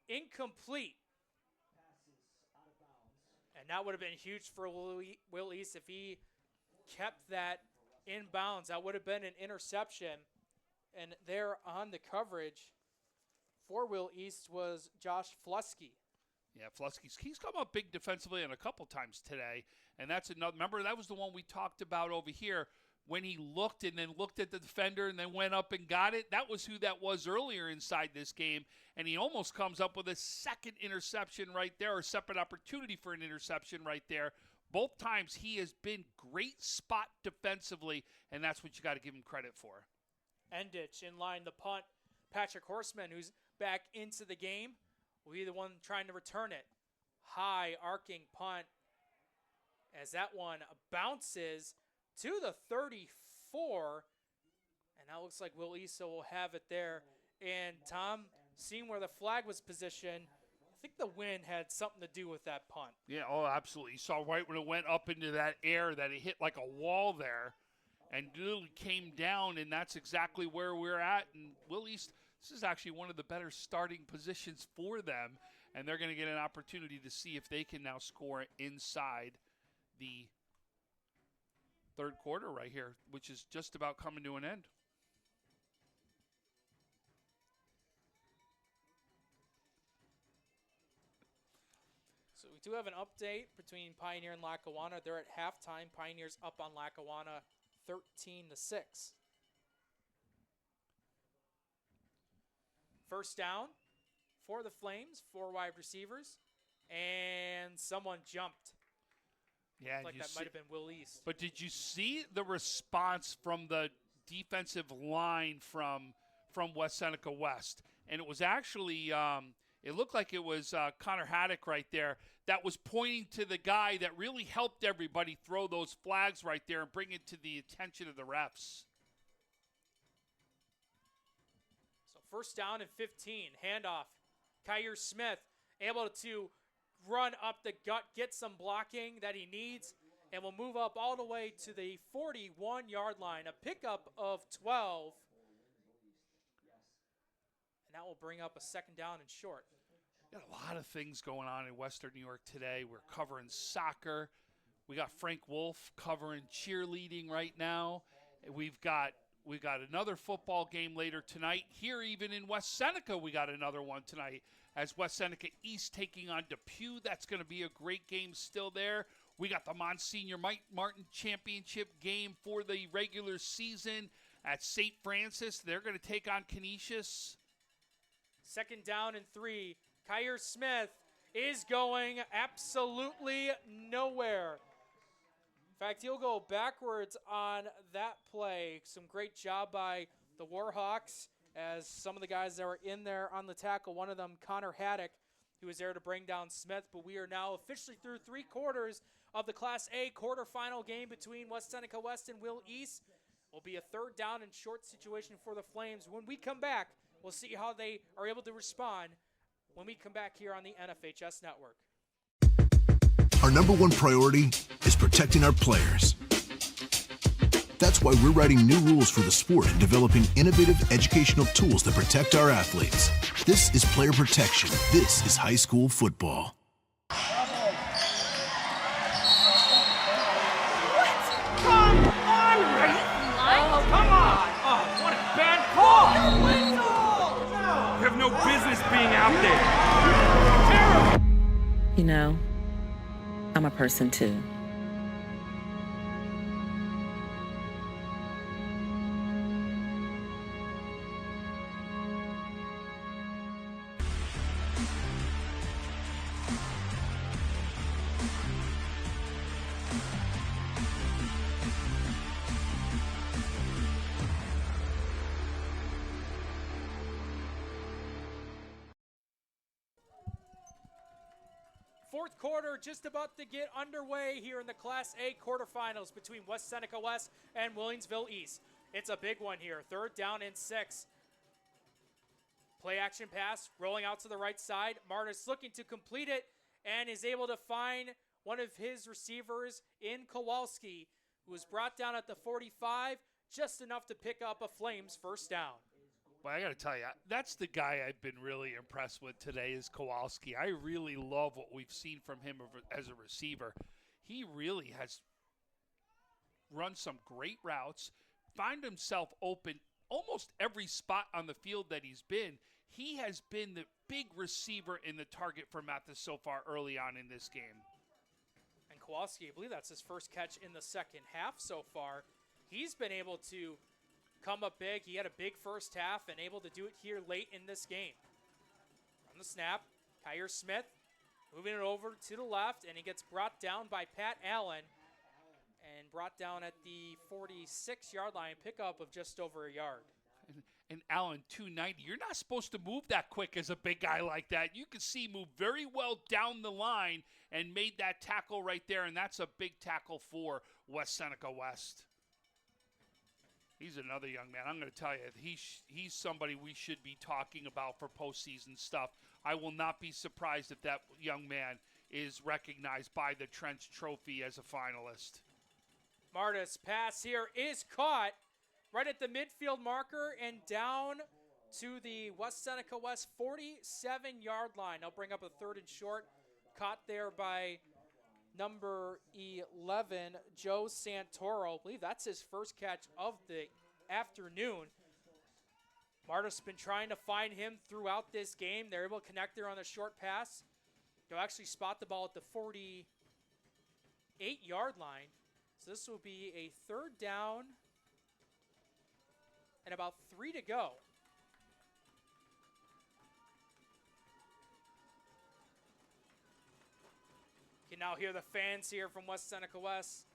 Speaker 5: incomplete. And that would have been huge for Will East if he kept that in bounds. That would have been an interception. And there on the coverage for Will East was Josh Flusky.
Speaker 3: Yeah, he's come up big defensively and a couple times today, and that's another. Remember, that was the one we talked about over here when he looked and then looked at the defender and then went up and got it. That was who that was earlier inside this game, and he almost comes up with a second interception right there, or separate opportunity for an interception right there. Both times he has been great spot defensively, and that's what you got to give him credit for.
Speaker 5: Endich in line, the punt. Patrick Horseman, who's back into the game, will be the one trying to return it. High arcing punt as that one bounces to the 34. And now looks like Will Issa will have it there. And Tom, seeing where the flag was positioned, I think the wind had something to do with that punt.
Speaker 3: Yeah, oh, absolutely. You saw right when it went up into that air that it hit like a wall there and literally came down, and that's exactly where we're at. And Will East, this is actually one of the better starting positions for them, and they're going to get an opportunity to see if they can now score inside the third quarter right here, which is just about coming to an end.
Speaker 5: So we do have an update between Pioneer and Lackawanna. They're at halftime. Pioneer's up on Lackawanna 13-6. First down for the Flames, 4 wide receivers, and someone jumped.
Speaker 3: Yeah,
Speaker 5: like that might have been Will East.
Speaker 3: But did you see the response from the defensive line from West Seneca West? And it was actually, it looked like it was Connor Haddock right there that was pointing to the guy that really helped everybody throw those flags right there and bring it to the attention of the refs.
Speaker 5: So first down and 15, handoff. Kyer Smith able to run up the gut, get some blocking that he needs, and will move up all the way to the 41-yard line. A pickup of 12. And that will bring up a second down and short.
Speaker 3: Got a lot of things going on in Western New York today. We're covering soccer. We got Frank Wolf covering cheerleading right now. We've got another football game later tonight. Here, even in West Seneca, we got another one tonight as West Seneca East taking on Depew. That's going to be a great game still there. We got the Monsignor Martin Championship game for the regular season at St. Francis. They're going to take on Canisius.
Speaker 5: Second down and 3. Kyer Smith is going absolutely nowhere. In fact, he'll go backwards on that play. Some great job by the Warhawks as some of the guys that were in there on the tackle. One of them, Connor Haddock, who was there to bring down Smith. But we are now officially through 3 quarters of the Class A quarterfinal game between West Seneca West and Will East. Will be a third down and short situation for the Flames. When we come back, we'll see how they are able to respond when we come back here on the NFHS Network.
Speaker 4: Our number one priority is protecting our players. That's why we're writing new rules for the sport and developing innovative educational tools that protect our athletes. This is player protection. This is high school football.
Speaker 2: What? Come on, Ray! Oh, come on! Oh, what a no business being out there. Terrible!
Speaker 7: You know, I'm a person too.
Speaker 5: Fourth quarter just about to get underway here in the Class A quarterfinals between West Seneca West and Williamsville East. It's a big one here. 3rd down and 6. Play action pass, rolling out to the right side. Martis looking to complete it and is able to find one of his receivers in Kowalski, who was brought down at the 45, just enough to pick up a Flames first down.
Speaker 3: Well, I got to tell you, that's the guy I've been really impressed with today is Kowalski. I really love what we've seen from him as a receiver. He really has run some great routes, find himself open almost every spot on the field that he's been. He has been the big receiver in the target for Mathis so far early on in this game.
Speaker 5: And Kowalski, I believe that's his first catch in the second half so far. He's been able to come up big. He had a big first half and able to do it here late in this game. On the snap, Kyer Smith moving it over to the left, and he gets brought down by Pat Allen and brought down at the 46-yard line, pickup of just over a yard.
Speaker 3: And Allen, 290. You're not supposed to move that quick as a big guy like that. You can see move very well down the line and made that tackle right there, and that's a big tackle for West Seneca West. He's another young man. I'm going to tell you, he's somebody we should be talking about for postseason stuff. I will not be surprised if that young man is recognized by the Trench Trophy as a finalist.
Speaker 5: Martis' pass here is caught right at the midfield marker and down to the West Seneca West 47-yard line. They'll bring up a 3rd and short, caught there by number 11, Joe Santoro. I believe that's his first catch of the afternoon. Martis been trying to find him throughout this game. They're able to connect there on a short pass. They'll actually spot the ball at the 48-yard line. So this will be a 3rd down and about 3 to go. You can now hear the fans here from West Seneca West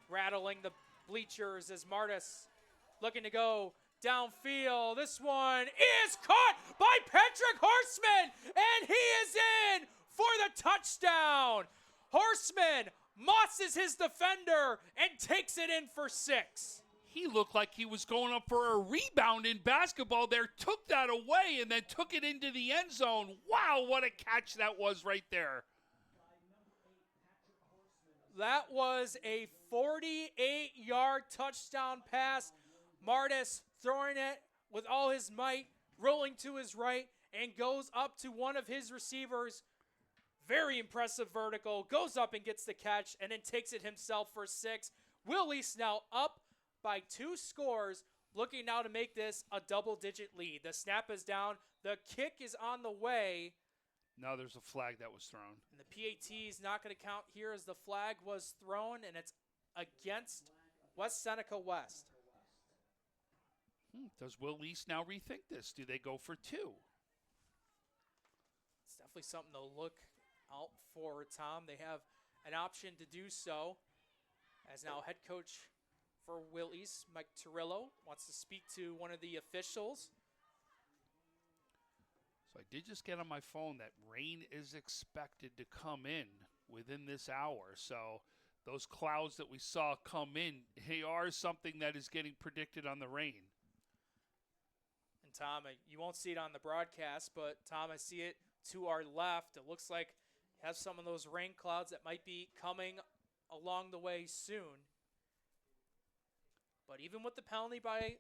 Speaker 5: rattling the bleachers as Martis looking to go downfield. This one is caught by Patrick Horseman, and he is in for the touchdown. Horseman mosses his defender and takes it in for 6.
Speaker 3: He looked like he was going up for a rebound in basketball there, took that away, and then took it into the end zone. Wow, what a catch that was right there.
Speaker 5: That was a 48-yard touchdown pass. Martis throwing it with all his might, rolling to his right, and goes up to one of his receivers. Very impressive vertical. Goes up and gets the catch, and then takes it himself for 6. Will East now up by 2 scores, looking now to make this a double-digit lead. The snap is down. The kick is on the way.
Speaker 3: No, there's a flag that was thrown.
Speaker 5: And the PAT is not going to count here as the flag was thrown, and it's against West Seneca West.
Speaker 3: Does Will East now rethink this? Do they go for 2?
Speaker 5: It's definitely something to look out for, Tom. They have an option to do so, as now head coach for Will East, Mike Turillo, wants to speak to one of the officials.
Speaker 3: So I did just get on my phone that rain is expected to come in within this hour. So those clouds that we saw come in, they are something that is getting predicted on the rain.
Speaker 5: And Tom, you won't see it on the broadcast, but Tom, I see it to our left. It looks like it has some of those rain clouds that might be coming along the way soon. But even with the penalty by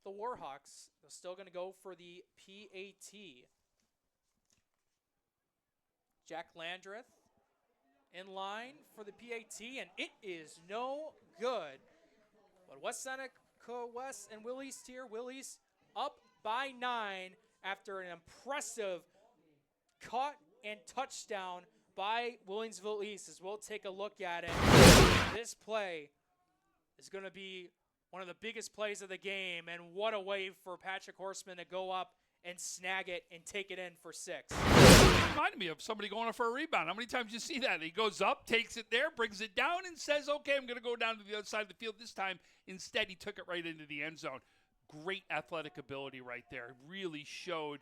Speaker 5: the Warhawks, they're still going to go for the PAT. Jack Landreth in line for the PAT, and it is no good. But West Seneca West and Will East here. Will East up by 9 after an impressive cut and touchdown by Williamsville East. As we'll take a look at it, this play is going to be one of the biggest plays of the game, and what a way for Patrick Horseman to go up and snag it and take it in for 6.
Speaker 3: It reminded me of somebody going up for a rebound. How many times do you see that? He goes up, takes it there, brings it down, and says, okay, I'm going to go down to the other side of the field. This time, instead, he took it right into the end zone. Great athletic ability right there. Really showed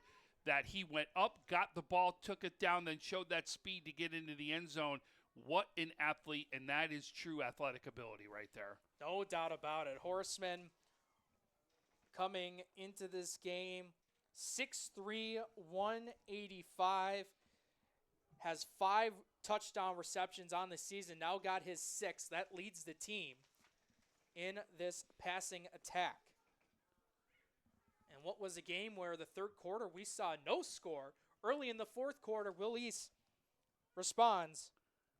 Speaker 3: that he went up, got the ball, took it down, then showed that speed to get into the end zone. What an athlete, and that is true athletic ability right there.
Speaker 5: No doubt about it. Horseman coming into this game, 6'3", 185, has 5 touchdown receptions on the season, now got his 6th. That leads the team in this passing attack. And what was a game where the third quarter we saw no score. Early in the fourth quarter, Will East responds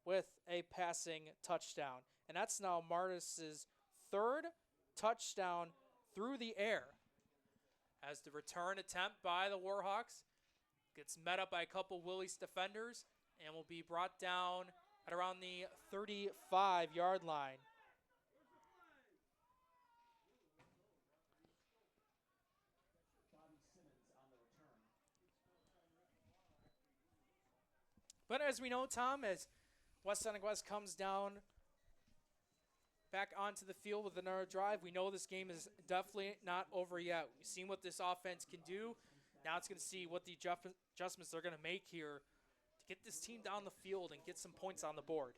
Speaker 5: with a passing touchdown. And that's now Martis's 3rd touchdown through the air. As the return attempt by the Warhawks gets met up by a couple Will East defenders and will be brought down at around the 35-yard line. But as we know, Tom, as West Seneca West comes down back onto the field with another drive, we know this game is definitely not over yet. We've seen what this offense can do. Now it's going to see what the adjustments they're going to make here to get this team down the field and get some points on the board.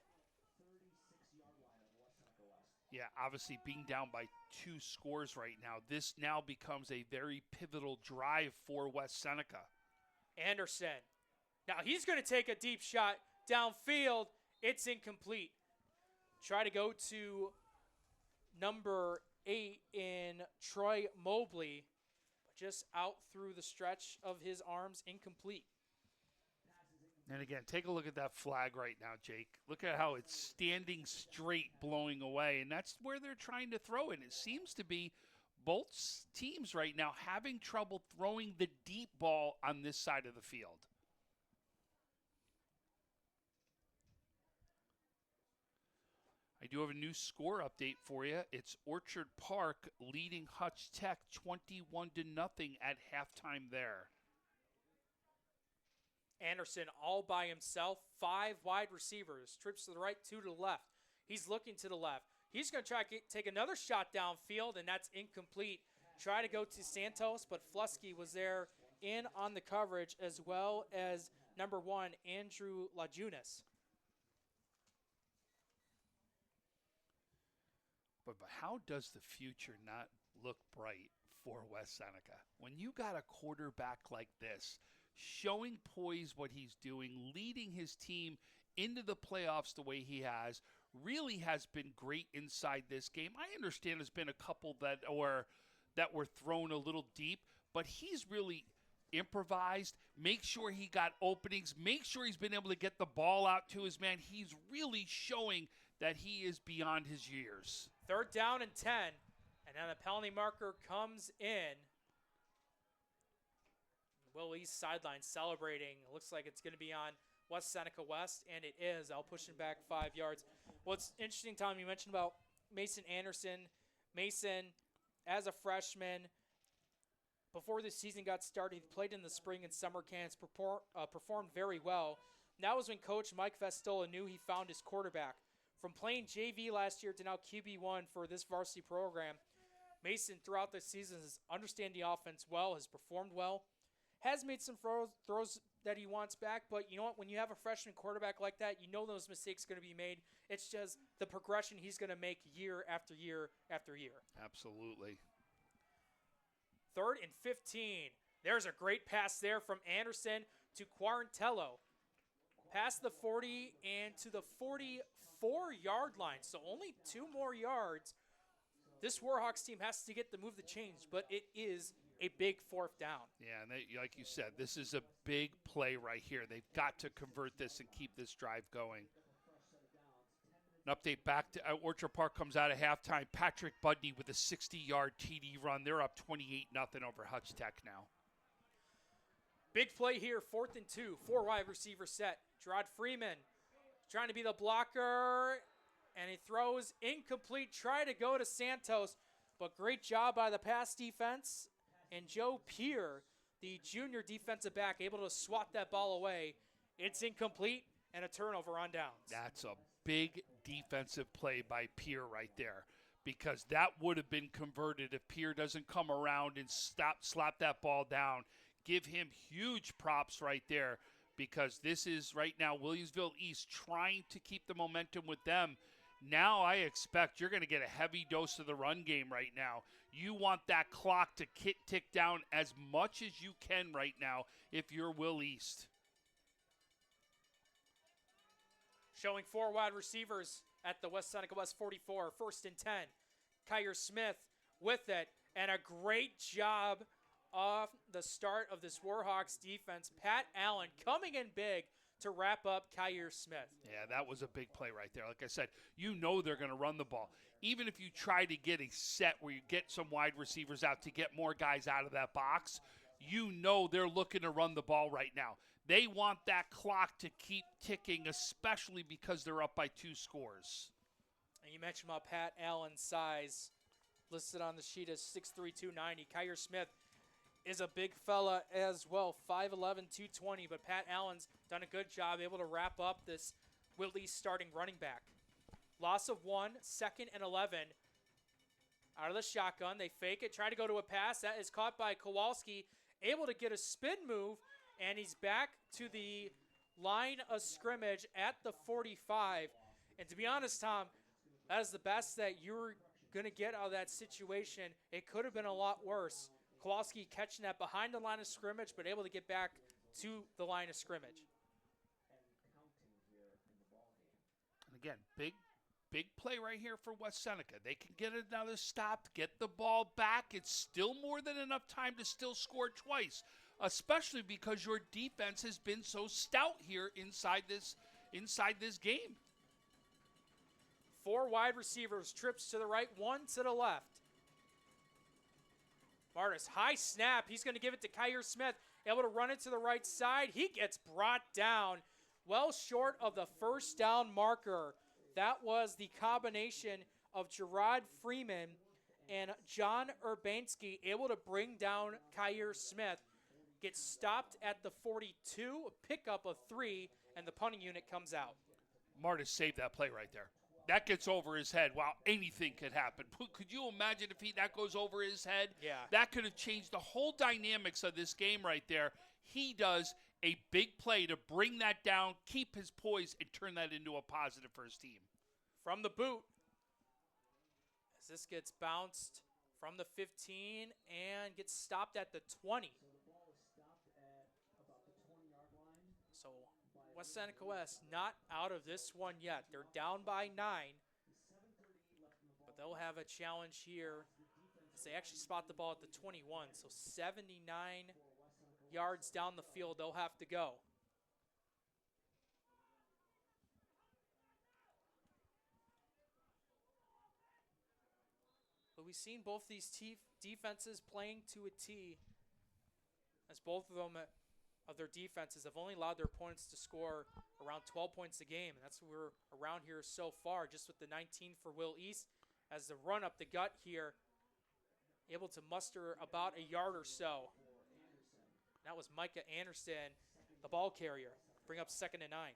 Speaker 3: Yeah, obviously being down by 2 scores right now, this now becomes a very pivotal drive for West Seneca.
Speaker 5: Anderson. Now he's going to take a deep shot downfield. It's incomplete. Try to go to number 8 in Troy Mobley, but just out through the stretch of his arms, incomplete.
Speaker 3: And again, take a look at that flag right now, Jake. Look at how it's standing straight, blowing away, and that's where they're trying to throw it. It seems to be both teams right now having trouble throwing the deep ball on this side of the field. I do have a new score update for you. It's Orchard Park leading Hutch Tech 21-0 at halftime there.
Speaker 5: Anderson all by himself, 5 wide receivers, trips to the right, 2 to the left. He's looking to the left. He's going to try to take another shot downfield, and that's incomplete. Try to go to Santos, but Flusky was there in on the coverage, as well as number 1, Andrew Lajunas.
Speaker 3: But how does the future not look bright for West Seneca? When you got a quarterback like this, showing poise what he's doing, leading his team into the playoffs the way he has, really has been great inside this game. I understand there's been a couple that were thrown a little deep, but he's really improvised, make sure he got openings, make sure he's been able to get the ball out to his man. He's really showing that he is beyond his years.
Speaker 5: 3rd down and 10, and then the penalty marker comes in. Will East sideline celebrating. It looks like it's going to be on West Seneca West, and it is. I'll push him back 5 yards. What's interesting, Tom, you mentioned about Mason Anderson. Mason, as a freshman, before the season got started, he played in the spring and summer camps, performed very well. That was when Coach Mike Festola knew he found his quarterback. From playing JV last year to now QB1 for this varsity program, Mason throughout the season has understand the offense well, has performed well, has made some throws that he wants back, but you know what? When you have a freshman quarterback like that, you know those mistakes are going to be made. It's just the progression he's going to make year after year after year.
Speaker 3: Absolutely.
Speaker 5: 3rd and 15. There's a great pass there from Anderson to Quarantello. Past the 40 and to the 44-yard line. So only 2 more yards. This Warhawks team has to get the move to change, but it is a big 4th down.
Speaker 3: Yeah, and like you said, this is a big play right here. They've got to convert this and keep this drive going. An update back to Orchard Park comes out of halftime. Patrick Budney with a 60-yard TD run. They're up 28-0 over Hutch Tech now.
Speaker 5: Big play here, 4th and 2, 4 wide receiver set. Gerard Freeman trying to be the blocker, and he throws incomplete. Try to go to Santos, but great job by the pass defense. And Joe Peer, the junior defensive back, able to swat that ball away. It's incomplete and a turnover on downs.
Speaker 3: That's a big defensive play by Peer right there, because that would have been converted if Peer doesn't come around and slap that ball down. Give him huge props right there, because this is right now Williamsville East trying to keep the momentum with them. Now I expect you're going to get a heavy dose of the run game right now. You want that clock to tick down as much as you can right now if you're Will East.
Speaker 5: Showing 4 wide receivers at the West Seneca West 44, 1st and 10. Kyer Smith with it, and a great job off the start of this Warhawks defense. Pat Allen coming in big to wrap up Kyer Smith.
Speaker 3: Yeah, that was a big play right there. Like I said, you know they're going to run the ball. Even if you try to get a set where you get some wide receivers out to get more guys out of that box, you know they're looking to run the ball right now. They want that clock to keep ticking, especially because they're up by 2 scores.
Speaker 5: And you mentioned about Pat Allen's size. Listed on the sheet as 6'3", 290. Kyer Smith is a big fella as well, 5'11", 220. But Pat Allen's done a good job, able to wrap up this Will East starting running back. Loss of 1, 2nd and 11. Out of the shotgun, they fake it, try to go to a pass. That is caught by Kowalski, able to get a spin move, and he's back to the line of scrimmage at the 45. And to be honest, Tom, that is the best that you're going to get out of that situation. It could have been a lot worse. Kowalski catching that behind the line of scrimmage, but able to get back to the line of scrimmage.
Speaker 3: And again, big play right here for West Seneca. They can get another stop, get the ball back. It's still more than enough time to still score twice, especially because your defense has been so stout here inside this game.
Speaker 5: 4 wide receivers, trips to the right, 1 to the left. Martis, high snap. He's going to give it to Kyer Smith, able to run it to the right side. He gets brought down well short of the first down marker. That was the combination of Gerard Freeman and John Urbanski, able to bring down Kyer Smith. Gets stopped at the 42, pickup of 3, and the punting unit comes out.
Speaker 3: Martis saved that play right there. That gets over his head. Wow, anything could happen. Could you imagine if that goes over his head?
Speaker 5: Yeah.
Speaker 3: That could have changed the whole dynamics of this game right there. He does a big play to bring that down, keep his poise, and turn that into a positive for his team.
Speaker 5: From the boot, as this gets bounced from the 15 and gets stopped at the 20. So West Seneca West not out of this one yet. They're down by 9, but they'll have a challenge here as they actually spot the ball at the 21. So 79 yards down the field they'll have to go. But we've seen both these defenses playing to a T, as both of them of their defenses have only allowed their opponents to score around 12 points a game. And that's what we're around here so far, just with the 19 for Will East, as the run up the gut here, able to muster about a yard or so. That was Micah Anderson, the ball carrier. Bring up 2nd and 9.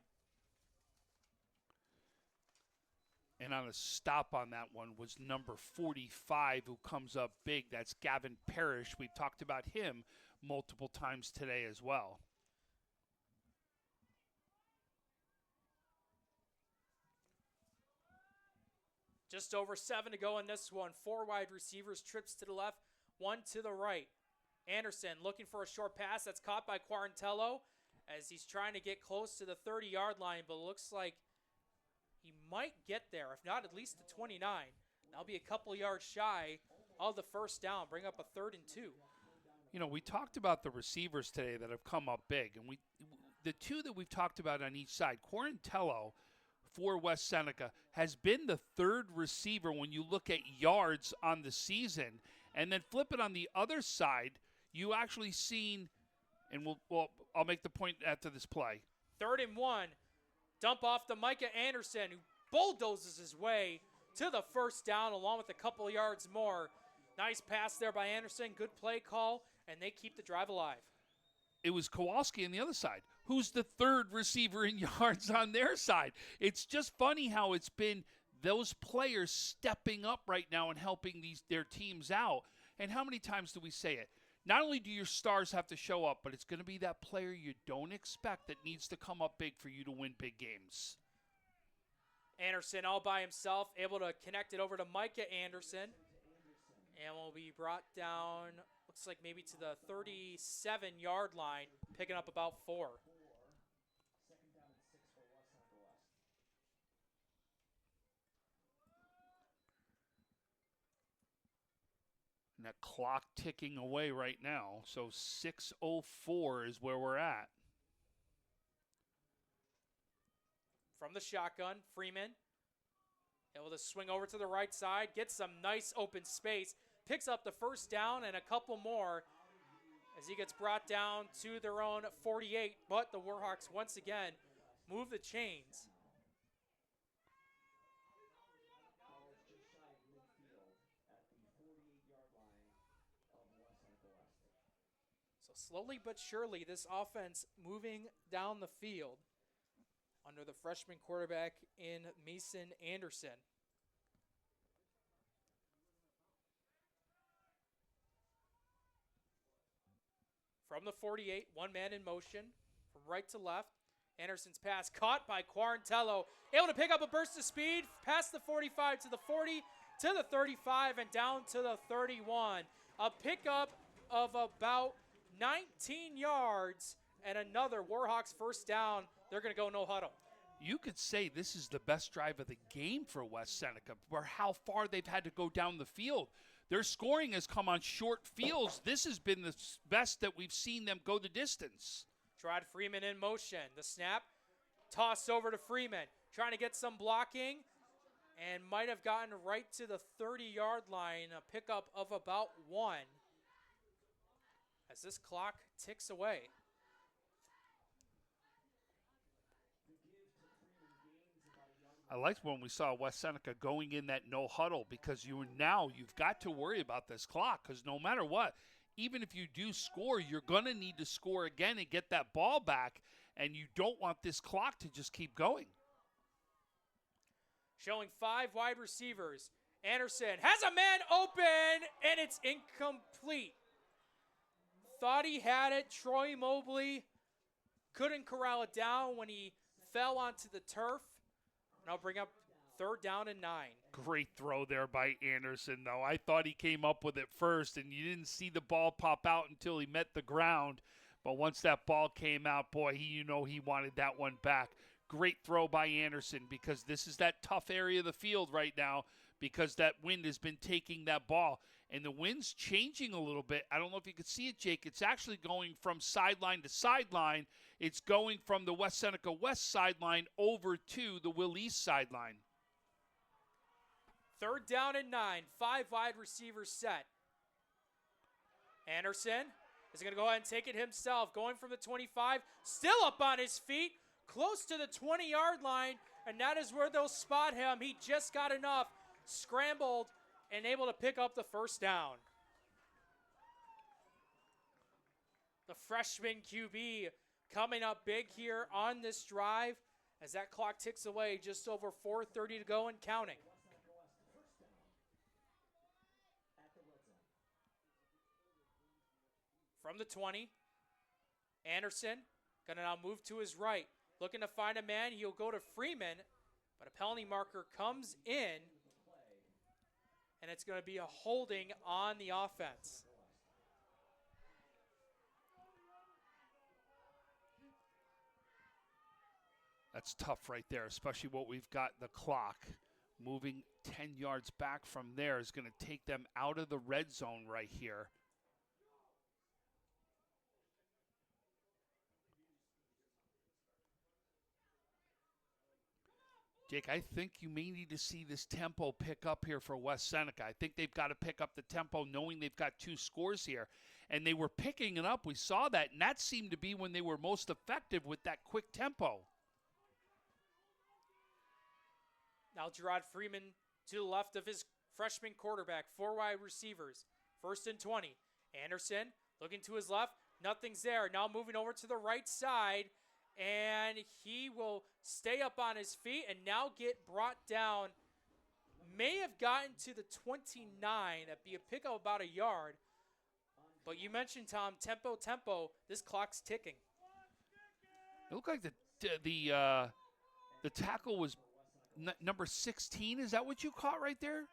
Speaker 3: And on a stop on that one was number 45, who comes up big. That's Gavin Parrish. We've talked about him multiple times today as well.
Speaker 5: Just over 7 to go in this one. 4 wide receivers, trips to the left, 1 to the right. Anderson looking for a short pass. That's caught by Quarantello as he's trying to get close to the 30-yard line, but looks like he might get there, if not at least the 29. That'll be a couple yards shy of the first down. Bring up a 3rd and 2.
Speaker 3: You know, we talked about the receivers today that have come up big, and the two that we've talked about on each side, Quarantello, for West Seneca, has been the third receiver when you look at yards on the season. And then flip it on the other side, you actually seen, and I'll make the point after this play.
Speaker 5: 3rd and 1. Dump off to Micah Anderson, who bulldozes his way to the first down along with a couple yards more. Nice pass there by Anderson. Good play call, and they keep the drive alive.
Speaker 3: It was Kowalski on the other side, who's the third receiver in yards on their side. It's just funny how it's been those players stepping up right now and helping their teams out. And how many times do we say it? Not only do your stars have to show up, but it's going to be that player you don't expect that needs to come up big for you to win big games.
Speaker 5: Anderson all by himself, able to connect it over to Micah Anderson. And will be brought down, looks like maybe to the 37-yard line, picking up about 4.
Speaker 3: And that clock ticking away right now. So 6:04 is where we're at.
Speaker 5: From the shotgun, Freeman able to swing over to the right side, gets some nice open space, picks up the first down and a couple more as he gets brought down to their own 48. But the Warhawks once again move the chains. So slowly but surely, this offense moving down the field under the freshman quarterback in Mason Anderson. From the 48, one man in motion from right to left. Anderson's pass caught by Quarantello, able to pick up a burst of speed past the 45 to the 40 to the 35 and down to the 31. A pickup of about 19 yards and another Warhawks first down. They're going to go no huddle.
Speaker 3: You could say this is the best drive of the game for West Seneca, for how far they've had to go down the field. Their scoring has come on short fields. This has been the best that we've seen them go the distance.
Speaker 5: Tried Freeman in motion. The snap, toss over to Freeman. Trying to get some blocking and might have gotten right to the 30-yard line. A pickup of about 1 as this clock ticks away.
Speaker 3: I liked when we saw West Seneca going in that no huddle because you've got to worry about this clock because no matter what, even if you do score, you're going to need to score again and get that ball back, and you don't want this clock to just keep going.
Speaker 5: Showing 5 wide receivers. Anderson has a man open, and it's incomplete. Thought he had it. Troy Mobley couldn't corral it down when he fell onto the turf. And I'll bring up 3rd down and 9.
Speaker 3: Great throw there by Anderson, though. I thought he came up with it first, and you didn't see the ball pop out until he met the ground. But once that ball came out, boy, he wanted that one back. Great throw by Anderson because this is that tough area of the field right now because that wind has been taking that ball. And the wind's changing a little bit. I don't know if you can see it, Jake. It's actually going from sideline to sideline. It's going from the West Seneca West sideline over to the Will East sideline.
Speaker 5: 3rd down and 9. 5 wide receivers set. Anderson is going to go ahead and take it himself. Going from the 25. Still up on his feet. Close to the 20-yard line. And that is where they'll spot him. He just got enough. Scrambled and able to pick up the first down. The freshman QB coming up big here on this drive as that clock ticks away, just over 4:30 to go and counting. From the 20, Anderson going to now move to his right. Looking to find a man, he'll go to Freeman, but a penalty marker comes in, and it's going to be a holding on the offense.
Speaker 3: That's tough right there, especially what we've got the clock. Moving 10 yards back from there is going to take them out of the red zone right here. Jake, I think you may need to see this tempo pick up here for West Seneca. I think they've got to pick up the tempo knowing they've got 2 scores here. And they were picking it up. We saw that, and that seemed to be when they were most effective with that quick tempo.
Speaker 5: Now Gerard Freeman to the left of his freshman quarterback. 4 wide receivers. 1st and 20. Anderson looking to his left. Nothing's there. Now moving over to the right side. And he will stay up on his feet and now get brought down. May have gotten to the 29. That'd be a pickup of about a yard. But you mentioned, Tom, tempo. This clock's ticking.
Speaker 3: It looked like the tackle was number 16. Is that what you caught right there?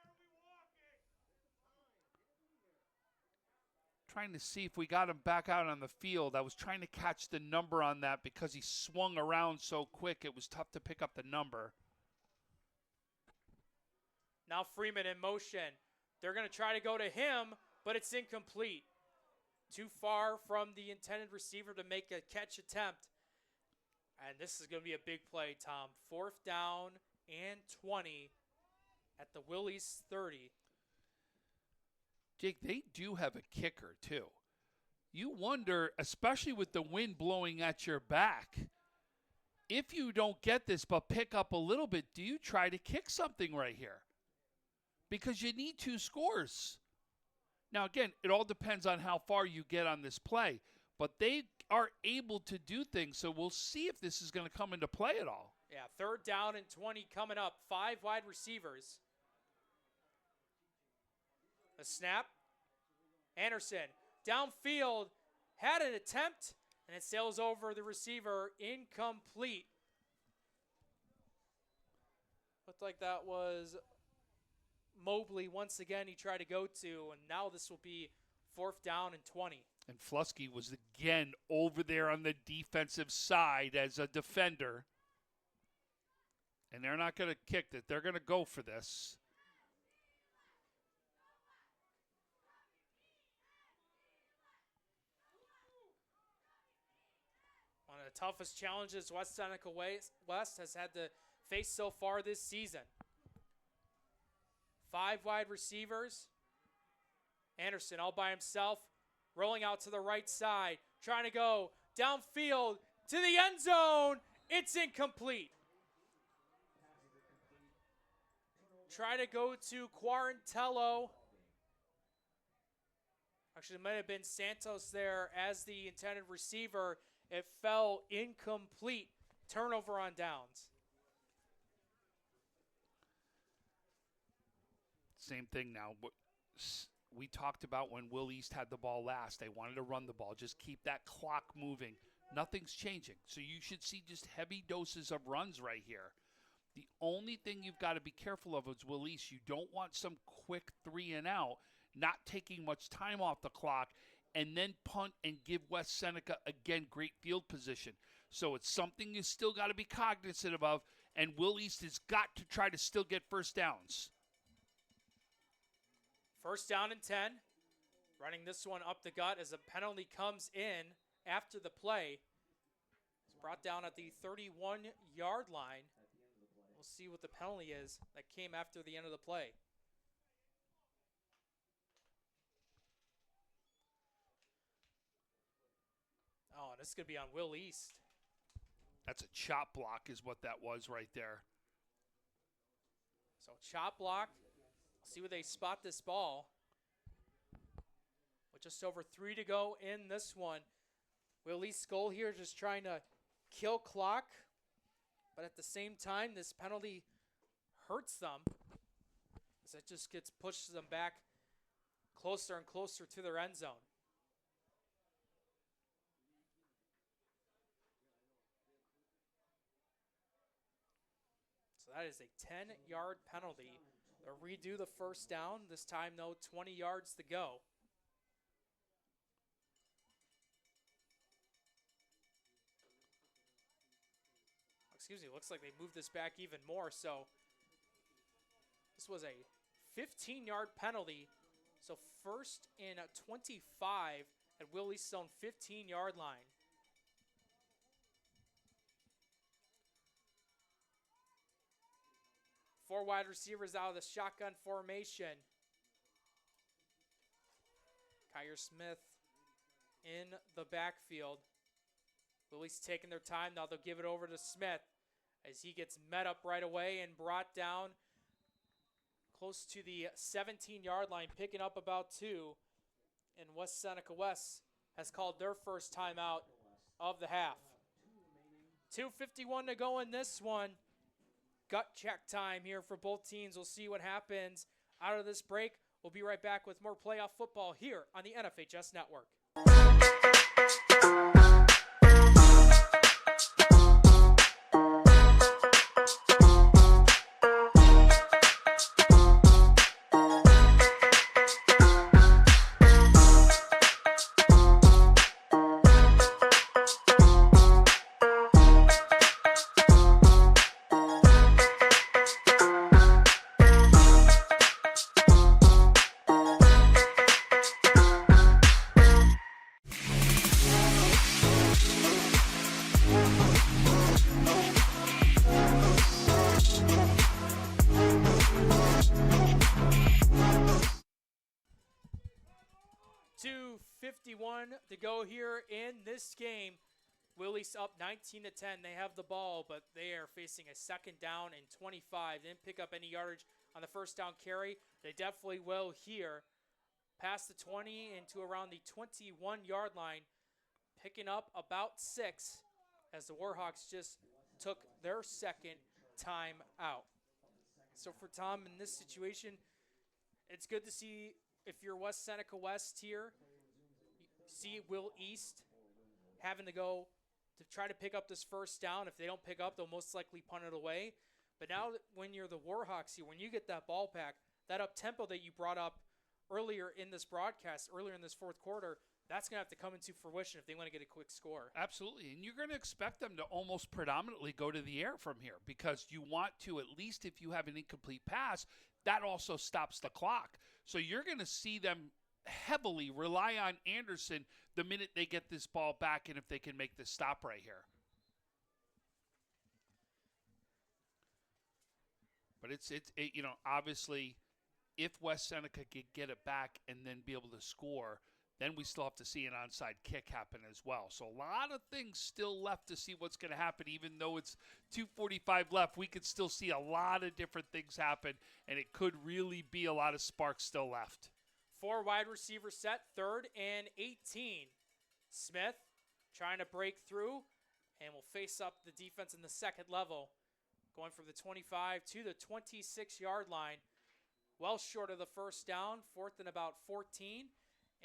Speaker 3: Trying to see if we got him back out on the field. I was trying to catch the number on that because he swung around so quick. It was tough to pick up the number.
Speaker 5: Now Freeman in motion. They're going to try to go to him, but it's incomplete. Too far from the intended receiver to make a catch attempt. And this is going to be a big play, Tom. 4th down and 20 at the Willys 30.
Speaker 3: Jake, they do have a kicker, too. You wonder, especially with the wind blowing at your back, if you don't get this but pick up a little bit, do you try to kick something right here? Because you need 2 scores. Now, again, it all depends on how far you get on this play, but they are able to do things, so we'll see if this is going to come into play at all.
Speaker 5: Yeah, 3rd down and 20 coming up. 5 wide receivers. A snap. Anderson downfield had an attempt, and it sails over the receiver. Incomplete. Looked like that was Mobley once again he tried to go to, and now this will be 4th down and 20.
Speaker 3: And Flusky was again over there on the defensive side as a defender. And they're not going to kick it. They're going to go for this.
Speaker 5: One of the toughest challenges West Seneca West has had to face so far this season. 5 wide receivers. Anderson all by himself, rolling out to the right side, trying to go downfield to the end zone. It's incomplete. Try to go to Quarantello. Actually, it might have been Santos there as the intended receiver. It fell incomplete. Turnover on downs.
Speaker 3: Same thing now. We talked about when Will East had the ball last. They wanted to run the ball. Just keep that clock moving. Nothing's changing. So you should see just heavy doses of runs right here. The only thing you've got to be careful of is Will East. You don't want some quick 3 and out, not taking much time off the clock, and then punt and give West Seneca, again, great field position. So it's something you still got to be cognizant of, and Will East has got to try to still get first downs.
Speaker 5: 1st down and 10. Running this one up the gut as a penalty comes in after the play. It's brought down at the 31-yard line. We'll see what the penalty is that came after the end of the play. Oh, and this is going to be on Will East.
Speaker 3: That's a chop block is what that was right there.
Speaker 5: So chop block. See where they spot this ball. With just over 3 to go in this one. Will East's goal here just trying to kill clock. But at the same time, this penalty hurts them. As it just pushes them back closer and closer to their end zone. So that is a 10-yard penalty. They'll redo the 1st down. This time, though, 20 yards to go. Excuse me, looks like they moved this back even more. So this was a 15-yard penalty. So 1st and 25 at Will East's own 15-yard line. 4 wide receivers out of the shotgun formation. Kyer Smith in the backfield. Willie's taking their time. Now they'll give it over to Smith as he gets met up right away and brought down close to the 17-yard line, picking up about 2. And West Seneca West has called their first timeout of the half. 2:51 to go in this one. Gut check time here for both teams. We'll see what happens out of this break. We'll be right back with more playoff football here on the NFHS Network. 2:51 to go here in this game. Willie's up 19-10. They have the ball, but they are facing a second down and 25. They didn't pick up any yardage on the first down carry. They definitely will here. Past the 20 into around the 21-yard line, picking up about 6 as the Warhawks just took their second time out. So for Tom, in this situation, it's good to see if you're West Seneca West here, you see Will East having to go to try to pick up this first down. If they don't pick up, they'll most likely punt it away. But now when you're the Warhawks here, when you get that ball back, that up-tempo that you brought up earlier in this broadcast, earlier in this fourth quarter, that's going to have to come into fruition if they want to get a quick score.
Speaker 3: Absolutely. And you're going to expect them to almost predominantly go to the air from here because you want to, at least if you have an incomplete pass, that also stops the clock. So you're going to see them heavily rely on Anderson the minute they get this ball back and if they can make this stop right here. But it's obviously if West Seneca could get it back and then be able to score, then we still have to see an onside kick happen as well. So a lot of things still left to see what's going to happen. Even though it's 2:45 left, we could still see a lot of different things happen, and it could really be a lot of sparks still left.
Speaker 5: 4 wide receiver set, 3rd and 18. Smith trying to break through and will face up the defense in the second level, going from the 25 to the 26-yard line. Well short of the first down, 4th and about 14.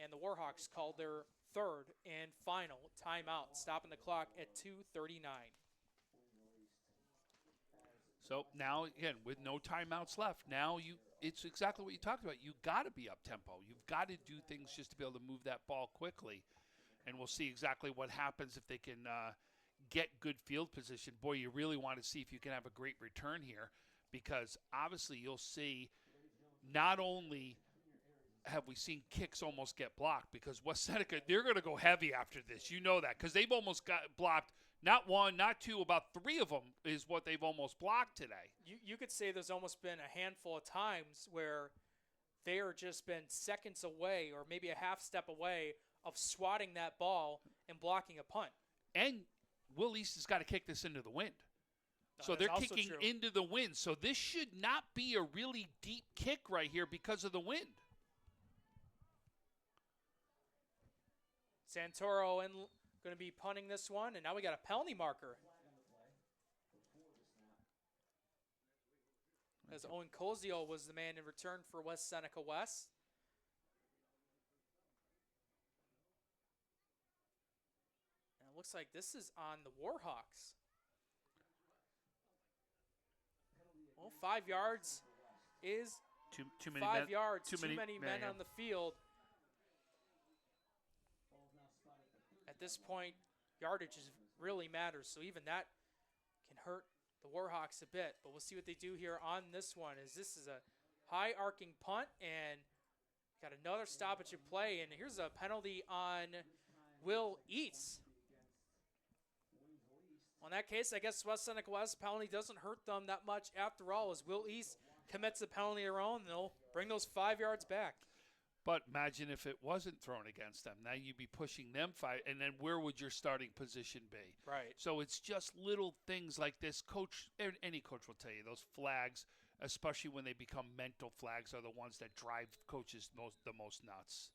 Speaker 5: And the Warhawks called their 3rd and final timeout, stopping the clock at 2:39.
Speaker 3: So now, again, with no timeouts left, now it's exactly what you talked about. You've got to be up-tempo. You've got to do things just to be able to move that ball quickly. And we'll see exactly what happens if they can get good field position. Boy, you really want to see if you can have a great return here because obviously you'll see not only – have we seen kicks almost get blocked because West Seneca, they're going to go heavy after this. You know that because they've almost got blocked. Not 1, not 2, about 3 of them is what they've almost blocked today.
Speaker 5: You could say there's almost been a handful of times where they are just been seconds away or maybe a half step away of swatting that ball and blocking a punt.
Speaker 3: And Will East has got to kick this into the wind. So they're kicking into the wind. So this should not be a really deep kick right here because of the wind.
Speaker 5: Santoro going to be punting this one, and now we got a penalty marker. As Owen Cozio was the man in return for West Seneca West. And it looks like this is on the Warhawks. Well, 5 yards is
Speaker 3: too many
Speaker 5: 5
Speaker 3: men,
Speaker 5: yards. Too many men on the field. At this point, yardage really matters, so even that can hurt the Warhawks a bit. But we'll see what they do here on this one. As this is a high arcing punt, and got another stoppage in play. And here's a penalty on Will East. In that case, I guess West Seneca West penalty doesn't hurt them that much after all, as Will East commits a penalty of their own, and they'll bring those 5 yards back.
Speaker 3: But imagine if it wasn't thrown against them. Now you'd be pushing them 5, and then where would your starting position be?
Speaker 5: Right.
Speaker 3: So it's just little things like this. Coach, any coach will tell you, those flags, especially when they become mental flags, are the ones that drive coaches the most nuts.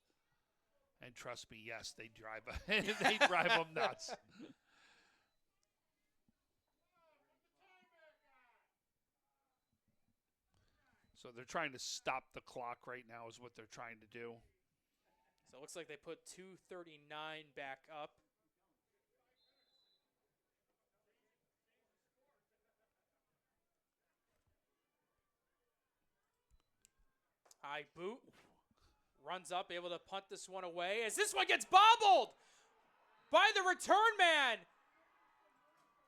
Speaker 3: And trust me, yes, they drive them nuts. So they're trying to stop the clock right now is what they're trying to do.
Speaker 5: So it looks like they put 2:39 back up. High boot. Runs up, able to punt this one away as this one gets bobbled by the return man.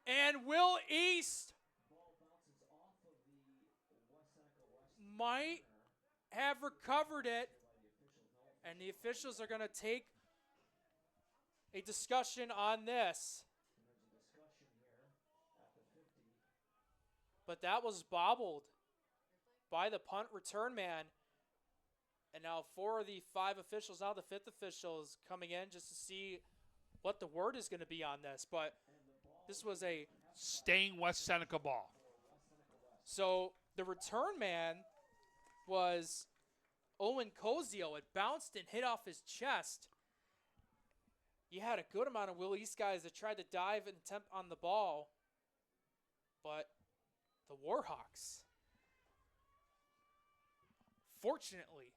Speaker 5: And Will East might have recovered it. And the officials are going to take a discussion on this. But that was bobbled by the punt return man. And now 4 of the 5 officials, now the 5th official is coming in just to see what the word is going to be on this. But this was a
Speaker 3: staying West Seneca ball.
Speaker 5: So the return man was Owen Cozio. It bounced and hit off his chest. You had a good amount of Will East guys that tried to dive and attempt on the ball. But the Warhawks, fortunately,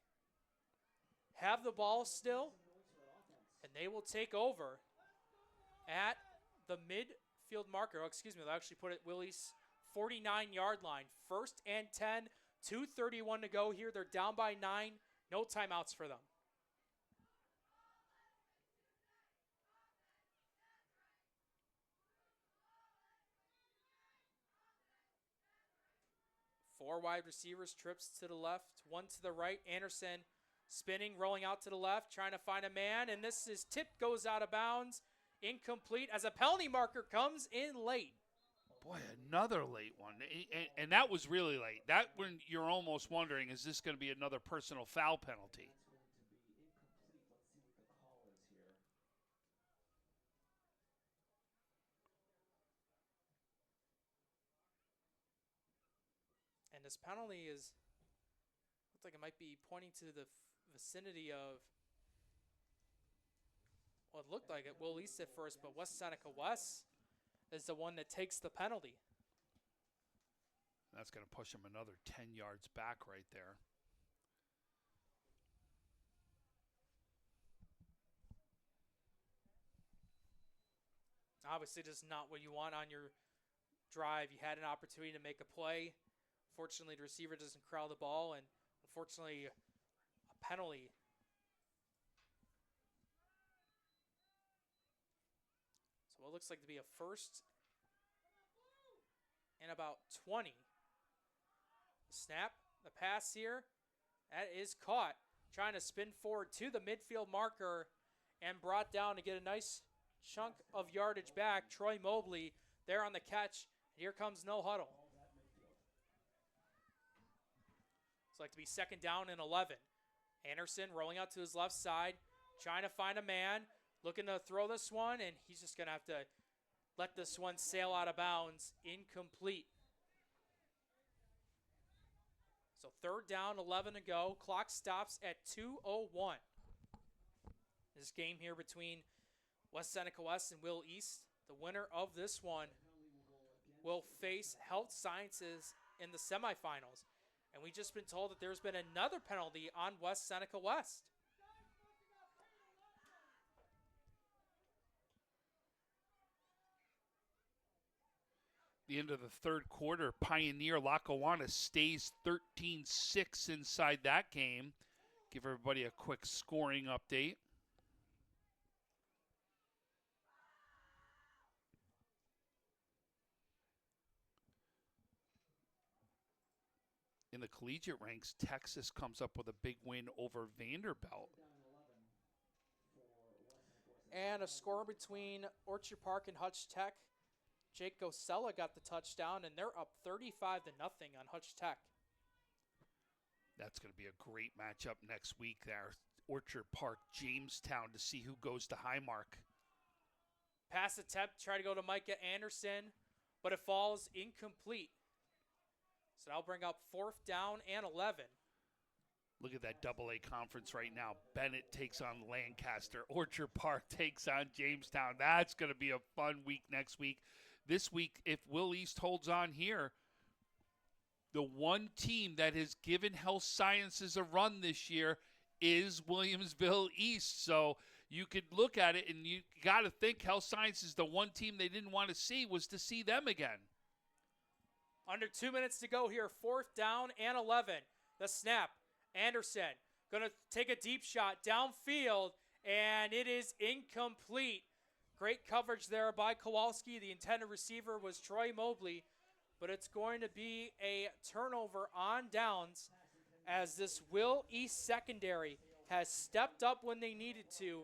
Speaker 5: have the ball still, and they will take over at the midfield marker. Oh, excuse me, they'll actually put it Willie's 49-yard line. 1st and 10, 2:31 to go here. They're down by 9. No timeouts for them. Four wide receivers, trips to the left, one to the right. Anderson spinning, rolling out to the left, trying to find a man, and this is tipped, goes out of bounds, incomplete as a penalty marker comes in late.
Speaker 3: Boy, another late one, and that was really late. That when you're almost wondering, is this going to be another personal foul penalty?
Speaker 5: And this penalty looks like it might be pointing to the vicinity of, well, it looked like it Will East at first, but West Seneca West is the one that takes the penalty.
Speaker 3: That's going to push him another 10 yards back right there.
Speaker 5: Obviously, just not what you want on your drive. You had an opportunity to make a play. Fortunately, the receiver doesn't corral the ball, and unfortunately, a penalty. So it looks like to be a 1st and about 20. Snap, the pass here, that is caught. Trying to spin forward to the midfield marker and brought down to get a nice chunk of yardage back. Troy Mobley there on the catch. Here comes no huddle. It's like to be 2nd down and 11. Anderson rolling out to his left side, trying to find a man, looking to throw this one, and he's just going to have to let this one sail out of bounds. Incomplete. So 3rd down, 11 to go. Clock stops at 2:01. This game here between West Seneca West and Will East. The winner of this one will face Health Sciences in the semifinals. And we've just been told that there's been another penalty on West Seneca West.
Speaker 3: The end of the 3rd quarter, Pioneer Lackawanna stays 13-6 inside that game. Give everybody a quick scoring update. In the collegiate ranks, Texas comes up with a big win over Vanderbilt.
Speaker 5: And a score between Orchard Park and Hutch Tech. Jake Gosella got the touchdown, and they're up 35-0 on Hutch Tech.
Speaker 3: That's going to be a great matchup next week there. Orchard Park, Jamestown, to see who goes to Highmark.
Speaker 5: Pass attempt, try to go to Micah Anderson, but it falls incomplete. So that'll bring up 4th down and 11.
Speaker 3: Look at that AA conference right now. Bennett takes on Lancaster. Orchard Park takes on Jamestown. That's going to be a fun week next week. This week, if Will East holds on here, the one team that has given Health Sciences a run this year is Williamsville East. So you could look at it, and you got to think Health Sciences, the one team they didn't want to see, was to see them again.
Speaker 5: Under 2 minutes to go here, 4th down and 11. The snap. Anderson going to take a deep shot downfield, and it is incomplete. Great coverage there by Kowalski. The intended receiver was Troy Mobley, but it's going to be a turnover on downs as this Will East secondary has stepped up when they needed to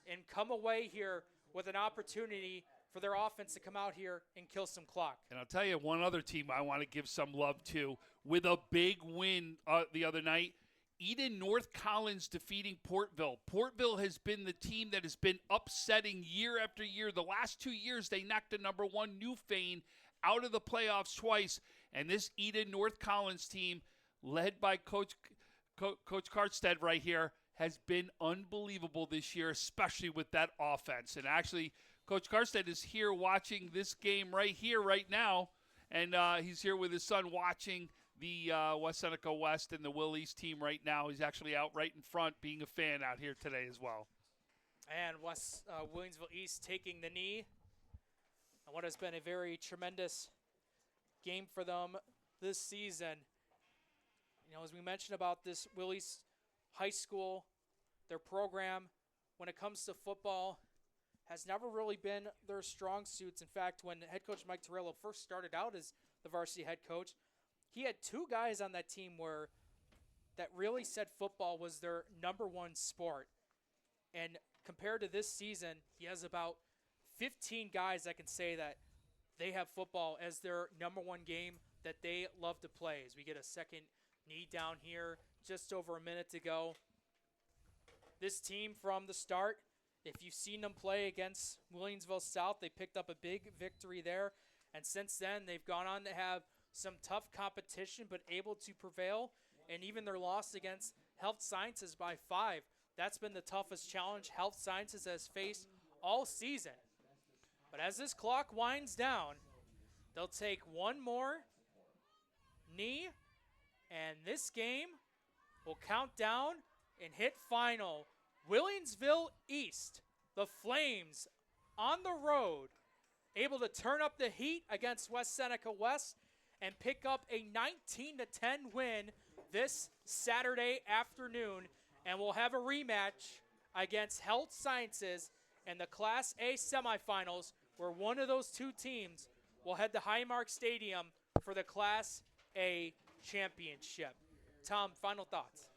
Speaker 5: and come away here with an opportunity for their offense to come out here and kill some clock.
Speaker 3: And I'll tell you one other team I want to give some love to with a big win the other night. Eden North Collins defeating Portville. Portville has been the team that has been upsetting year after year. The last 2 years, they knocked the number 1 Newfane out of the playoffs twice. And this Eden North Collins team, led by Coach Kartstead right here, has been unbelievable this year, especially with that offense. And actually, Coach Kartstead is here watching this game right here, right now. And he's here with his son watching the West Seneca West and the Will East team right now. He's actually out right in front being a fan out here today as well.
Speaker 5: And Williamsville East taking the knee on what has been a very tremendous game for them this season. You know, as we mentioned about this Will East High School, their program, when it comes to football, has never really been their strong suits. In fact, when head coach Mike Torello first started out as the varsity head coach, he had 2 guys on that team that really said football was their number 1 sport. And compared to this season, he has about 15 guys that can say that they have football as their number 1 game that they love to play. As we get a second knee down here, just over a minute to go. This team from the start, if you've seen them play against Williamsville South, they picked up a big victory there. And since then, they've gone on to have some tough competition, but able to prevail. And even their loss against Health Sciences by 5, that's been the toughest challenge Health Sciences has faced all season. But as this clock winds down, they'll take one more knee, and this game will count down and hit final. Williamsville East, the Flames on the road, able to turn up the heat against West Seneca West and pick up a 19-10 win this Saturday afternoon. And we'll have a rematch against Health Sciences in the Class A semifinals, where one of those 2 teams will head to Highmark Stadium for the Class A championship. Tom, final thoughts?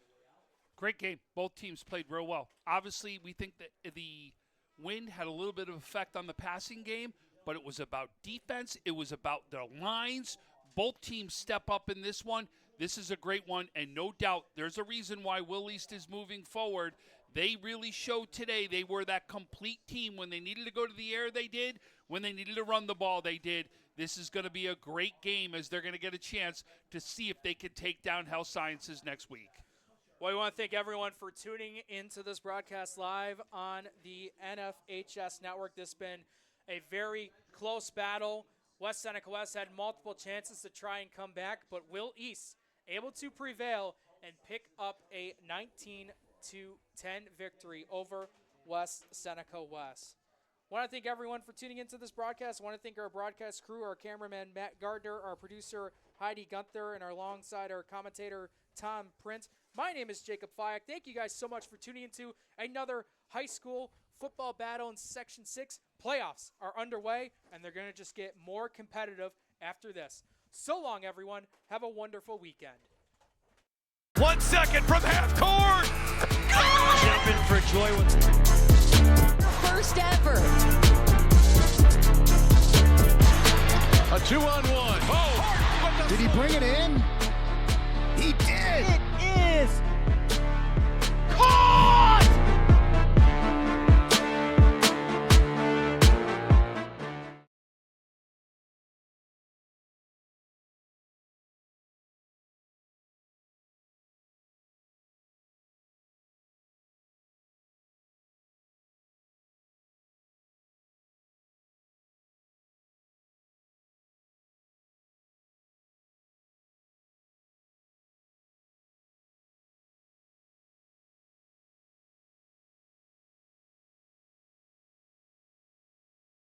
Speaker 3: Great game. Both teams played real well. Obviously, we think that the win had a little bit of effect on the passing game, but it was about defense. It was about the lines. Both teams step up in this one. This is a great one, and no doubt there's a reason why Will East is moving forward. They really showed today they were that complete team. When they needed to go to the air, they did. When they needed to run the ball, they did. This is going to be a great game as they're going to get a chance to see if they can take down Health Sciences next week.
Speaker 5: Well, we want to thank everyone for tuning into this broadcast live on the NFHS Network. This has been a very close battle. West Seneca West had multiple chances to try and come back, but Will East able to prevail and pick up a 19-10 victory over West Seneca West. I want to thank everyone for tuning into this broadcast. I want to thank our broadcast crew, our cameraman Matt Gardner, our producer Heidi Gunther, and alongside our commentator Tom Prince. My name is Jacob Fyack. Thank you guys so much for tuning into another high school football battle in Section 6. Playoffs are underway, and they're going to just get more competitive after this. So long, everyone. Have a wonderful weekend.
Speaker 1: 1 second from half court.
Speaker 2: Jumping for joy.
Speaker 11: First ever.
Speaker 1: 2-on-1. Oh!
Speaker 10: Did he bring it in? He did!